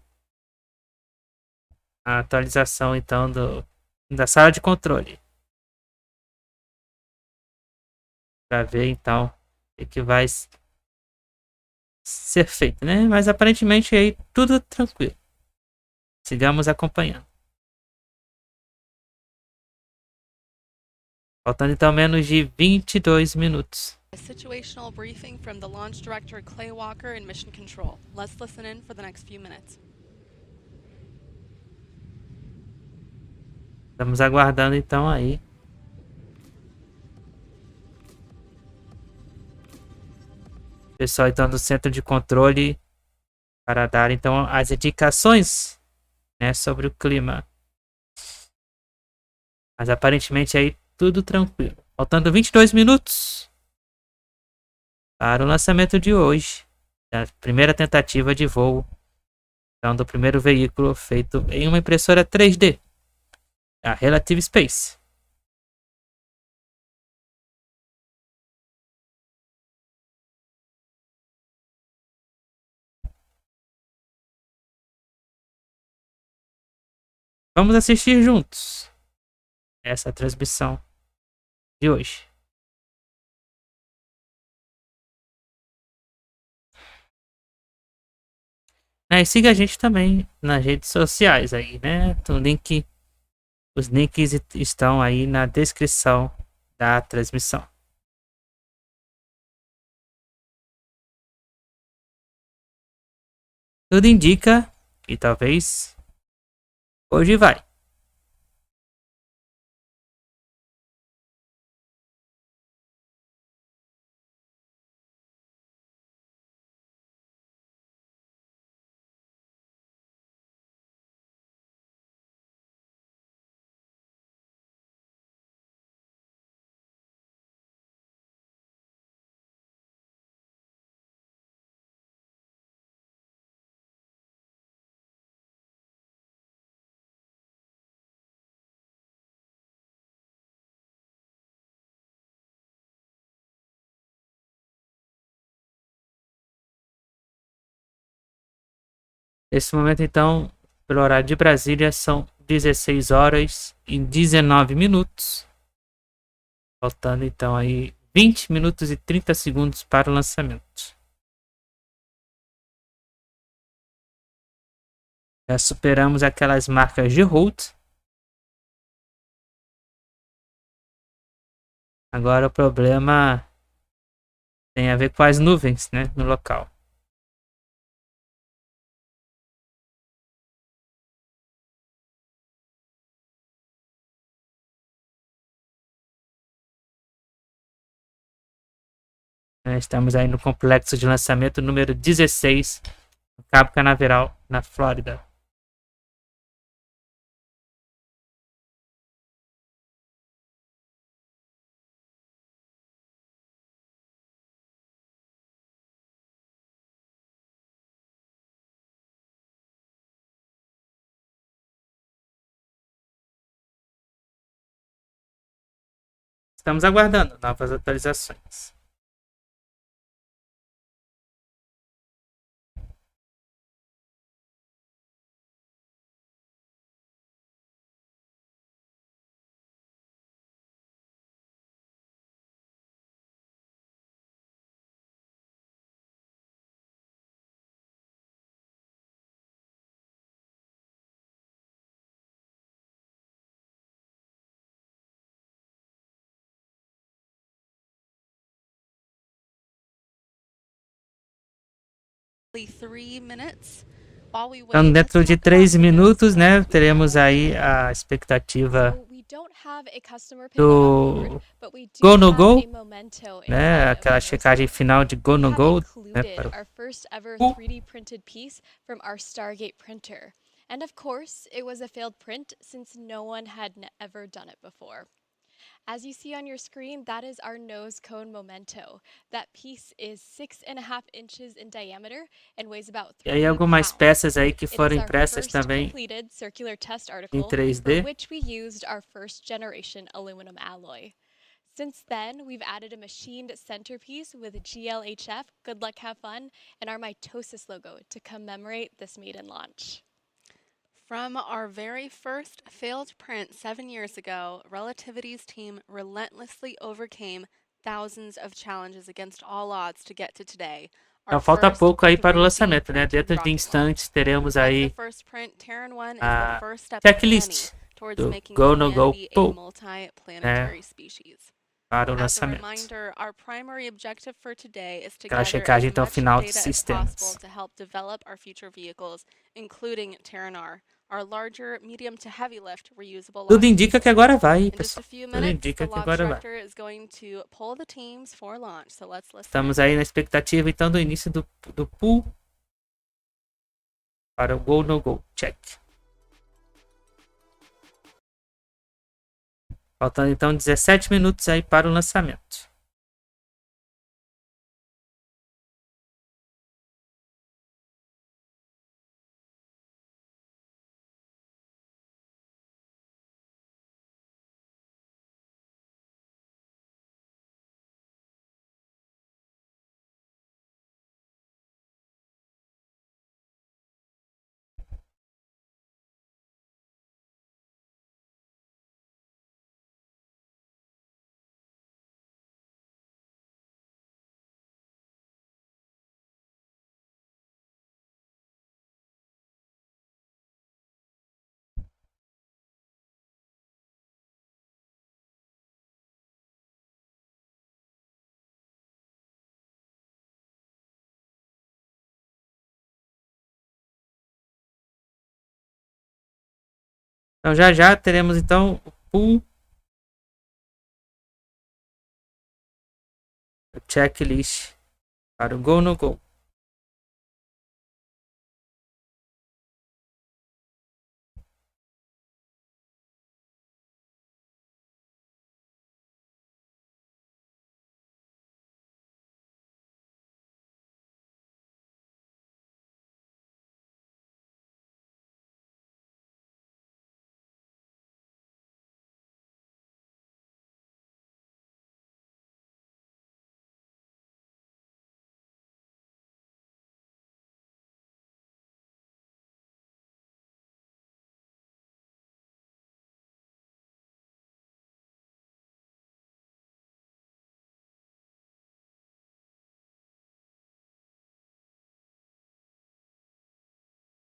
a atualização então da sala de controle. Para ver então o que vai ser feito, né? Mas aparentemente aí tudo tranquilo. Sigamos acompanhando. Faltando então menos de 22 minutos. A situational briefing from the launch director Clay Walker in Mission Control. Let's listen in for the next few minutes. Estamos aguardando então aí. Pessoal então do centro de controle para dar então as indicações, né, sobre o clima. Mas aparentemente aí tudo tranquilo. Faltando 22 minutos para o lançamento de hoje, da primeira tentativa de voo, então do primeiro veículo feito em uma impressora 3D, a Relative Space. Vamos assistir juntos essa transmissão de hoje. E siga a gente também nas redes sociais aí, né? Os links estão aí na descrição da transmissão. Tudo indica que talvez hoje vai. Nesse momento, então, pelo horário de Brasília, são 16 horas e 19 minutos. Faltando, então, aí 20 minutos e 30 segundos para o lançamento. Já superamos aquelas marcas de hold. Agora o problema tem a ver com as nuvens, né, no local. Estamos aí no complexo de lançamento número 16, no Cabo Canaveral, na Flórida. Estamos aguardando novas atualizações. Então, dentro de 3 minutos, né, teremos aí a expectativa do Go No Go, né, aquela checagem final de Go No Go, né, para our first ever 3D printed piece from our Stargate printer. And of course, it was a failed print since no one had ever done it before. As you see on your screen, that is our nose cone memento. That piece is 6.5 inches in diameter and weighs about 3 E aí algumas pounds. peças aí que It foram is our impressas first também completed circular test em article, for 3D. which we used our first generation aluminum alloy. Since then, we've added a machined centerpiece with GLHF, good luck, have fun, and our mitosis logo to commemorate this maiden launch. From our very first failed print 7 years ago, Relativity's team relentlessly overcame thousands of challenges against all odds to get to today. Então falta pouco aí para o lançamento, né? Dentro de instantes teremos aí a checklist do Go No Go Pull, né, para o lançamento. Aquela checagem então final de sistemas. Tudo indica que agora vai, pessoal. Tudo indica que agora vai. Estamos aí na expectativa então do início do pull para o Go No Go check. Faltando então 17 minutos aí para o lançamento. Então já teremos então o pool, o checklist para o Go No Go.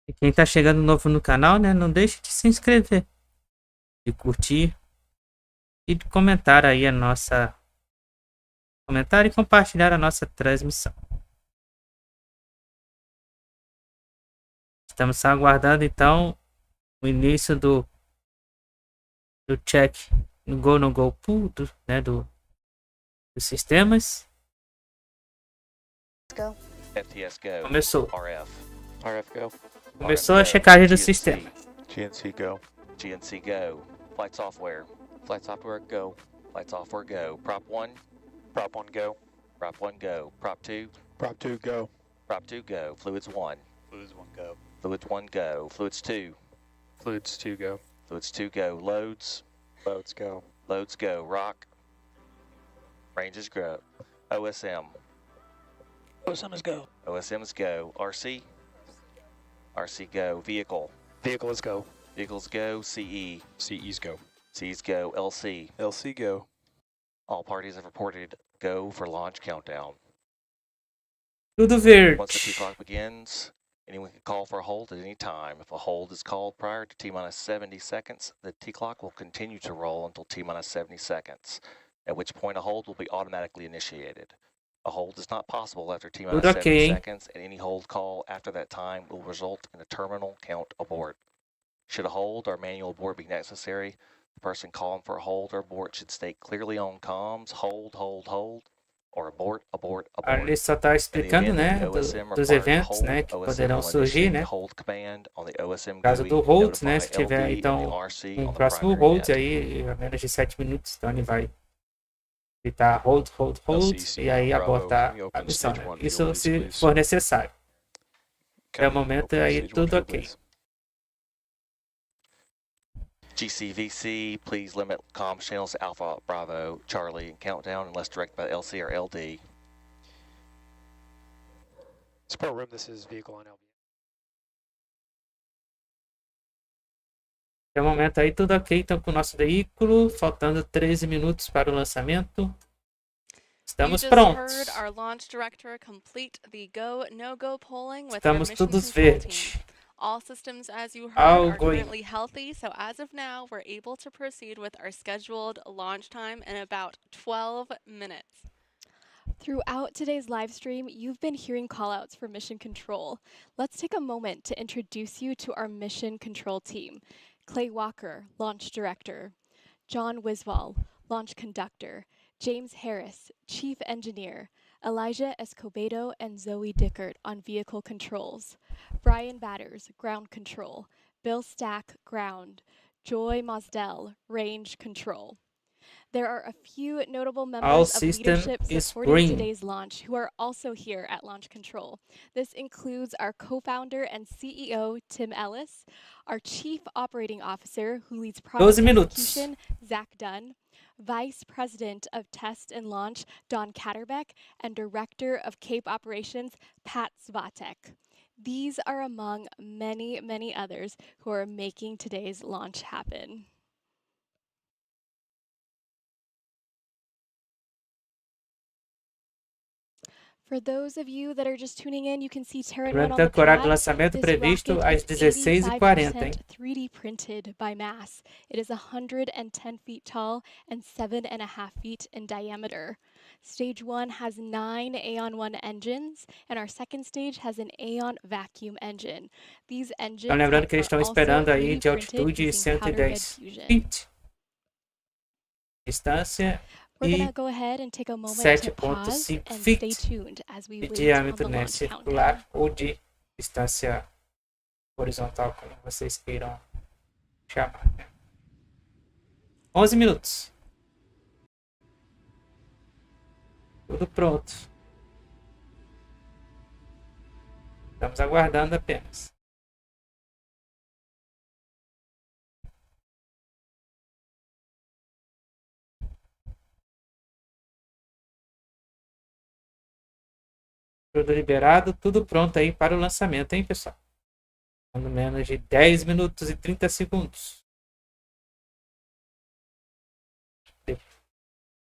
E quem está chegando novo no canal, né, não deixe de se inscrever, de curtir e de comentar aí a nossa... Comentar e compartilhar a nossa transmissão. Estamos aguardando então o início do check no Go No Go pool, dos sistemas. Go. FTS go. Começou. RF go. Começou a checagem do sistema. GNC go. GNC go. Flight software. Flight software go. Flight software go. Prop 1. Prop 1 go. Prop 1 go. Prop 2. Prop 2 go. Prop 2 go. Fluids 1. Fluids 1 go. Fluids 1 go. Fluids 2. Fluids 2 go. Fluids 2 go. Loads. Loads go. Loads go. Rock. Ranges go. OSM. OSMs go. OSMs go. RC. RC go. Vehicle. Vehicles go. Vehicles go. CE. CEs go. Cs go. LC. LC go. All parties have reported go for launch countdown. Tudo verde. Once the T-clock begins, anyone can call for a hold at any time. If a hold is called prior to T-minus 70 seconds, the T-clock will continue to roll until T-minus 70 seconds, at which point a hold will be automatically initiated. A hold is not possible after T-minus 70 seconds, and any hold call after that time will result in a terminal count abort. Should a hold or manual abort be necessary, the person calling for a hold or abort should state clearly on comms, hold, or abort. Ele só está explicando, né, dos eventos, né, que poderão surgir, né, no caso do hold, né, se tiver, então, um próximo hold aí, a menos de 7 minutos, então ele vai gritar hold, e aí abortar a missão, né? Isso se for necessário. Até o momento, aí tudo ok. GCVC, please limit comms channels to Alpha, Bravo, Charlie, and countdown unless directed by LC or LD. Support room, this is vehicle on LV. Até o momento aí tudo ok, então com o nosso veículo, faltando 13 minutos para o lançamento. Estamos prontos. Estamos todos verdes. All systems, as you heard, are currently healthy, so as of now, we're able to proceed with our scheduled launch time in about 12 minutes. Throughout today's live stream, you've been hearing callouts for mission control. Let's take a moment to introduce you to our mission control team. Clay Walker, launch director. John Wiswall, launch conductor. James Harris, chief engineer. Elijah Escobedo and Zoe Dickert on vehicle controls. Brian Batters, ground control. Bill Stack, ground. Joy Mosdell, range control. There are a few notable members of leadership supporting today's launch who are also here at Launch Control. This includes our co-founder and CEO, Tim Ellis, our Chief Operating Officer who leads product execution, Zach Dunn, Vice President of Test and Launch, Don Katterbeck, and Director of Cape Operations, Pat Svatek. These are among many, many others who are making today's launch happen. For those of you that are just tuning in, you can see Terran on the pad. Lançamento previsto às 16h40, 3D printed by mass. It is 110 feet tall and 7.5 feet in diameter. Stage 1 has 9 Aeon 1 engines, and our second stage has an Aeon vacuum engine. These engines Então, lembrando que eles estão are also esperando aí 3D de printed altitude using powder bed 110 fusion. feet. Distância We're e going to go ahead and take a moment to pause 7.5 and stay feet tuned as we de wait on diâmetro, the né, launch circular countdown. ou de distância horizontal, como vocês queiram chamar. 11 minutos. Tudo pronto. Estamos aguardando apenas. Tudo liberado, tudo pronto aí para o lançamento, hein, pessoal? Faltando menos de 10 minutos e 30 segundos.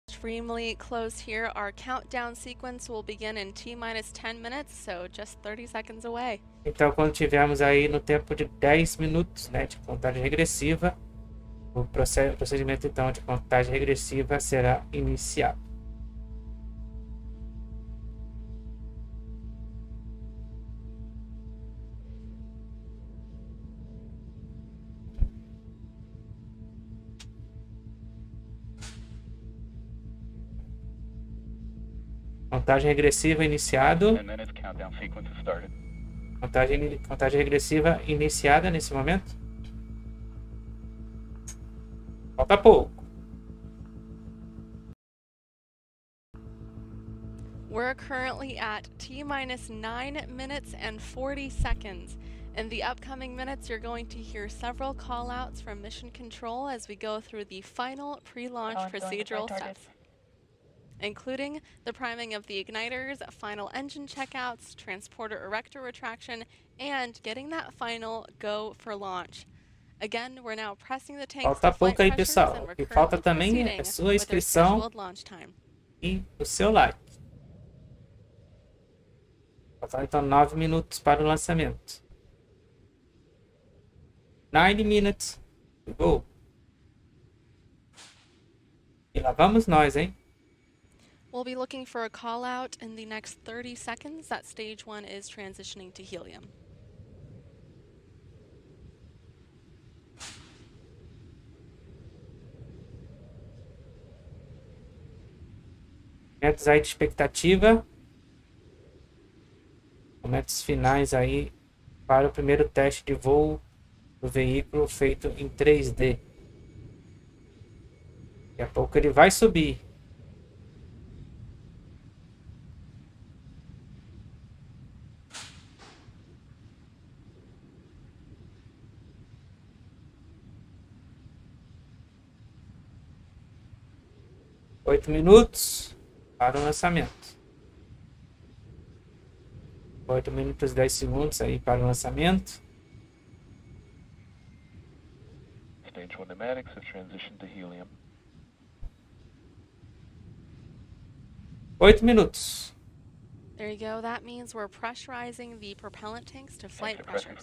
Extremely close here. Our countdown sequence will begin in T-minus 10 minutes, so just 30 seconds away. Então, quando tivermos aí no tempo de 10 minutos, né, de contagem regressiva, o procedimento então de contagem regressiva será iniciado. Contagem regressiva iniciado. Contagem regressiva iniciada nesse momento. Falta pouco. We're currently at T-minus 9 minutes and 40 seconds. In the upcoming minutes, you're going to hear several call-outs from Mission Control as we go through the final pre-launch procedural steps, including the priming of the igniters, final engine checkouts, transporter erector retraction, and getting that final go for launch. Again, we're now pressing the tanks Falta to flight pouco aí, pressures, pessoal. and O we're que falta currently também proceeding é sua with our inscrição scheduled launch time. e o seu like. Faltam 9 minutos para o lançamento. 9 minutes to go. E lá vamos nós, hein? We'll be looking for a call out in the next 30 seconds that stage 1 is transitioning to helium. Momentos aí de expectativa. Momentos finais aí para o primeiro teste de voo do veículo feito em 3D. Daqui a pouco ele vai subir. Oito minutos para o lançamento. 8 minutos e 10 segundos aí para o lançamento. Stage 1 pneumatics have transitioned to helium. 8 minutos. There you go. That means we're pressurizing the propellant tanks to flight pressures.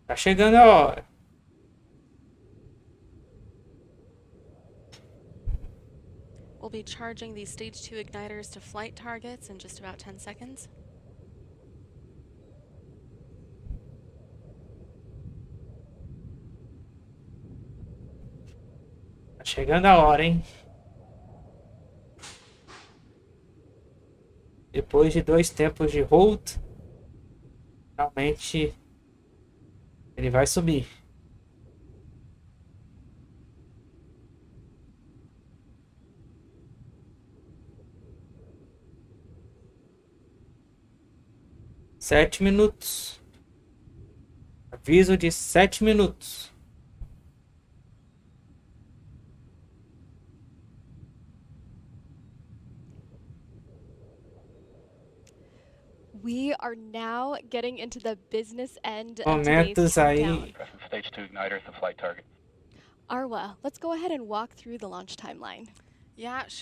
Tá chegando a hora. We'll be charging the stage 2 igniters to flight targets in just about 10 seconds. Tá chegando a hora, hein? Depois de 2 tempos de hold, finalmente ele vai subir. Sete minutos. Aviso de 7 minutos. We are now getting into the business end of Momentos today's aí. countdown. Stage 2 igniters to flight target. Arwa, let's go ahead and walk through the launch timeline.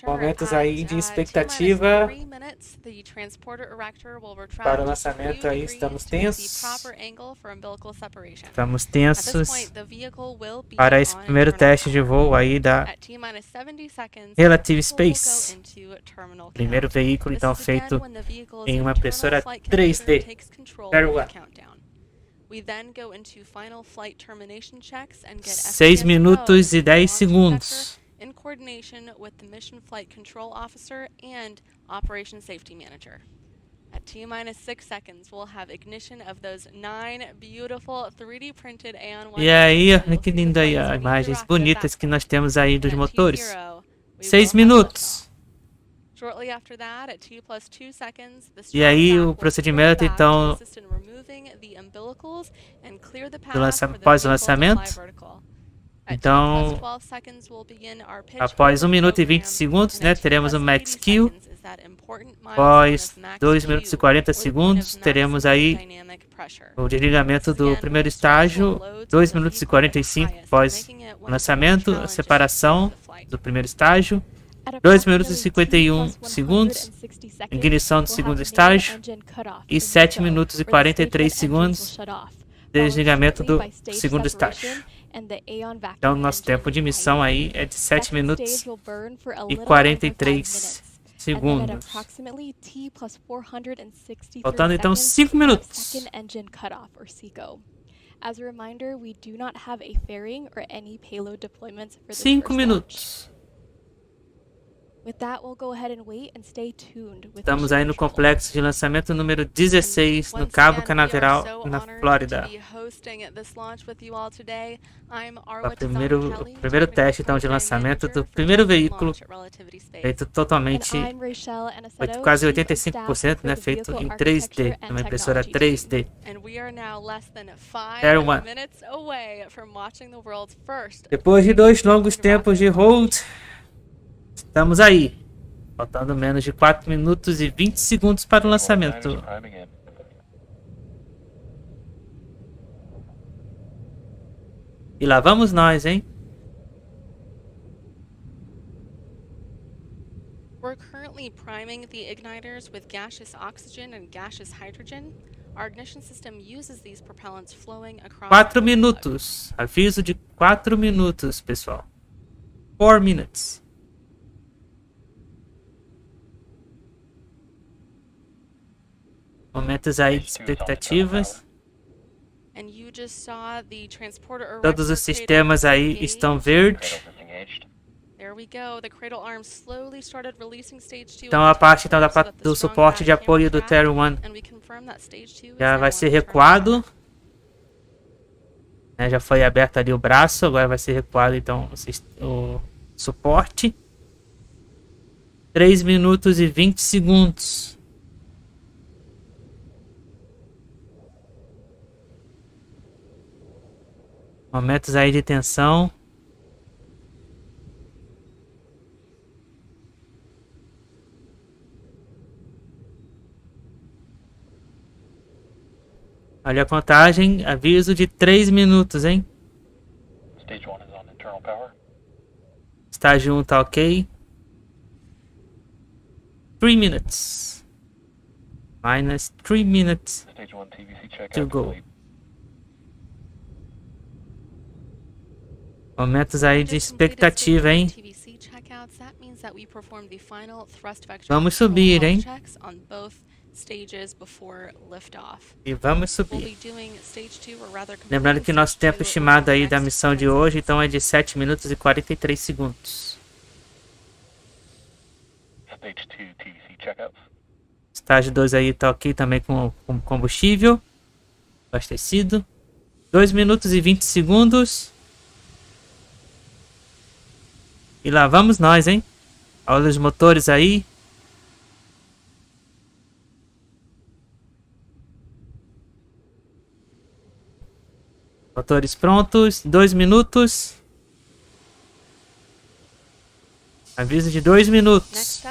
Momentos aí de expectativa para o lançamento aí, estamos tensos. Estamos tensos para esse primeiro teste de voo aí da Relative Space. Primeiro veículo então feito em uma impressora 3D. Very well. 6 minutos e 10 segundos. In coordination with the Mission Flight Control Officer and Operation Safety Manager. At T-minus 6 seconds, we'll have ignition of those 9 beautiful 3D printed AON. E aí, olha que lindo aí, as imagens bonitas que nós temos aí dos motores. 6 minutos. Shortly after that, at T+2 seconds, the e aí o procedimento então do pós-lançamento. Então, após 1 minuto e 20 segundos, né, teremos o Max Kill. Após 2 minutos e 40 segundos, teremos aí o desligamento do primeiro estágio. 2 minutos e 45 após o lançamento, a separação do primeiro estágio. 2 minutos e 51 segundos, ignição do segundo estágio. E 7 minutos e 43 segundos, desligamento do segundo estágio. Então, nosso tempo de missão aí é de 7 minutos e 43 segundos. Faltando então 5 minutos. As a reminder, we do not have a fairing or any payload deployments for this 5 minutos. With that, we'll go ahead and wait and stay tuned with Estamos aí no complexo de lançamento número 16 no Cabo, Canaveral, na Flórida. O primeiro teste então de lançamento do primeiro veículo feito totalmente, quase 85%, né, feito em 3D, numa impressora 3D. Terran. Depois de 2 longos tempos de hold, estamos aí, faltando menos de 4 minutos e 20 segundos para o lançamento. E lá vamos nós, hein? We're currently priming the igniters with gaseous oxygen and gaseous hydrogen. Our ignition system uses these propellants flowing across 4 minutos. Aviso de 4 minutos, pessoal. 4 minutes. Momentos aí de expectativas. Todos os sistemas aí estão verdes. Então a parte então, do suporte de apoio do Terran já vai ser recuado. Já foi aberto ali o braço, agora vai ser recuado então o suporte. 3 minutos e 20 segundos. Momentos aí de tensão. Olha a contagem, aviso de 3 minutos, hein? Estágio 1 tá ok. 3 minutes. Minus 3 minutes to go. Momentos aí de expectativa, hein? Vamos subir, hein? E vamos subir. Lembrando que nosso tempo estimado aí da missão de hoje então é de 7 minutos e 43 segundos. Estágio 2 aí tá ok também com combustível abastecido. 2 minutos e 20 segundos. E lá vamos nós, hein? Olha os motores aí. Motores prontos. 2 minutos. Aviso de 2 minutos.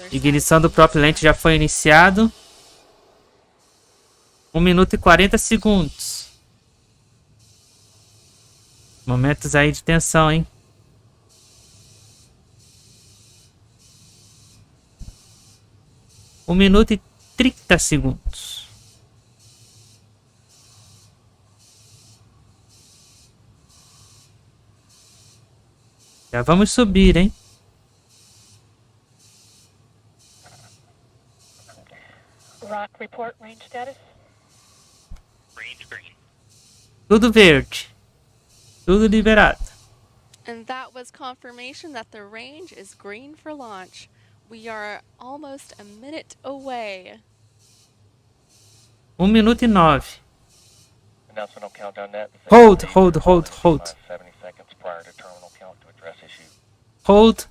Ignição do próprio lente já foi iniciado. 1 minuto e 40 segundos. Momentos aí de tensão, hein? Um minuto e 30 segundos. Já vamos subir, hein? Rock report range status. Range green. Tudo verde. Tudo liberado. And that was confirmation that the range is green for launch. We are almost a minute away. 1 minuto e 9. Announcement on countdown net. Hold. 70 seconds prior to terminal count to address issue. Hold.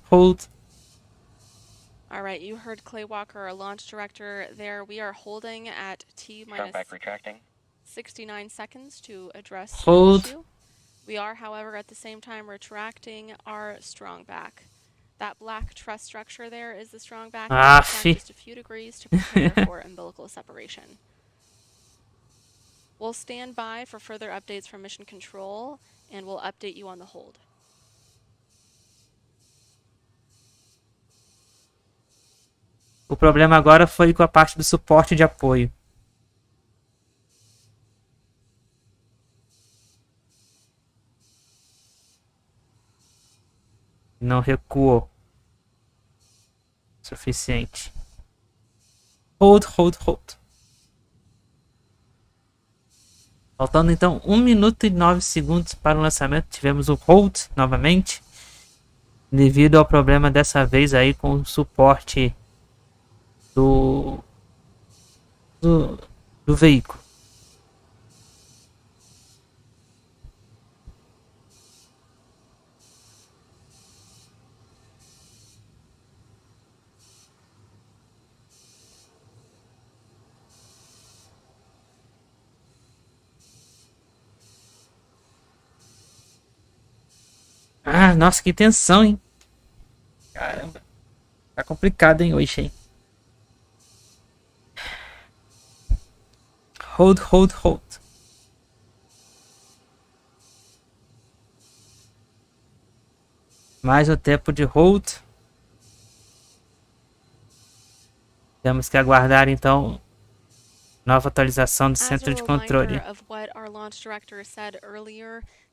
All right, you heard Clay Walker, our launch director there. We are holding at T minus Back retracting. 69 seconds to address Hold. the issue. We are, however, at the same time retracting our strong back. That black truss structure there is the strong back. Just a few degrees to prepare for umbilical separation. We'll stand by for further updates from Mission Control, and we'll update you on the hold. O problema agora foi com a parte do suporte de apoio. Não recuou. Suficiente. Hold. Faltando então 1 minuto e 9 segundos para o lançamento. Tivemos o hold novamente. Devido ao problema dessa vez aí com o suporte do veículo. Ah, nossa, que tensão, hein? Caramba. Tá complicado, hein, hoje, hein? Hold. Mais o tempo de hold. Temos que aguardar, então, nova atualização do centro de controle.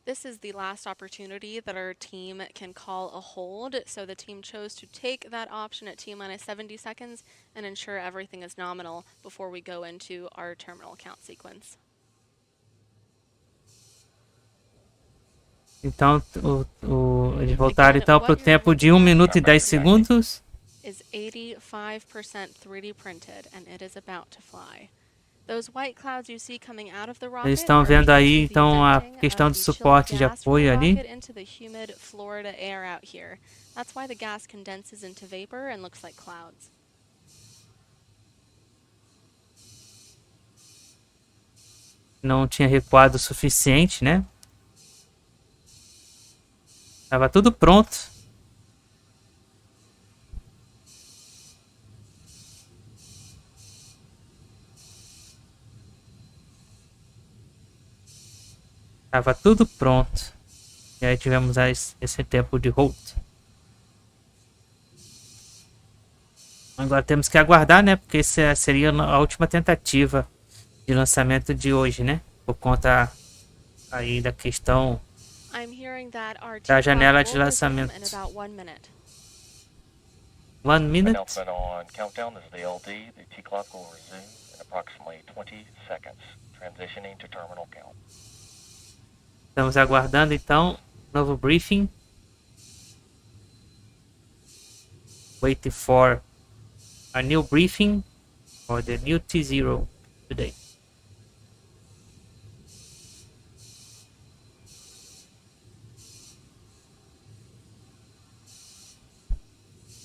This is the last opportunity that our team can call a hold, so the team chose to take that option at T-minus 70 seconds and ensure everything is nominal before we go into our terminal count sequence. Então, eles voltaram então para o tempo de 1 minuto e 10 segundos. Is 85% 3D printed and it is about to fly. Those white clouds you see coming out of the rocket. Eles estão vendo aí então a questão do suporte de apoio ali. Into the humid Florida air out here. That's why the gas condenses into vapor and looks like clouds. Não tinha recuado o suficiente, né? Tava tudo pronto. Tava tudo pronto. E aí tivemos esse tempo de hold. Agora temos que aguardar, né? Porque essa seria a última tentativa de lançamento de hoje, né? Por conta aí da questão da janela de lançamento. 1 minute. Announcement on countdown. This is the LD. The T-clock will resume in approximately 20 seconds. Transitioning to terminal count. Estamos aguardando então novo briefing. Waiting for a new briefing for the new T0 today.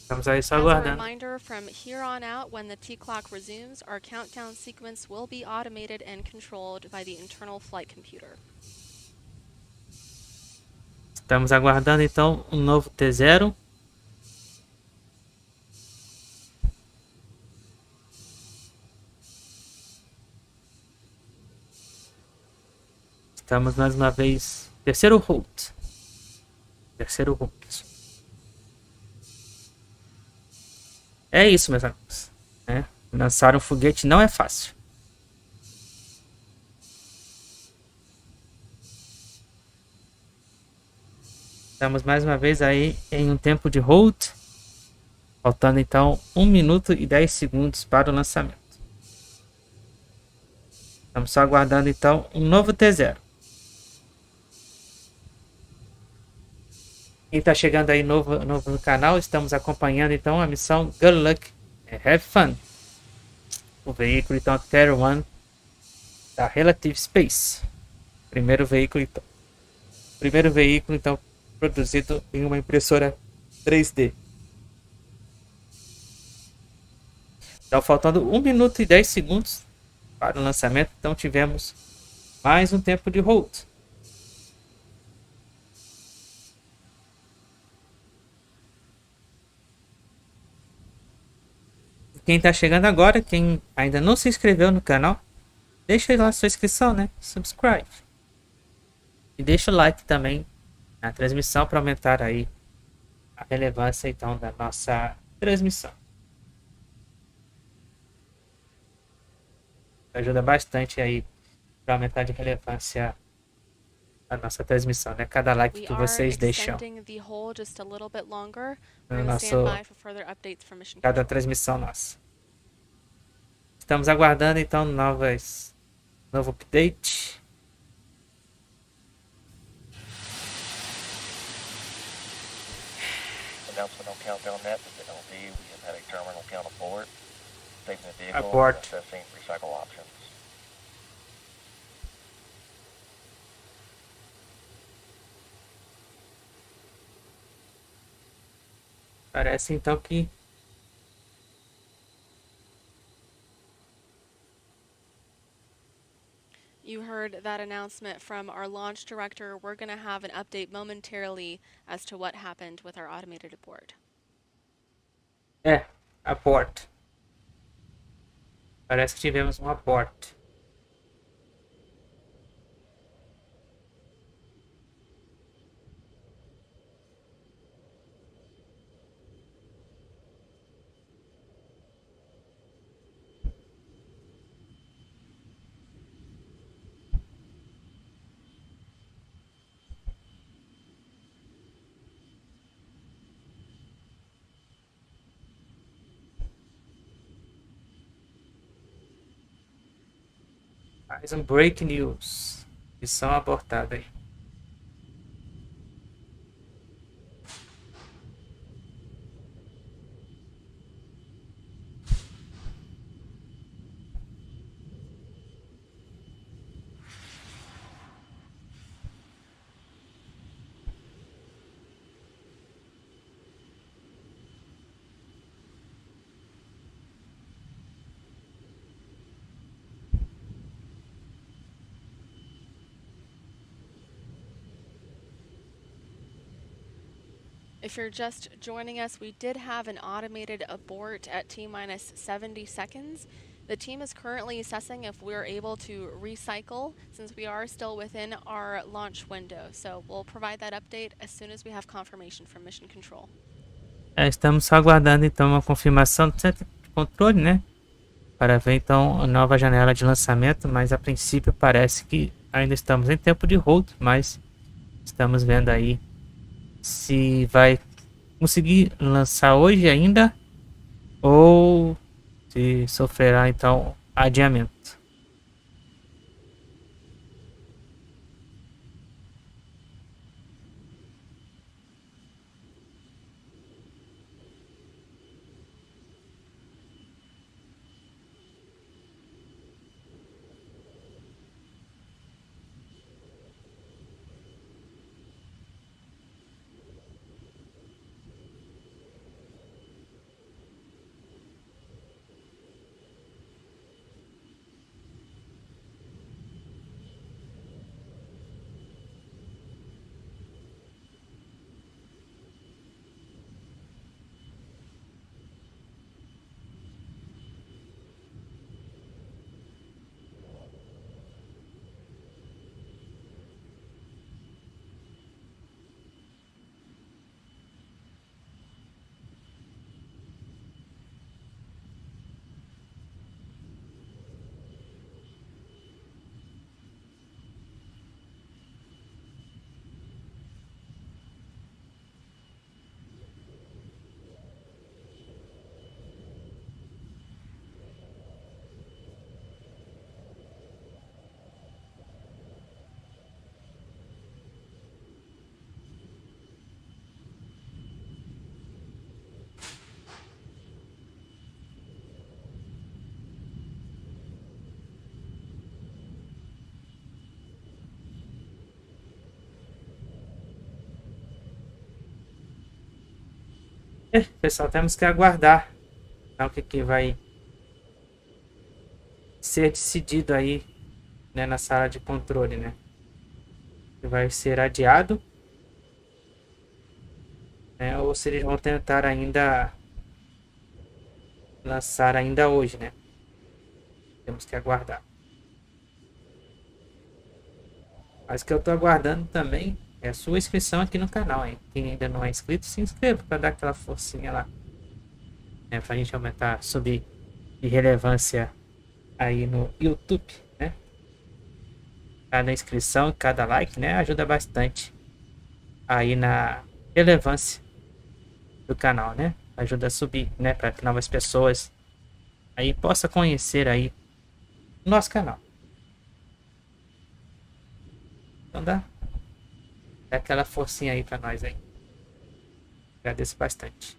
Estamos aí só aguardando. As a reminder, from here on out, when the T-clock resumes, our countdown sequence will be automated and controlled by the internal flight computer. Estamos aguardando então um novo T0. Estamos mais uma vez Terceiro hold. Terceiro hold. É isso, meus amigos. Né? Lançar um foguete não é fácil. Estamos mais uma vez aí em um tempo de hold. Faltando então 1 minuto e 10 segundos para o lançamento. Estamos só aguardando então um novo T0. Quem está chegando aí novo no canal, estamos acompanhando então a missão Good Luck Have Fun. O veículo então Terran da Relative Space. Primeiro veículo então produzido em uma impressora 3D. Então faltando 1 minuto e 10 segundos para o lançamento, então tivemos mais um tempo de hold. Quem está chegando agora, quem ainda não se inscreveu no canal, deixa lá sua inscrição, né? Subscribe. E deixa o like também na transmissão para aumentar aí a relevância então da nossa transmissão. Ajuda bastante aí para aumentar de relevância a nossa transmissão, né? Cada like que vocês deixam no nosso cada transmissão nossa. Estamos aguardando então novo update. Announcement on countdown net has been LD. We have had a terminal count abort. Saving the vehicle Abort. and assessing recycle options. Parece então que You heard that announcement from our launch director. We're going to have an update momentarily as to what happened with our automated abort. abort. Parece que tivemos um abort. Mais um break news. Missão abortada aí. If you're just joining us, we did have an automated abort at T-minus 70 seconds. The team is currently assessing if we're able to recycle since we are still within our launch window. So we'll provide that update as soon as we have confirmation from Mission Control. Estamos só aguardando então uma confirmação do centro de controle, né? Para ver então a nova janela de lançamento, mas a princípio parece que ainda estamos em tempo de hold, mas estamos vendo aí se vai conseguir lançar hoje ainda ou se sofrerá então adiamento. Pessoal, temos que aguardar, então, o que vai ser decidido aí, né, na sala de controle, né? Que vai ser adiado, né? Ou se eles vão tentar ainda lançar ainda hoje, né? Temos que aguardar. Mas o que eu tô aguardando também é a sua inscrição aqui no canal, hein? Quem ainda não é inscrito, se inscreva para dar aquela forcinha lá, né? Pra gente aumentar, subir de relevância aí no YouTube, né? Cada inscrição, cada like, né? Ajuda bastante aí na relevância do canal, né? Ajuda a subir, né? Para que novas pessoas aí possam conhecer aí o nosso canal. Então dá aquela forcinha aí para nós aí. Agradeço bastante.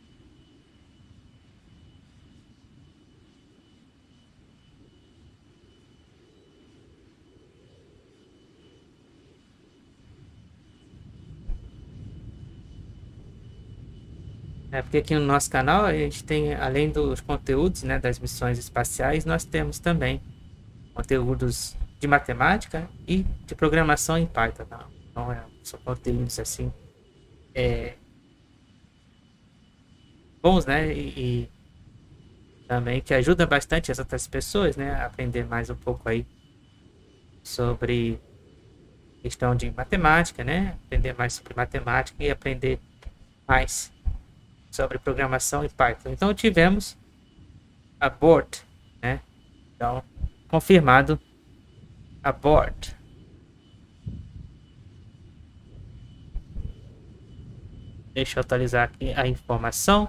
É porque aqui no nosso canal a gente tem, além dos conteúdos, né, das missões espaciais, nós temos também conteúdos de matemática e de programação em Python. Então são conteúdos assim bons, né, e também que ajuda bastante as outras pessoas, né, a aprender mais um pouco aí sobre questão de matemática, né, aprender mais sobre matemática e aprender mais sobre programação em Python. Então tivemos abort, né? Então confirmado abort. Deixa eu atualizar aqui a informação.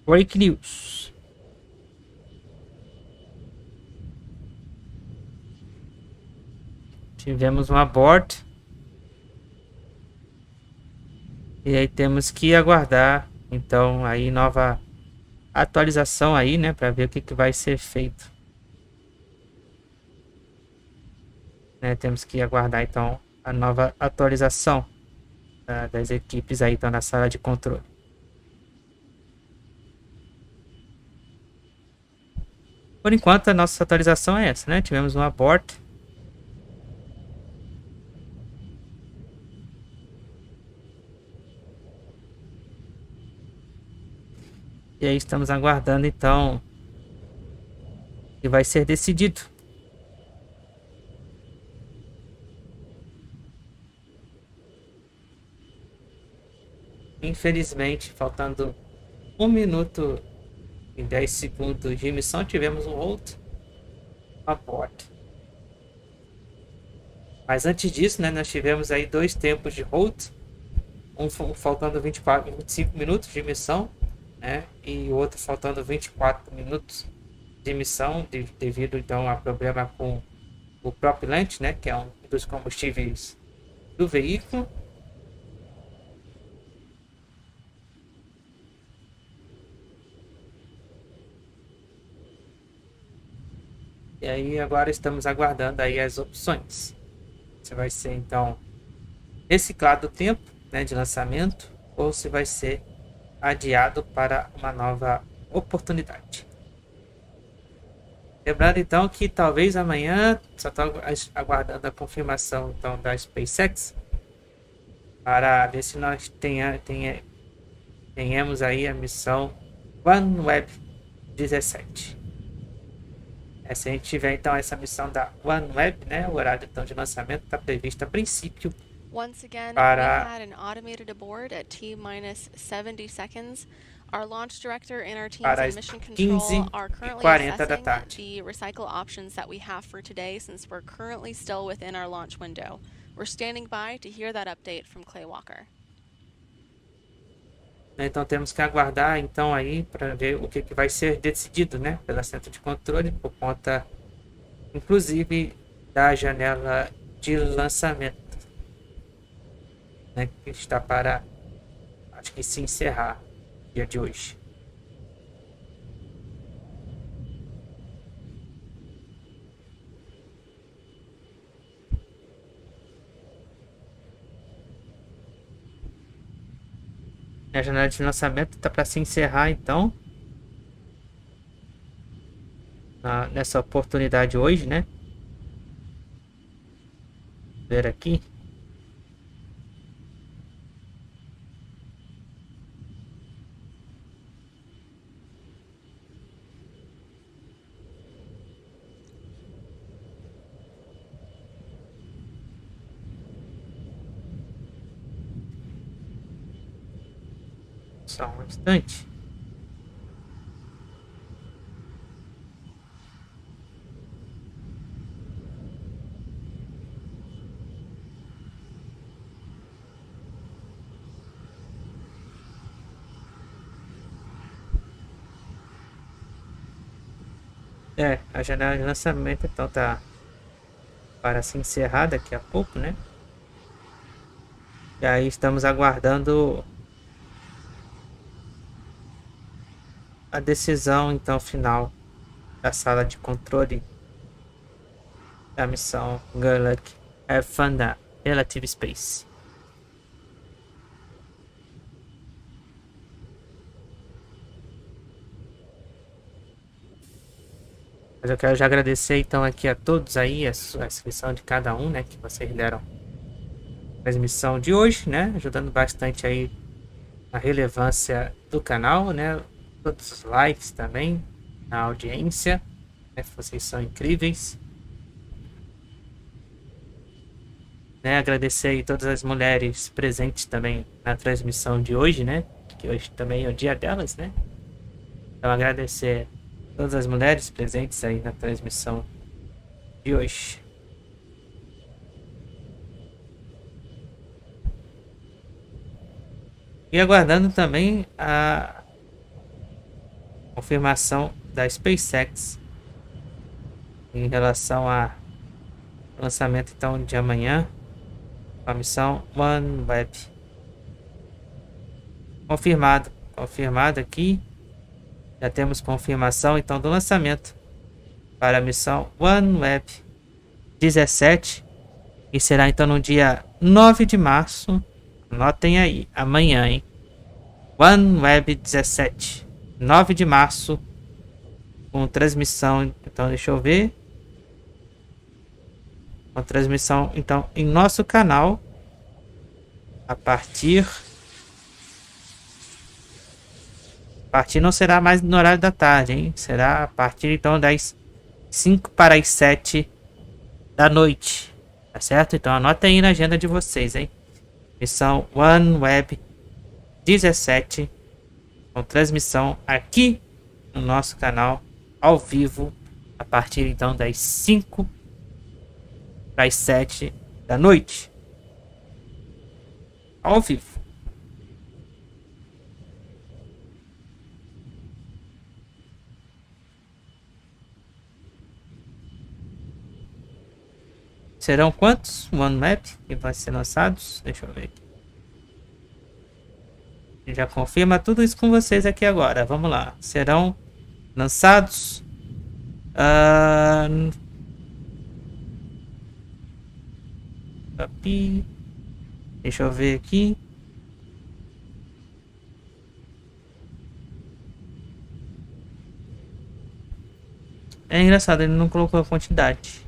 Break news. Tivemos um abort. E aí temos que aguardar, então, aí nova atualização aí, né, para ver o que vai ser feito. Né, temos que aguardar, então, a nova atualização das equipes aí, então, na sala de controle. Por enquanto, a nossa atualização é essa, né? Tivemos um abort. E aí estamos aguardando, então, que vai ser decidido. Infelizmente, faltando 1 minuto e 10 segundos de missão, tivemos um outro abort. Mas antes disso, né, nós tivemos aí 2 tempos de hold, um faltando 25 minutos de missão, né, e o outro faltando 24 minutos de missão, devido então a problema com o propelante, né, que é um dos combustíveis do veículo. E aí agora estamos aguardando aí as opções. Se vai ser então reciclado o tempo, né, de lançamento, ou se vai ser adiado para uma nova oportunidade. Lembrando então que talvez amanhã, só estou aguardando a confirmação então da SpaceX para ver se nós tenhamos aí a missão OneWeb 17. Se a gente tiver então essa missão da OneWeb, né, o horário então de lançamento está previsto a princípio Once again, para we had an automated abort at T-minus 70 seconds. Our launch director and our teams para in as mission control are currently 15h40 da assessing tarde. the recycle options that we have for today since we're currently still within our launch window. We're standing by to hear that update from Clay Walker. Então temos que aguardar então aí para ver o que vai ser decidido, né, pela centro de controle, por conta inclusive da janela de lançamento, né, que está para, acho que se encerrar no dia de hoje. A janela de lançamento tá para se encerrar, então. Nessa oportunidade hoje, né? Ver aqui. Só um instante. A janela de lançamento então tá para se encerrar daqui a pouco, né? E aí estamos aguardando a decisão então final da sala de controle da missão Good Luck Have Fun da Relative Space. Mas eu quero já agradecer então aqui a todos aí a inscrição de cada um, né, que vocês deram na transmissão de hoje, né, ajudando bastante aí a relevância do canal, né, todos os likes também, a audiência, né, vocês são incríveis. Né, agradecer aí todas as mulheres presentes também na transmissão de hoje, né, que hoje também é o dia delas, né. Então agradecer todas as mulheres presentes aí na transmissão de hoje. E aguardando também a confirmação da SpaceX em relação ao lançamento então de amanhã, a missão OneWeb. Confirmado aqui. Já temos confirmação então do lançamento para a missão OneWeb 17, que será então no dia 9 de março. Anotem aí, amanhã, hein? OneWeb 17, 9 de março, com transmissão, então deixa eu ver. Com transmissão então em nosso canal a partir não será mais no horário da tarde, hein? Será a partir então das 5 para as 7 da noite. Tá certo? Então anota aí na agenda de vocês, hein? Missão OneWeb 17 com transmissão aqui no nosso canal ao vivo a partir então das 5 para as 7 da noite. Ao vivo. Serão quantos OneWeb que vão ser lançados? Deixa eu ver aqui. Já confirma tudo isso com vocês aqui agora. Vamos lá. Serão lançados deixa eu ver aqui. É engraçado, ele não colocou a quantidade.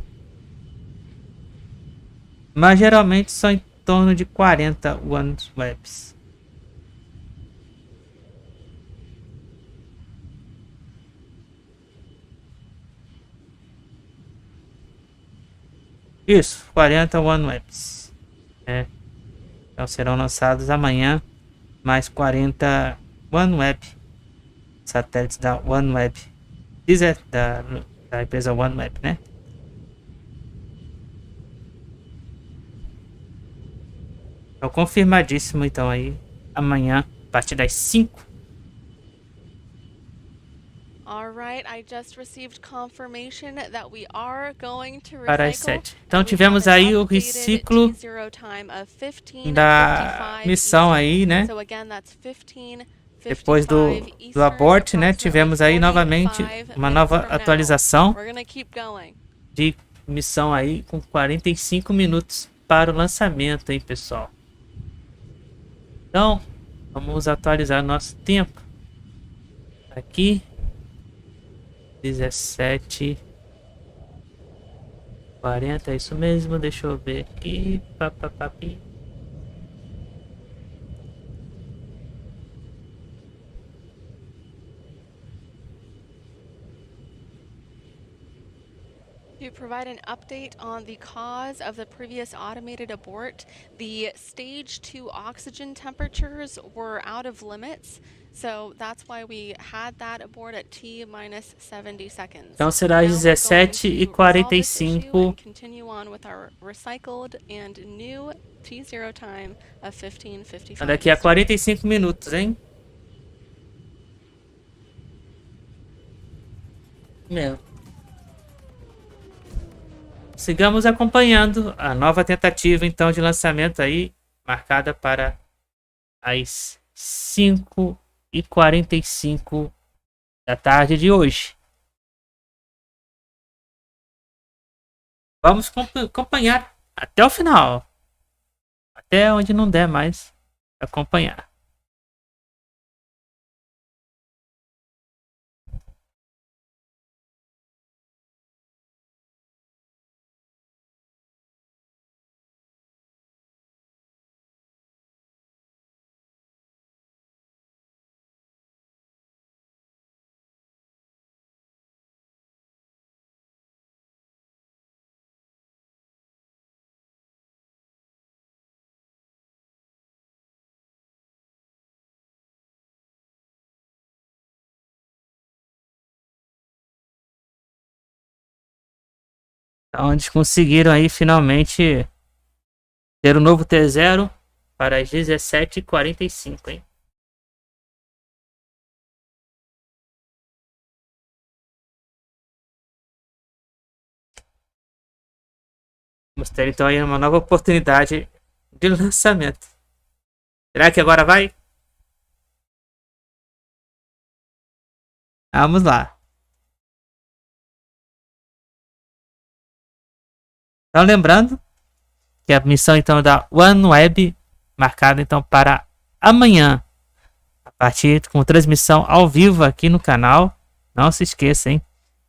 Mas geralmente são em torno de 40 OneWebs. Isso, 40 OneWebs. Então serão lançados amanhã mais 40 OneWeb. Satélites da OneWeb. Da empresa OneWeb, né? Então, confirmadíssimo então aí amanhã a partir das 5. Alright, I just received confirmation that we are going to Para as 7. Então tivemos aí o reciclo da missão aí, né? Depois do abort, né? Tivemos aí novamente uma nova atualização de missão aí com 45 minutos para o lançamento, hein, pessoal? Então, Vamos atualizar nosso tempo. Aqui 17:40, é isso mesmo. Deixa eu ver aqui. Papapapi. To provide an update on the cause of the previous automated abort, the stage 2 oxygen temperatures were out of limits, so that's why we had that abort at T-minus 70 seconds. Então será às 17:45. Continue on with our recycled and new T0 time of 15:55. Daqui a 45 minutos, hein? Meu. Sigamos acompanhando a nova tentativa, então, de lançamento aí, marcada para as 5:45 da tarde de hoje. Vamos acompanhar até o final. Até onde não der mais acompanhar. Então, eles conseguiram aí finalmente ter o novo T0 para as 17:45, hein? Vamos ter então aí uma nova oportunidade de lançamento. Será que agora vai? Vamos lá. Então lembrando que a missão então da OneWeb marcada então para amanhã, a partir com transmissão ao vivo aqui no canal. Não se esqueça, hein?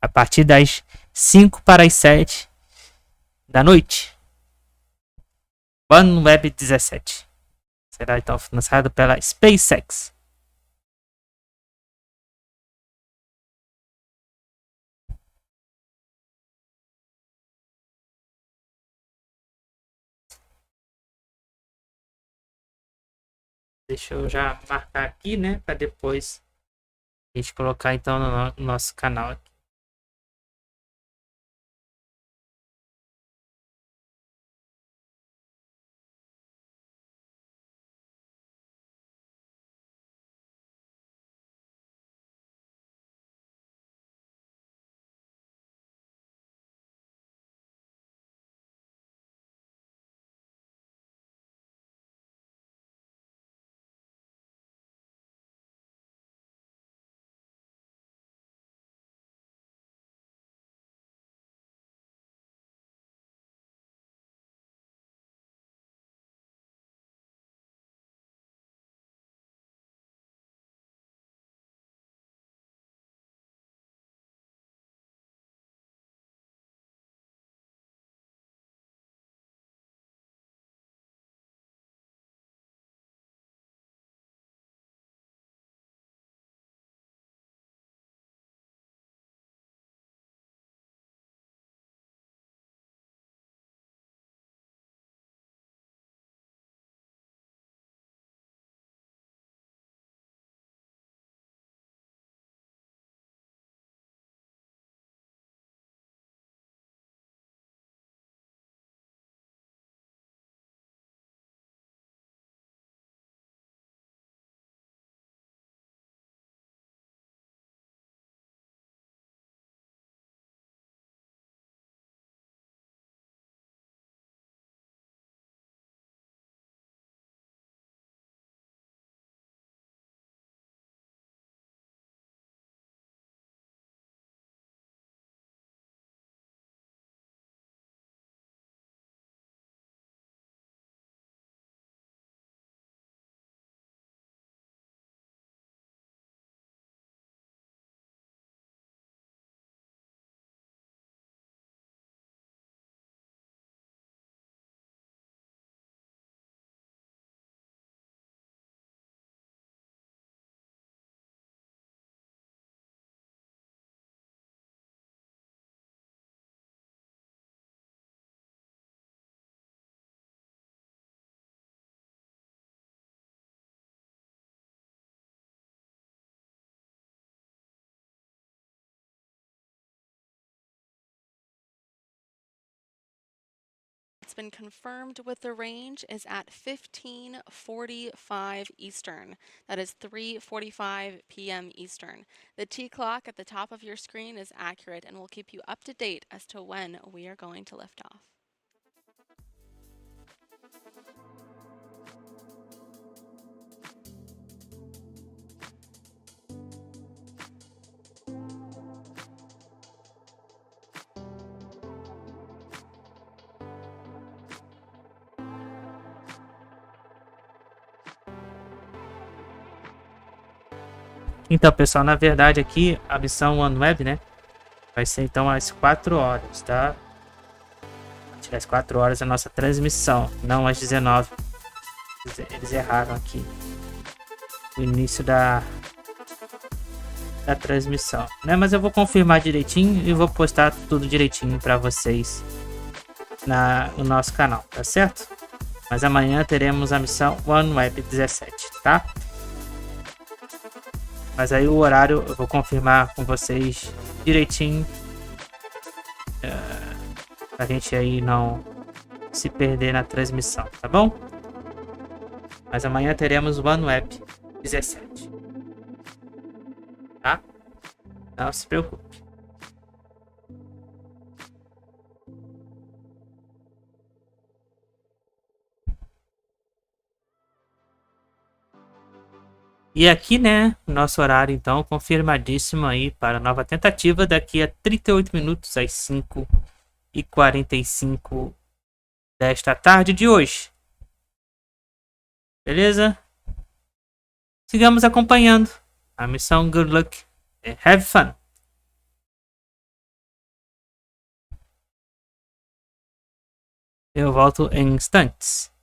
A partir das 5:07 da noite. OneWeb 17 será então lançado pela SpaceX. Deixa eu já marcar aqui, né? Para depois a gente colocar então no nosso canal aqui. been confirmed with the range is at 15:45 Eastern. That is 3:45 p.m. Eastern. The T clock at the top of your screen is accurate and will keep you up to date as to when we are going to lift off. Então, pessoal, na verdade aqui a missão OneWeb, né? Vai ser então às 4 horas, tá? Às 4 horas a nossa transmissão, não às 19. Eles erraram aqui o início da transmissão, né? Mas eu vou confirmar direitinho e vou postar tudo direitinho para vocês no nosso canal, tá certo? Mas amanhã teremos a missão OneWeb 17, tá? Mas aí o horário eu vou confirmar com vocês direitinho, pra gente aí não se perder na transmissão, tá bom? Mas amanhã teremos o OneWeb 17, tá? Não se preocupe. E aqui, né, nosso horário, então, confirmadíssimo aí para a nova tentativa daqui a 38 minutos às 5:45 desta tarde de hoje. Beleza? Sigamos acompanhando a missão Good Luck and Have Fun. Eu volto em instantes.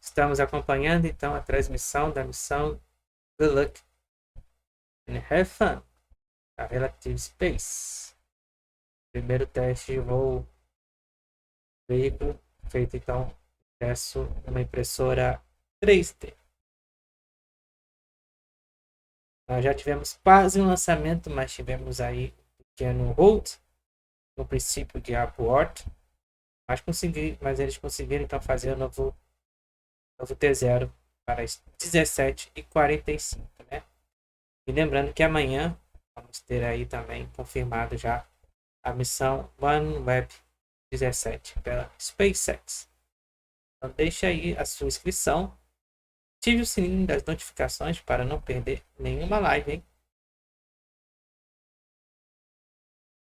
Estamos acompanhando então a transmissão da missão Good Luck and Have Fun, a Relative Space. Primeiro teste de voo veículo feito então impresso numa impressora 3D. Nós já tivemos quase um lançamento, mas tivemos aí um pequeno hold no princípio de Apoie, mas eles conseguiram então fazer o novo T0 para as 17h45, né? E lembrando que amanhã vamos ter aí também confirmado já a missão OneWeb 17 pela SpaceX. Então deixe aí a sua inscrição, ative o sininho das notificações para não perder nenhuma live, hein?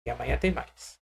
E amanhã tem mais.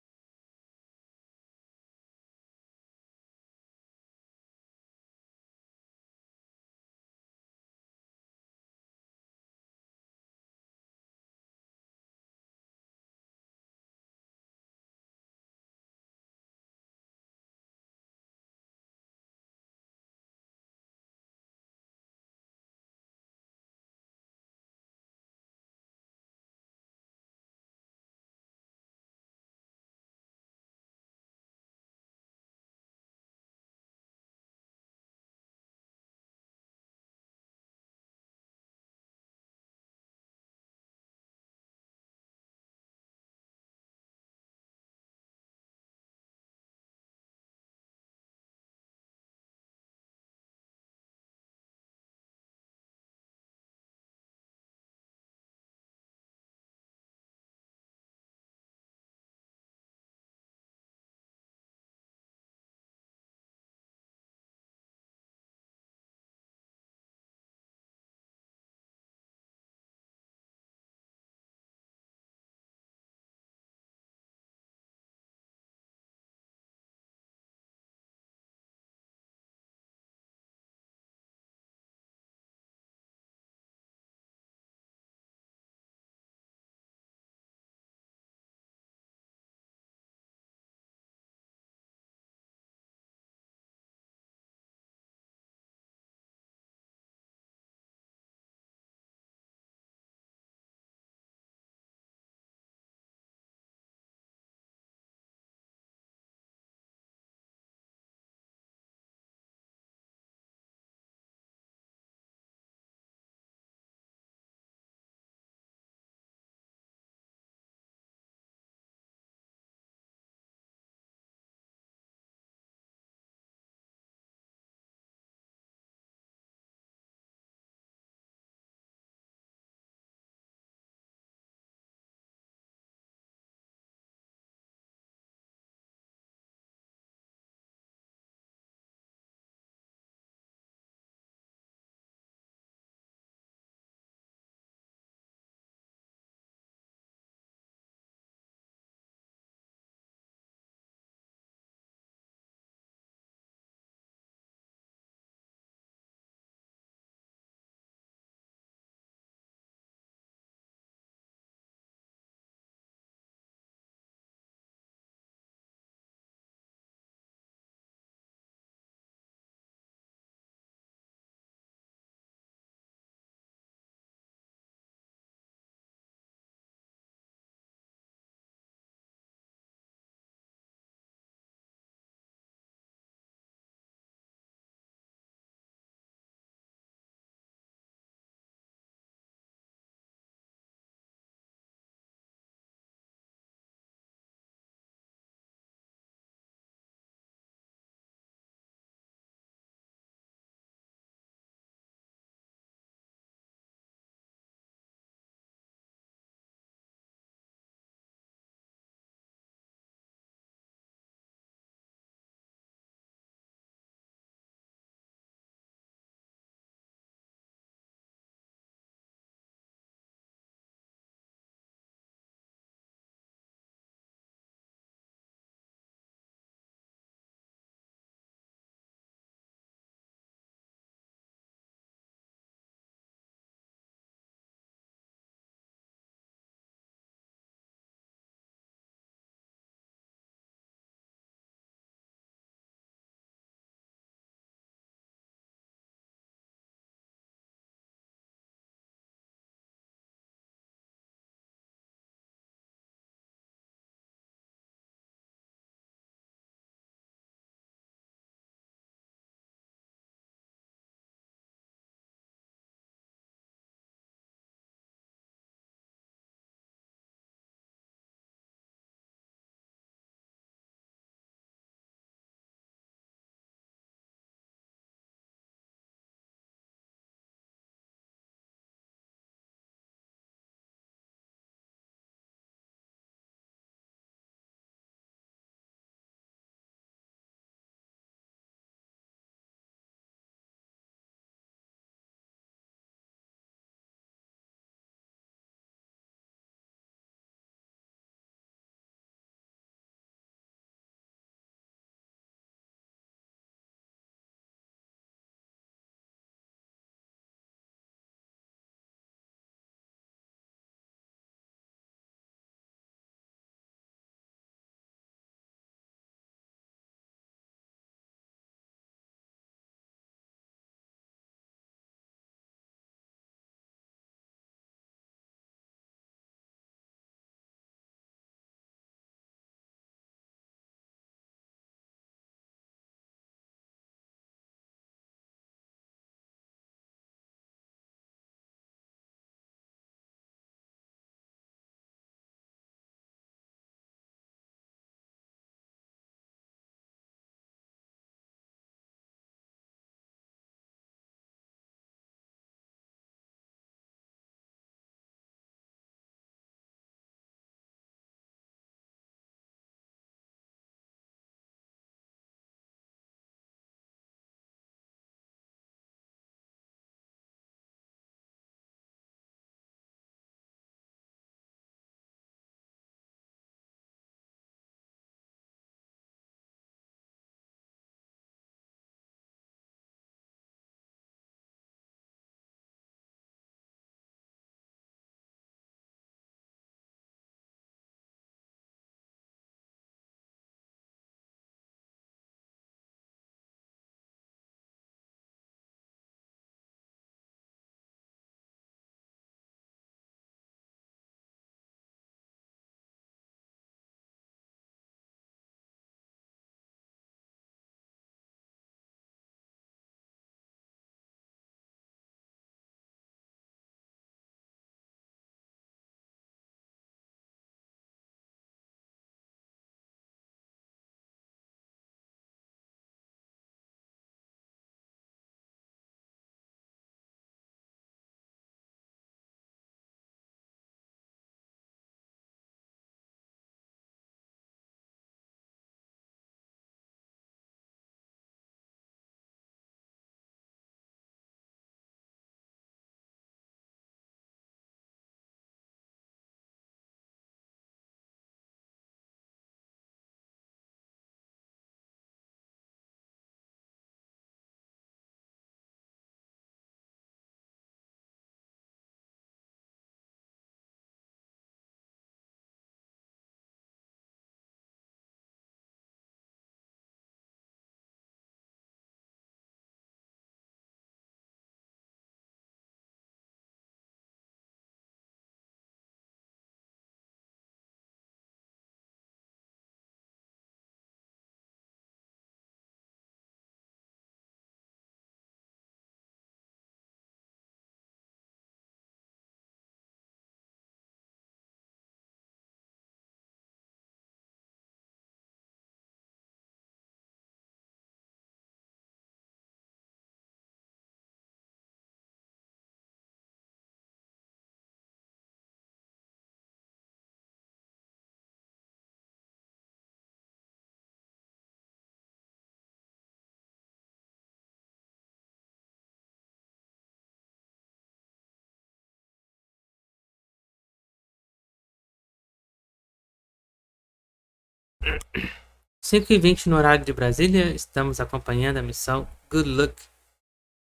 5h20 no horário de Brasília, estamos acompanhando a missão Good Luck,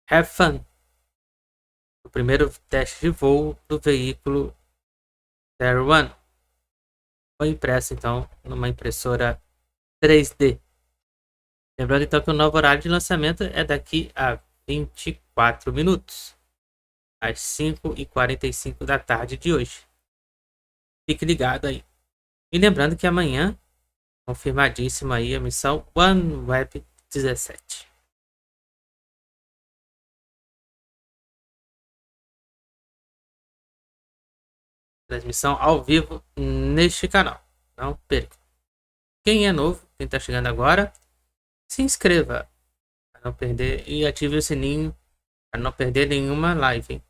Have Fun, o primeiro teste de voo do veículo Terran. Foi impresso então numa impressora 3D. Lembrando então que o novo horário de lançamento é daqui a 24 minutos, às 5h45 da tarde de hoje. Fique ligado aí. E lembrando que amanhã, confirmadíssima aí a missão OneWeb 17. Transmissão ao vivo neste canal. Não perca. Quem é novo, quem está chegando agora, se inscreva para não perder e ative o sininho para não perder nenhuma live. Hein?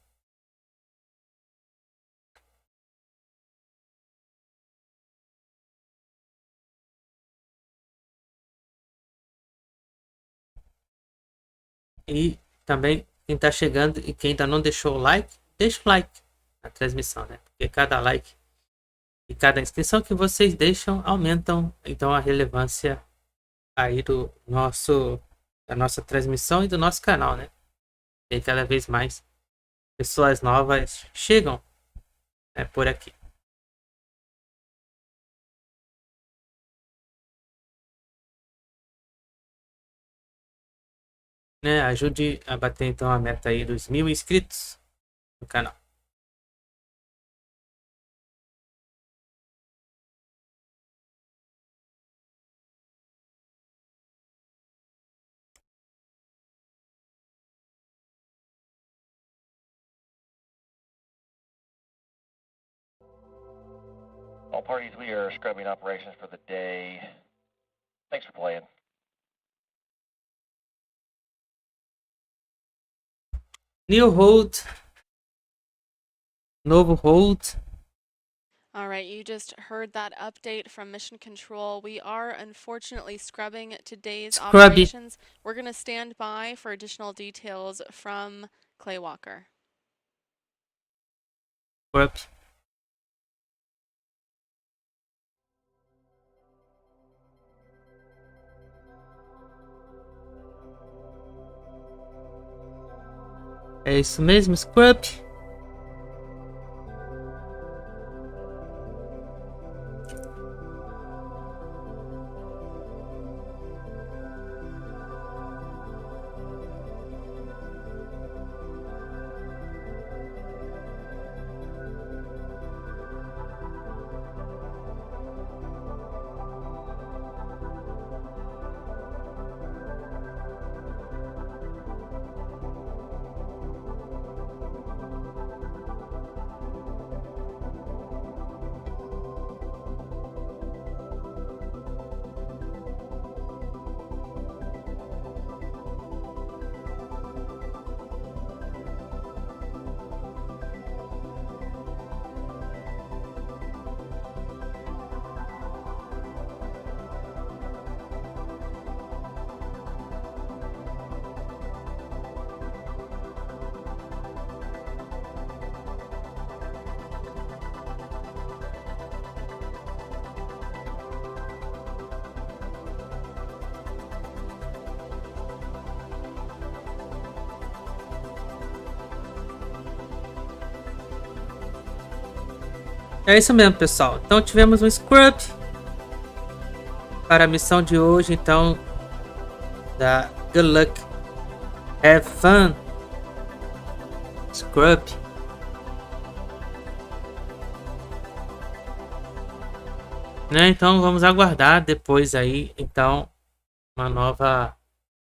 E também quem está chegando e quem ainda não deixou o like, deixa o like na transmissão, né? Porque cada like e cada inscrição que vocês deixam aumentam então a relevância aí da nossa transmissão e do nosso canal, né? E cada vez mais pessoas novas chegam, né, por aqui. Né, ajude a bater então a meta aí dos 1000 inscritos no canal. All parties, we are scrubbing operations for the day. Thanks for playing. New hold. Novo hold. All right, you just heard that update from Mission Control. We are unfortunately scrubbing today's operations. We're going to stand by for additional details from Clay Walker. Whoops. É isso mesmo, Scrub. É isso mesmo, pessoal. Então tivemos um scrub para a missão de hoje, então, da Good Luck, Have Fun, Scrub. Né? Então vamos aguardar depois aí, então, uma nova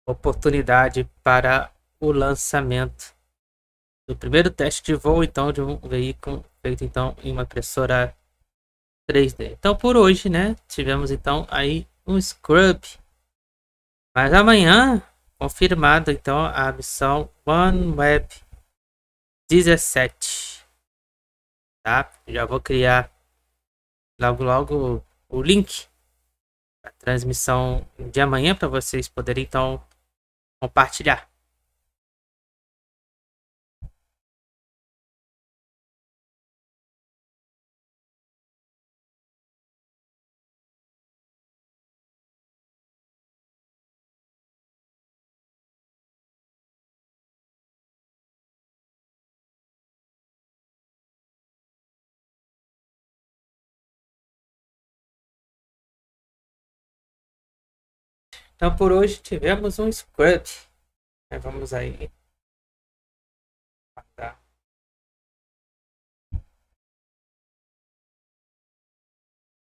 oportunidade para o lançamento do primeiro teste de voo, então, de um veículo feito então em uma impressora 3D. Então por hoje, né, tivemos então aí um scrub, mas amanhã confirmado então a missão OneWeb 17, tá? Já vou criar logo o link da transmissão de amanhã para vocês poderem então compartilhar. Então por hoje tivemos um scrub. Vamos aí. Tá.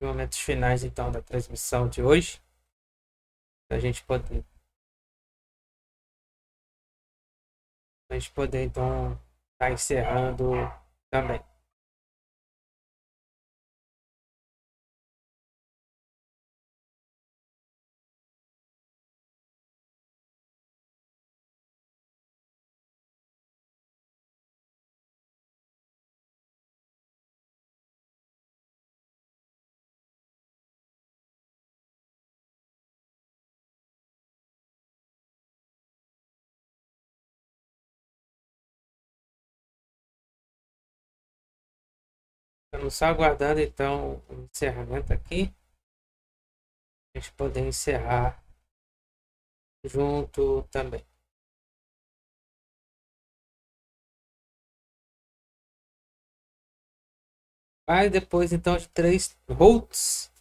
Momentos finais então da transmissão de hoje. Pra gente poder então estar encerrando também. Estamos só aguardando então o encerramento aqui. A gente poder encerrar junto também. Aí depois então de 3 volts.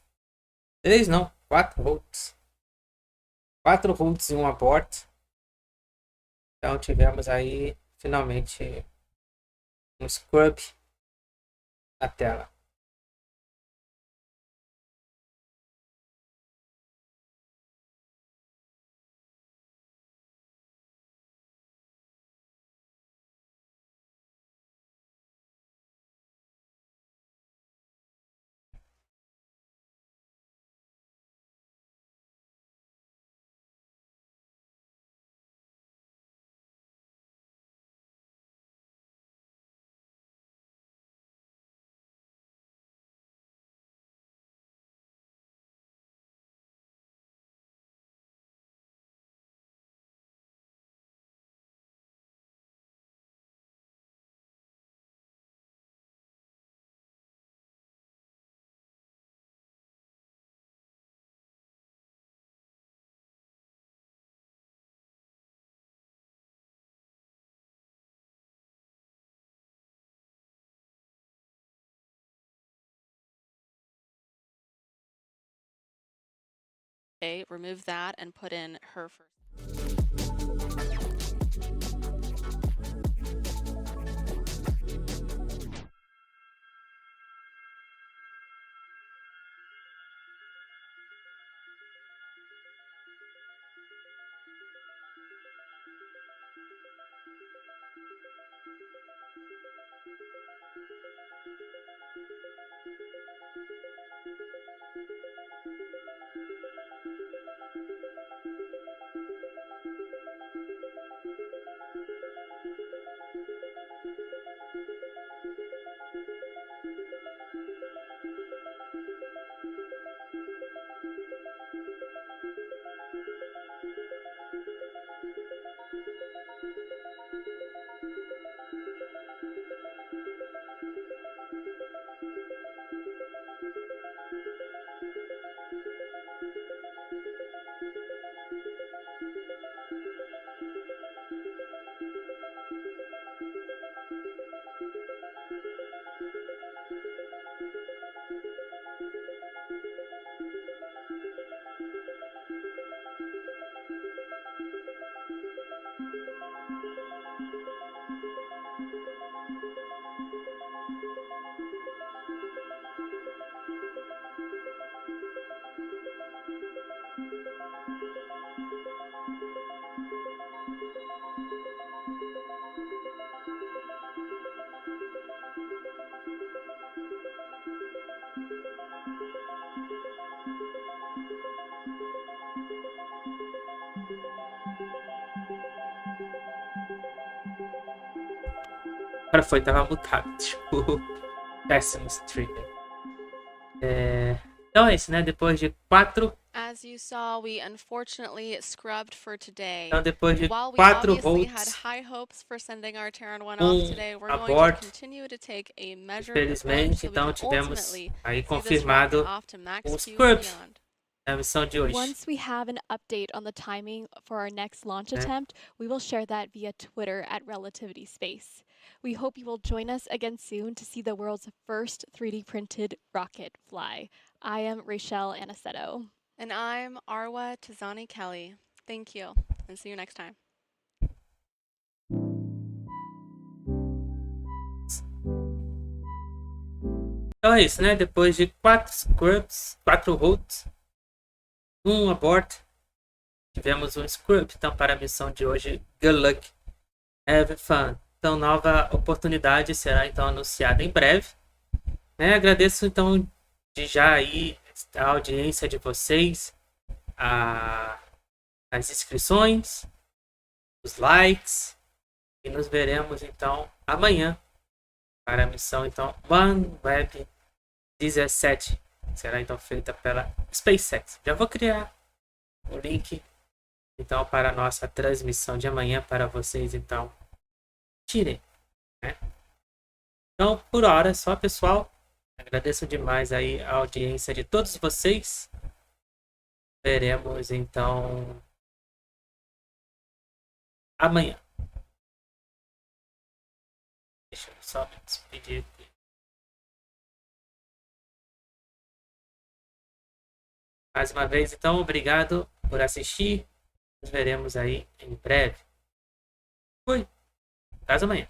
3 não, 4 volts. 4 volts e um abort. Então tivemos aí finalmente um scrub na tela. Okay, remove that and put in her first. Agora foi, tava mutado. Tipo, péssimo streaming. Então é isso, né? Depois de 4. As you saw, we unfortunately scrubbed for today. Então depois de While we 4 obviously had volts, high hopes for sending our Terran 1 off today, we're going to abort. continue to take a measured approach Infelizmente, so we então can tivemos ultimately aí see this confirmado rocket off to max um Q scrub and beyond. na missão de hoje. Once we have an update on the timing for our next launch attempt, we will share that via Twitter at Relativity Space. We hope you will join us again soon to see the world's first 3D printed rocket fly. I am Rachel Aniceto. And I'm Arwa Tizani Kelly. Thank you, and see you next time. Então é isso, né? Depois de 4 scrubs, 4 holds, 1 abort, tivemos um scrub. Então, para a missão de hoje, good luck, have fun. Então, nova oportunidade será então anunciada em breve. Né? Agradeço então de já aí a audiência de vocês, as inscrições, os likes, e nos veremos então amanhã para a missão então OneWeb 17, será então feita pela SpaceX. Já vou criar o link então para a nossa transmissão de amanhã para vocês então tirem, né? Então por hora é só, pessoal. Agradeço demais aí a audiência de todos vocês. Veremos então amanhã. Deixa eu só me despedir aqui. Mais uma vez, então, obrigado por assistir. Nos veremos aí em breve. Fui. Até amanhã.